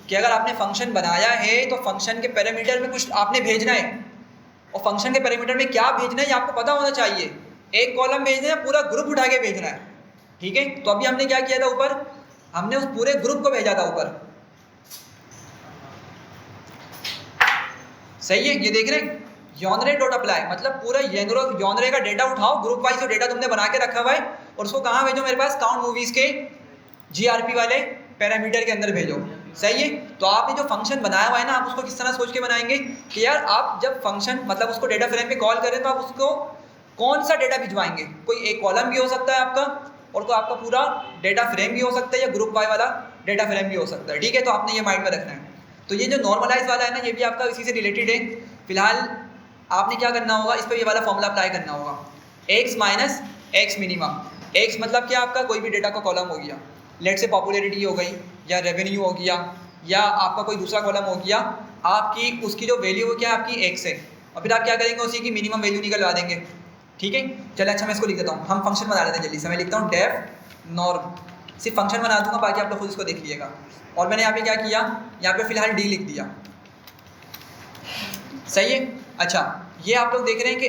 कि अगर आपने फंक्शन बनाया है तो फंक्शन के पैरामीटर में कुछ आपने भेजना है, और फंक्शन के पैरामीटर में क्या भेजना है ये आपको पता होना चाहिए। एक कॉलम भेजना है, पूरा ग्रुप उठा के भेजना है, ठीक है। तो अभी हमने क्या किया था, ऊपर हमने उस पूरे ग्रुप को भेजा था ऊपर, सही है। ये देख रहे हैं, योनरे डॉट अप्लाई, मतलब पूरा योनरे का डेटा उठाओ, ग्रुप वाइज जो डेटा तुमने बना के रखा हुआ है और उसको कहाँ भेजो मेरे पास, काउंट मूवीज़ के GRP वाले पैरामीटर के अंदर भेजो। सही है। तो आपने जो फंक्शन बनाया हुआ है ना, आप उसको किस तरह सोच के बनाएंगे कि यार आप जब फंक्शन मतलब उसको डेटा फ्रेम पे कॉल करें तो आप उसको कौन सा डेटा भिजवाएंगे। कोई एक कॉलम भी हो सकता है आपका, और तो आपका पूरा डेटा फ्रेम भी हो सकता है, या ग्रुप वाई वाला डेटा फ्रेम भी हो सकता है। ठीक है, तो आपने ये माइंड में रखना है। तो ये जो नॉर्मलाइज वाला है ना, ये भी आपका इसी से रिलेटेड है। फिलहाल आपने क्या करना होगा, इस पर ये वाला फॉर्मूला अप्लाई करना होगा, x minus x minimum. x मतलब क्या, आपका कोई भी डेटा का कॉलम हो गया, लेट से पॉपुलैरिटी हो गई, या रेवेन्यू हो गया, या आपका कोई दूसरा कॉलम हो गया, आपकी उसकी जो वैल्यू हो क्या आपकी x है, और फिर आप क्या करेंगे, उसी की मिनिमम वैल्यू निकलवा देंगे। ठीक है, चलिए अच्छा मैं इसको लिख देता हूँ, हम फंक्शन बना लेते हैं जल्दी से। मैं लिखता हूँ डेफ नॉर्म, सिर्फ फंक्शन बना दूंगा, बाकी आप लोग खुद इसको देख लीजिएगा। और मैंने यहाँ पे क्या किया, यहाँ पे फिलहाल d लिख दिया। सही है। अच्छा, ये आप लोग देख रहे हैं कि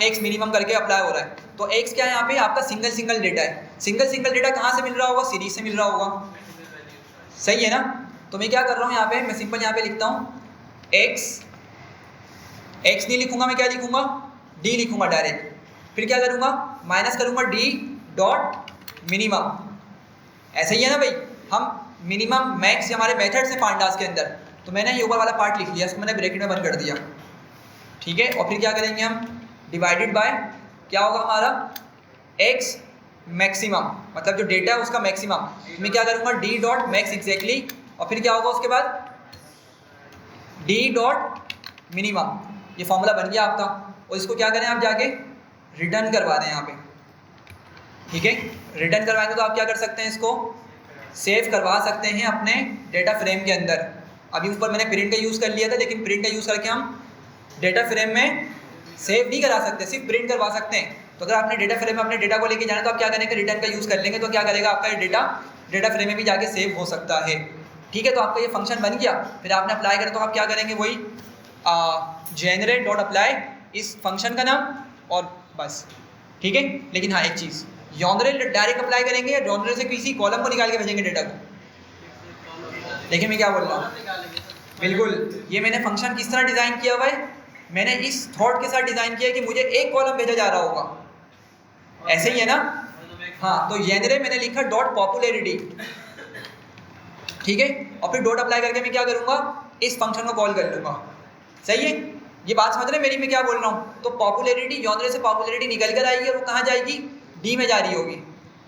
x मिनिमम करके अप्लाई हो रहा है। तो x क्या है यहाँ पे, आपका सिंगल डेटा है। सिंगल डेटा कहाँ से मिल रहा होगा, सीरीज से मिल रहा होगा। सही है ना। तो मैं क्या कर रहा हूँ यहाँ पे, मैं सिंपल यहाँ पे लिखता हूँ x नहीं लिखूंगा, मैं क्या लिखूंगा, d लिखूंगा डायरेक्ट। फिर क्या करूँगा, माइनस करूँगा d डॉट मिनिमम। ऐसे ही है ना भाई, हम मिनिमम मैक्स हमारे मेथड से पांडास के अंदर, तो मैंने ये ऊपर वाला पार्ट लिख लिया, इसको मैंने ब्रैकेट में बंद कर दिया। ठीक है, और फिर क्या करेंगे हम, डिवाइडेड बाय क्या होगा हमारा, x मैक्सिमम, मतलब जो डेटा है उसका मैक्सिमम। मैं क्या करूँगा, d डॉट मैक्स एग्जैक्टली, और फिर क्या होगा उसके बाद d डॉट मिनिमम। ये फॉर्मूला बन गया आपका, और इसको क्या करें, आप जाके रिटर्न करवा दें यहाँ पे। ठीक है, रिटर्न करवाएंगे तो आप क्या कर सकते हैं, इसको सेव करवा सकते हैं अपने डेटा फ्रेम के अंदर। अभी ऊपर मैंने प्रिंट का यूज़ कर लिया था, लेकिन प्रिंट का यूज़ करके हम डेटा फ्रेम में सेव नहीं करा सकते, सिर्फ प्रिंट करवा सकते हैं। तो अगर आपने डेटा फ्रेम में अपने डेटा को लेके जाना तो आप क्या करेंगे, रिटर्न का यूज़ कर लेंगे, तो क्या करेगा आपका ये डेटा फ्रेम में भी जाके सेव हो सकता है। ठीक है, तो आपका ये फंक्शन बन गया। फिर आपने अप्लाई करा तो आप क्या करेंगे, वही जेनरेट डॉट अप्लाई इस फंक्शन का नाम, और बस। ठीक है, लेकिन हाँ एक चीज़, यॉनरे डायरेक्ट अप्लाई करेंगे या यॉनरे से किसी कॉलम को निकाल के भेजेंगे डेटा को। देखिए मैं क्या बोल रहा हूँ, बिल्कुल ये मैंने फंक्शन किस तरह डिज़ाइन किया हुआ है, मैंने इस थॉट के साथ डिज़ाइन किया है कि मुझे एक कॉलम भेजा जा रहा होगा। ऐसे ही है ना। हाँ, तो जेनरे मैंने लिखा डॉट पॉपुलैरिटी। ठीक है, और फिर डॉट अप्लाई करके मैं क्या करूँगा, इस फंक्शन को कॉल कर लूँगा। सही है, ये बात समझ रहे हैं मेरी, मैं क्या बोल रहा हूँ। तो पॉपुलैरिटी, जॉनरे से पॉपुलैरिटी निकल कर आएगी और वो कहाँ जाएगी, डी में जा रही होगी।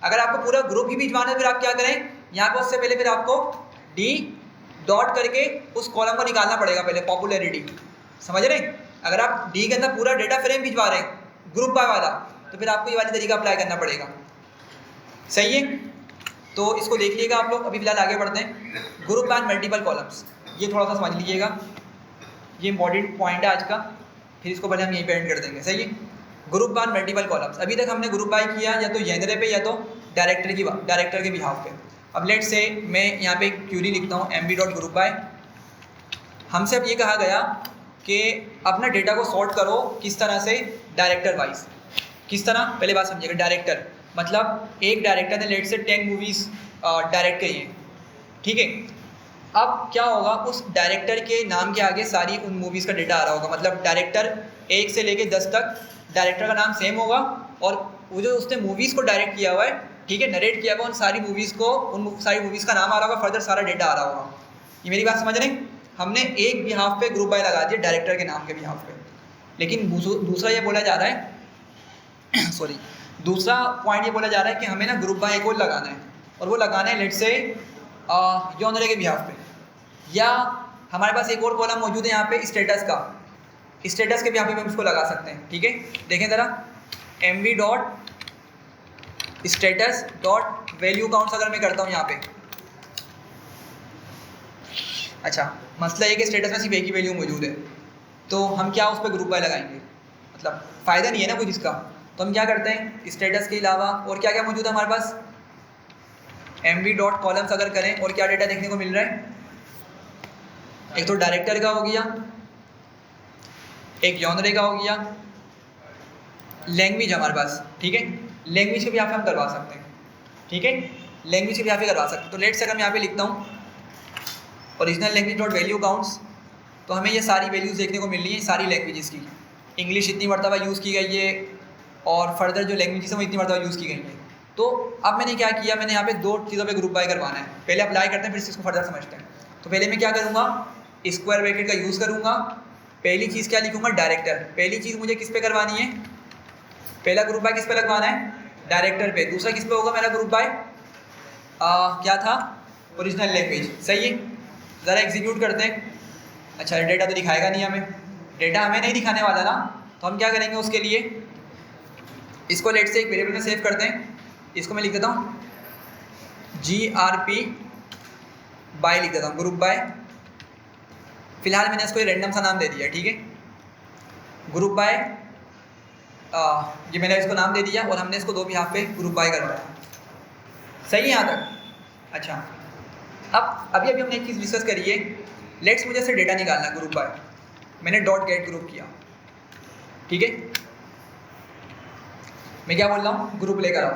अगर आपको पूरा ग्रुप ही भिजवाना है फिर आप क्या करें, यहाँ पर उससे पहले फिर आपको डी डॉट करके उस कॉलम को निकालना पड़ेगा पहले, पॉपुलैरिटी। समझ रहे हैं, अगर आप डी के अंदर पूरा डेटा फ्रेम भिजवा रहे हैं ग्रुप बाय वाला, तो फिर आपको ये वाली तरीका अप्लाई करना पड़ेगा। सही है, तो इसको देख लीजिएगा आप लोग। अभी फिलहाल आगे बढ़ते हैं। ग्रुप एंड मल्टीपल कॉलम्स, ये थोड़ा सा समझ लीजिएगा, ये इंपॉर्टेंट पॉइंट है आज का, फिर इसको पहले हम यहीं पे एंड कर देंगे। सही है, ग्रुप एंड मल्टीपल कॉलम्स। अभी तक हमने ग्रुप बाय किया या तो जेनरे पे या तो डायरेक्टर के बिहाफ पे। अब लेट से मैं यहाँ पे क्यूरी लिखता हूँ mb डॉट ग्रुप बाय। हमसे अब ये कहा गया कि अपना डेटा को सॉर्ट करो किस तरह से, डायरेक्टर वाइज। किस तरह, पहले बात समझिएगा। डायरेक्टर मतलब एक डायरेक्टर ने लेट से 10 मूवीज़ डायरेक्ट करी हैं। ठीक है, अब क्या होगा, उस डायरेक्टर के नाम के आगे सारी उन मूवीज़ का डेटा आ रहा होगा। मतलब डायरेक्टर 1 से लेके 10 तक डायरेक्टर का नाम सेम होगा, और वो जो उसने मूवीज़ को डायरेक्ट किया हुआ है, ठीक है, नरेट किया हुआ, उन सारी मूवीज़ को, उन सारी मूवीज़ का नाम आ रहा होगा, फर्दर सारा डेटा आ रहा होगा। ये मेरी बात समझ रहे हैं। हमने एक बिहाफ पे ग्रुप बाय लगा दिया डायरेक्टर के नाम के बिहाफ पे, लेकिन दूसरा ये बोला जा रहा है सॉरी, दूसरा पॉइंट ये बोला जा रहा है कि हमें ना ग्रुप बाय एक और लगाना है, और वो लगाना है लेट से जॉनरे के बिहाफ पे, या हमारे पास एक और कॉलम मौजूद है यहाँ पे स्टेटस का, स्टेटस के बिहाफ पे हम इसको लगा सकते हैं। ठीक है, देखें ज़रा, mv dot status dot value counts अगर मैं करता हूँ यहाँ पे, अच्छा मसला ये कि स्टेटस में सिर्फ एक ही वैल्यू मौजूद है, तो हम क्या उस पर ग्रुप बाय लगाएंगे, मतलब फ़ायदा नहीं है ना कुछ इसका। तो हम क्या करते हैं, स्टेटस के अलावा और क्या क्या मौजूद है हमारे पास, mv डॉट कॉलम्स अगर करें, और क्या डेटा देखने को मिल रहा है, एक तो डायरेक्टर का हो गया, एक जॉनरे का हो गया, लैंग्वेज हमारे पास। ठीक है, लैंग्वेज के भी यहाँ पे हम करवा सकते हैं। ठीक है, लैंग्वेज के भी यहाँ पे करवा सकते हैं। तो लेट से अगर मैं यहाँ पे लिखता हूँ original language dot value counts, तो हमें ये सारी वैल्यूज़ देखने को मिल रही हैं सारी लैंग्वेजेस की। इंग्लिश इतनी मरतबा यूज़ की गई है, और फर्दर जो लैंग्वेजेस हैं वो इतनी मरतबा यूज़ की गई हैं। तो अब मैंने क्या किया, मैंने यहाँ पे दो चीज़ों पे ग्रुप बाय करवाना है। पहले अप्लाई करते हैं, फिर इसको फर्दर समझते हैं। तो पहले मैं क्या करूँगा, स्क्वायर ब्रैकेट का यूज़ करूँगा। पहली चीज़ क्या लिखूँगा, डायरेक्टर। पहली चीज़ मुझे किस पे करवानी है, पहला ग्रुप बाय किस पे लगवाना है, डायरेक्टर पे। दूसरा किस पे होगा मेरा ग्रुप बाय, क्या था, ओरिजिनल लैंग्वेज। सही है, ज़रा एग्जीक्यूट करते हैं। अच्छा डेटा तो दिखाएगा नहीं हमें, डेटा हमें नहीं दिखाने वाला ना, तो हम क्या करेंगे उसके लिए, इसको लेट से एक वेरिएबल में सेव करते हैं। इसको मैं लिख देता हूँ GRP बाय लिख देता हूँ, ग्रुप बाय। फिलहाल मैंने इसको रैंडम सा नाम दे दिया, ठीक है, ग्रुप बाय। ये मैंने इसको नाम दे दिया और हमने इसको दो बिहाफ पे ग्रुप बाय करवाया। सही है यहाँ तक। अच्छा अब अभी हमने एक चीज़ डिस्कस करी है। लेट्स मुझे से डेटा निकालना है ग्रुप बाय। मैंने डॉट गेट ग्रुप किया, ठीक है, मैं क्या बोल रहा हूँ, ग्रुप लेकर आओ।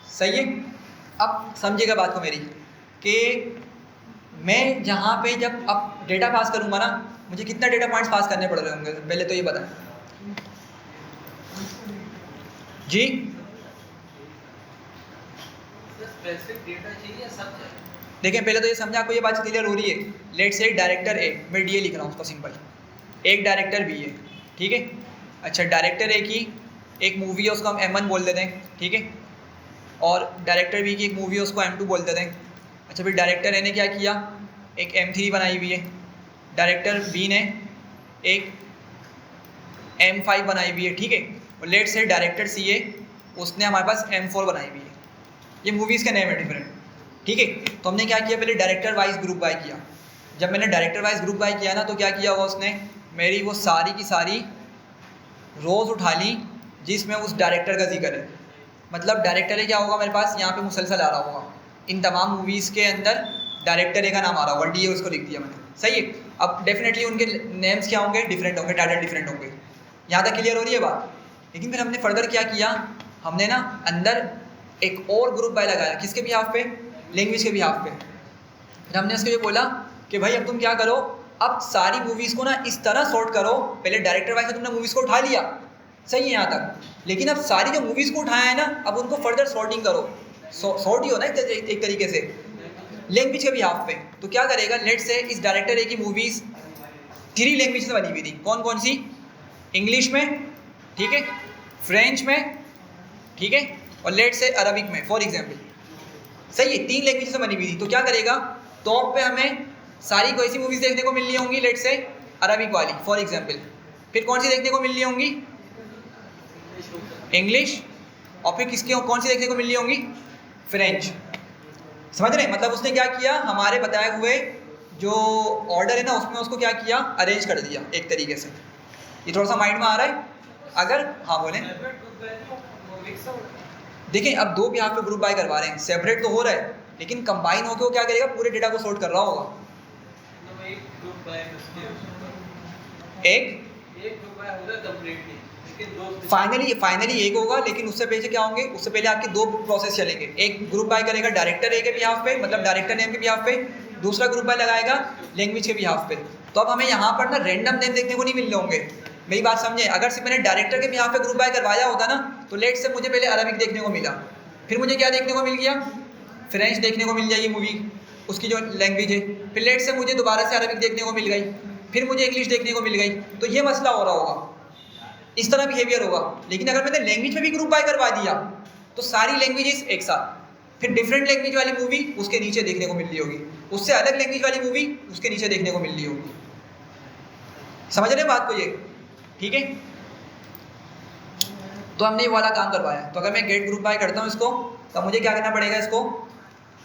सही है, अब समझिएगा बात को मेरी, कि मैं जहाँ पे जब अब डेटा पास करूँगा ना, मुझे कितना डेटा पॉइंट्स पास करने पड़ रहे होंगे, पहले तो ये बताएं जी। स्पेसिफिक डेटा चाहिए, सब चाहिए। देखिए पहले तो ये समझा, आपको ये बात क्लियर हो रही है। लेट से डायरेक्टर ए, मैं DA लिख रहा हूँ उसका सिंपल, एक डायरेक्टर B है, ठीक है। अच्छा डायरेक्टर A की एक मूवी है, उसको हम M1 बोल देते हैं, ठीक है, और डायरेक्टर B की एक मूवी है, उसको M2 बोल देते हैं। अच्छा फिर डायरेक्टर A ने क्या किया, एक M3 बनाई हुई है, डायरेक्टर B ने एक M5 बनाई हुई है, ठीक है, और लेट से डायरेक्टर C है, उसने हमारे पास M4 बनाई हुई है। ये मूवीज़ के नेम है डिफरेंट, ठीक है। तो हमने क्या किया, पहले डायरेक्टर वाइज ग्रुप बाय किया। जब मैंने डायरेक्टर वाइज ग्रुप बाय किया ना, तो क्या किया होगा उसने, मेरी वो सारी की सारी रोज़ उठा ली जिसमें उस डायरेक्टर का जिक्र है। मतलब डायरेक्टर है क्या होगा मेरे पास, यहाँ पे मुसलसल आ रहा होगा, इन तमाम मूवीज़ के अंदर डायरेक्टर ए का नाम आ रहा होगा, DA उसको लिख दिया मैंने। सही है, अब डेफिनेटली उनके नेम्स क्या होंगे, डिफरेंट होंगे, टाइटल डिफरेंट होंगे। यहाँ तक क्लियर हो रही है बात। लेकिन फिर हमने फर्दर क्या किया, हमने ना अंदर एक और ग्रुप बाय लगाया, किसके बिहाफ पे, लैंग्वेज के बिहाफ पे। फिर हमने उसको ये बोला कि भाई अब तुम क्या करो, अब सारी मूवीज़ को ना इस तरह सॉर्ट करो, पहले डायरेक्टर वाइज से तुमने मूवीज़ को उठा लिया, सही है यहाँ तक, लेकिन अब सारी जो मूवीज़ को उठाया है ना, अब उनको फर्दर सॉर्टिंग करो। सॉर्ट ही हो ना एक तरीके से लैंग्वेज के बिहाफ पे। तो क्या करेगा, लेट से इस डायरेक्टर ए की मूवीज़ 3 लैंग्वेज में बनी हुई थी। कौन कौन सी, इंग्लिश में, ठीक है, फ्रेंच में, ठीक है, और लेट से अरबिक में फॉर एग्जाम्पल। सही है, 3 लैंग्वेज से बनी हुई थी। तो क्या करेगा, टॉप पे हमें सारी कोई सी मूवीज़ देखने को मिलनी होंगी, लेट से अरबिक वाली फॉर एग्जाम्पल। फिर कौन सी देखने को मिलनी होंगी, इंग्लिश, और फिर किसकी कौन सी देखने को मिलनी होंगी, फ्रेंच। समझ रहे हैं, मतलब उसने क्या किया, हमारे बताए हुए जो ऑर्डर है ना, उसमें उसको क्या किया, अरेंज कर दिया एक तरीके से। ये थोड़ा सा माइंड में आ रहा है अगर, हाँ बोलें। देखिए अब दो भी यहाँ पे ग्रुप बाय करवा रहे हैं, सेपरेट तो हो रहा है, लेकिन कंबाइन होकर वो क्या करेगा, पूरे डेटा को सॉर्ट कर रहा होगा। एक फाइनली एक होगा, लेकिन उससे पहले क्या होंगे, उससे पहले आपके 2 प्रोसेस चलेंगे। एक ग्रुप बाय करेगा डायरेक्टर ए के बिहाफ पे, मतलब डायरेक्टर नेम के बिहाफ पे, दूसरा ग्रुप बाय लगाएगा लैंग्वेज के बिहाफ पे। तो अब हमें यहाँ पर ना रैंडम नेम देखने को नहीं मिल रहे होंगे, मेरी बात समझे। अगर सिर्फ मैंने डायरेक्टर के बिहाफ पे ग्रुप बाय करवाया होता ना, तो लेट से मुझे पहले अरबिक देखने को मिला, फिर मुझे क्या देखने को मिल गया, फ्रेंच देखने को मिल जाएगी मूवी, उसकी जो लैंग्वेज है, फिर लेट से मुझे दोबारा से अरबिक देखने को मिल गई, फिर मुझे इंग्लिश देखने को मिल गई। तो ये मसला हो रहा होगा, इस तरह बिहेवियर होगा। लेकिन अगर मैंने लैंग्वेज में भी ग्रुप बाय करवा दिया, तो सारी लैंग्वेजेस एक साथ, फिर डिफरेंट लैंग्वेज वाली मूवी उसके नीचे देखने को मिल रही होगी, उससे अलग लैंग्वेज वाली मूवी उसके नीचे देखने को मिल रही होगी। समझ रहे बात को ये, ठीक है। तो हमने ये वाला काम करवाया। तो अगर मैं गेट ग्रुप बाय करता हूँ इसको, तो मुझे क्या करना पड़ेगा, इसको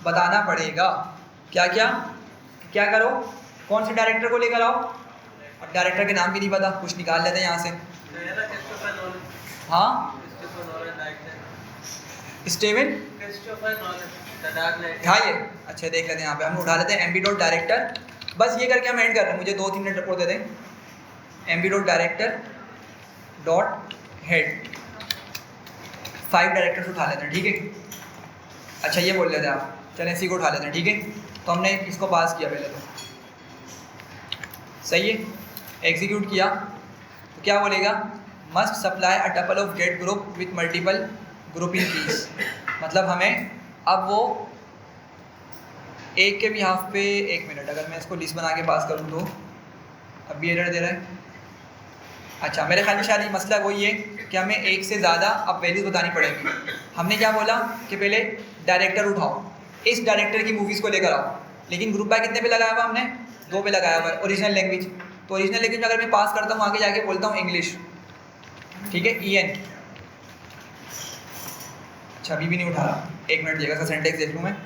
बताना पड़ेगा क्या क्या क्या करो, कौन से डायरेक्टर को लेकर आओ, और डायरेक्टर के नाम भी नहीं पता, कुछ निकाल लेते हैं यहाँ से। हाँ स्टीवन, हाँ ये अच्छा देख लेते हैं, यहाँ पे हम उठा लेते हैं mb.director। बस ये करके हम एंड कर रहे हैं, मुझे 2-3 मिनट रिपोर्ट दे दें। mb.director डॉट हेड 5 डायरेक्टर्स उठा लेते हैं, ठीक है। अच्छा ये बोल लेते हैं आप, चलें इसी को उठा लेते हैं, ठीक है। तो हमने इसको पास किया पहले, तो सही है, एग्जीक्यूट किया तो क्या बोलेगा, must supply a tuple of get group with multiple grouping keys. मतलब हमें अब वो एक के भी हाफ पे, एक मिनट, अगर मैं इसको लिस्ट बना के पास करूँ तो अब भी एरर दे रहा है। अच्छा, मेरे ख्याल में शायद ये मसला वही है कि हमें एक से ज़्यादा अब वैल्यूज़ बतानी पड़ेगी। हमने क्या बोला कि पहले डायरेक्टर उठाओ, इस डायरेक्टर की मूवीज़ को लेकर आओ, लेकिन ग्रुप बाय कितने पे लगाया हुआ हमने? 2 पे लगाया हुआ है। ओरिजिनल लैंग्वेज, तो ओरिजिनल लैंग्वेज में अगर मैं पास करता हूँ आगे जाके बोलता हूँ इंग्लिश, ठीक है, EN। अच्छा अभी भी नहीं उठा रहा, एक मिनट दिएगा, इसका सेंटेक्स देख लूँ मैं।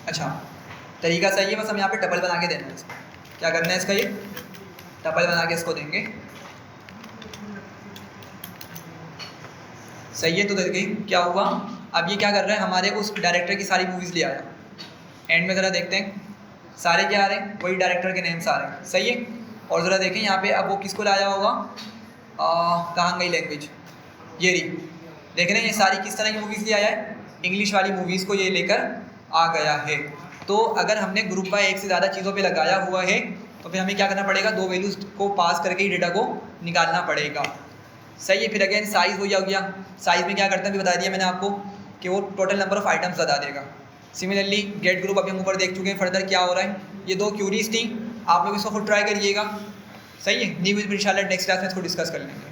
अच्छा तरीका सही है, बस हम यहाँ पे टपल बना के देना है इसको। क्या करना है इसका, ये टपल बना के इसको देंगे। सही है, तो देखिए क्या हुआ। अब ये क्या कर रहा है, हमारे उस डायरेक्टर की सारी मूवीज़ ले आया। एंड में ज़रा देखते हैं सारे क्या आ रहे हैं, वही डायरेक्टर के नेम्स आ रहे हैं। सही है, और ज़रा देखें यहाँ पे अब वो किसको लाया होगा, कहाँ गई लैंग्वेज, ये रही। देख रहे हैं ये सारी किस तरह की मूवीज़ ले आया है, इंग्लिश वाली मूवीज़ को ये लेकर आ गया है। तो अगर हमने ग्रुप बाय एक से ज़्यादा चीज़ों पे लगाया हुआ है तो फिर हमें क्या करना पड़ेगा, 2 वैल्यूज़ को पास करके ही डेटा को निकालना पड़ेगा। सही है, फिर अगेन साइज़ वही हो गया। साइज़ में क्या करते हैं, अभी बता दिया मैंने आपको कि वो टोटल नंबर ऑफ आइटम्स बता देगा। सिमिलरली गेट ग्रुप अभी हम ऊपर देख चुके हैं, फर्दर क्या हो रहा है, ये 2 क्यूरीज थी, आप लोग इसको खुद ट्राई करिएगा। सही है, न्यू इंशाल्लाह नेक्स्ट क्लास में इसको डिस्कस कर लेंगे।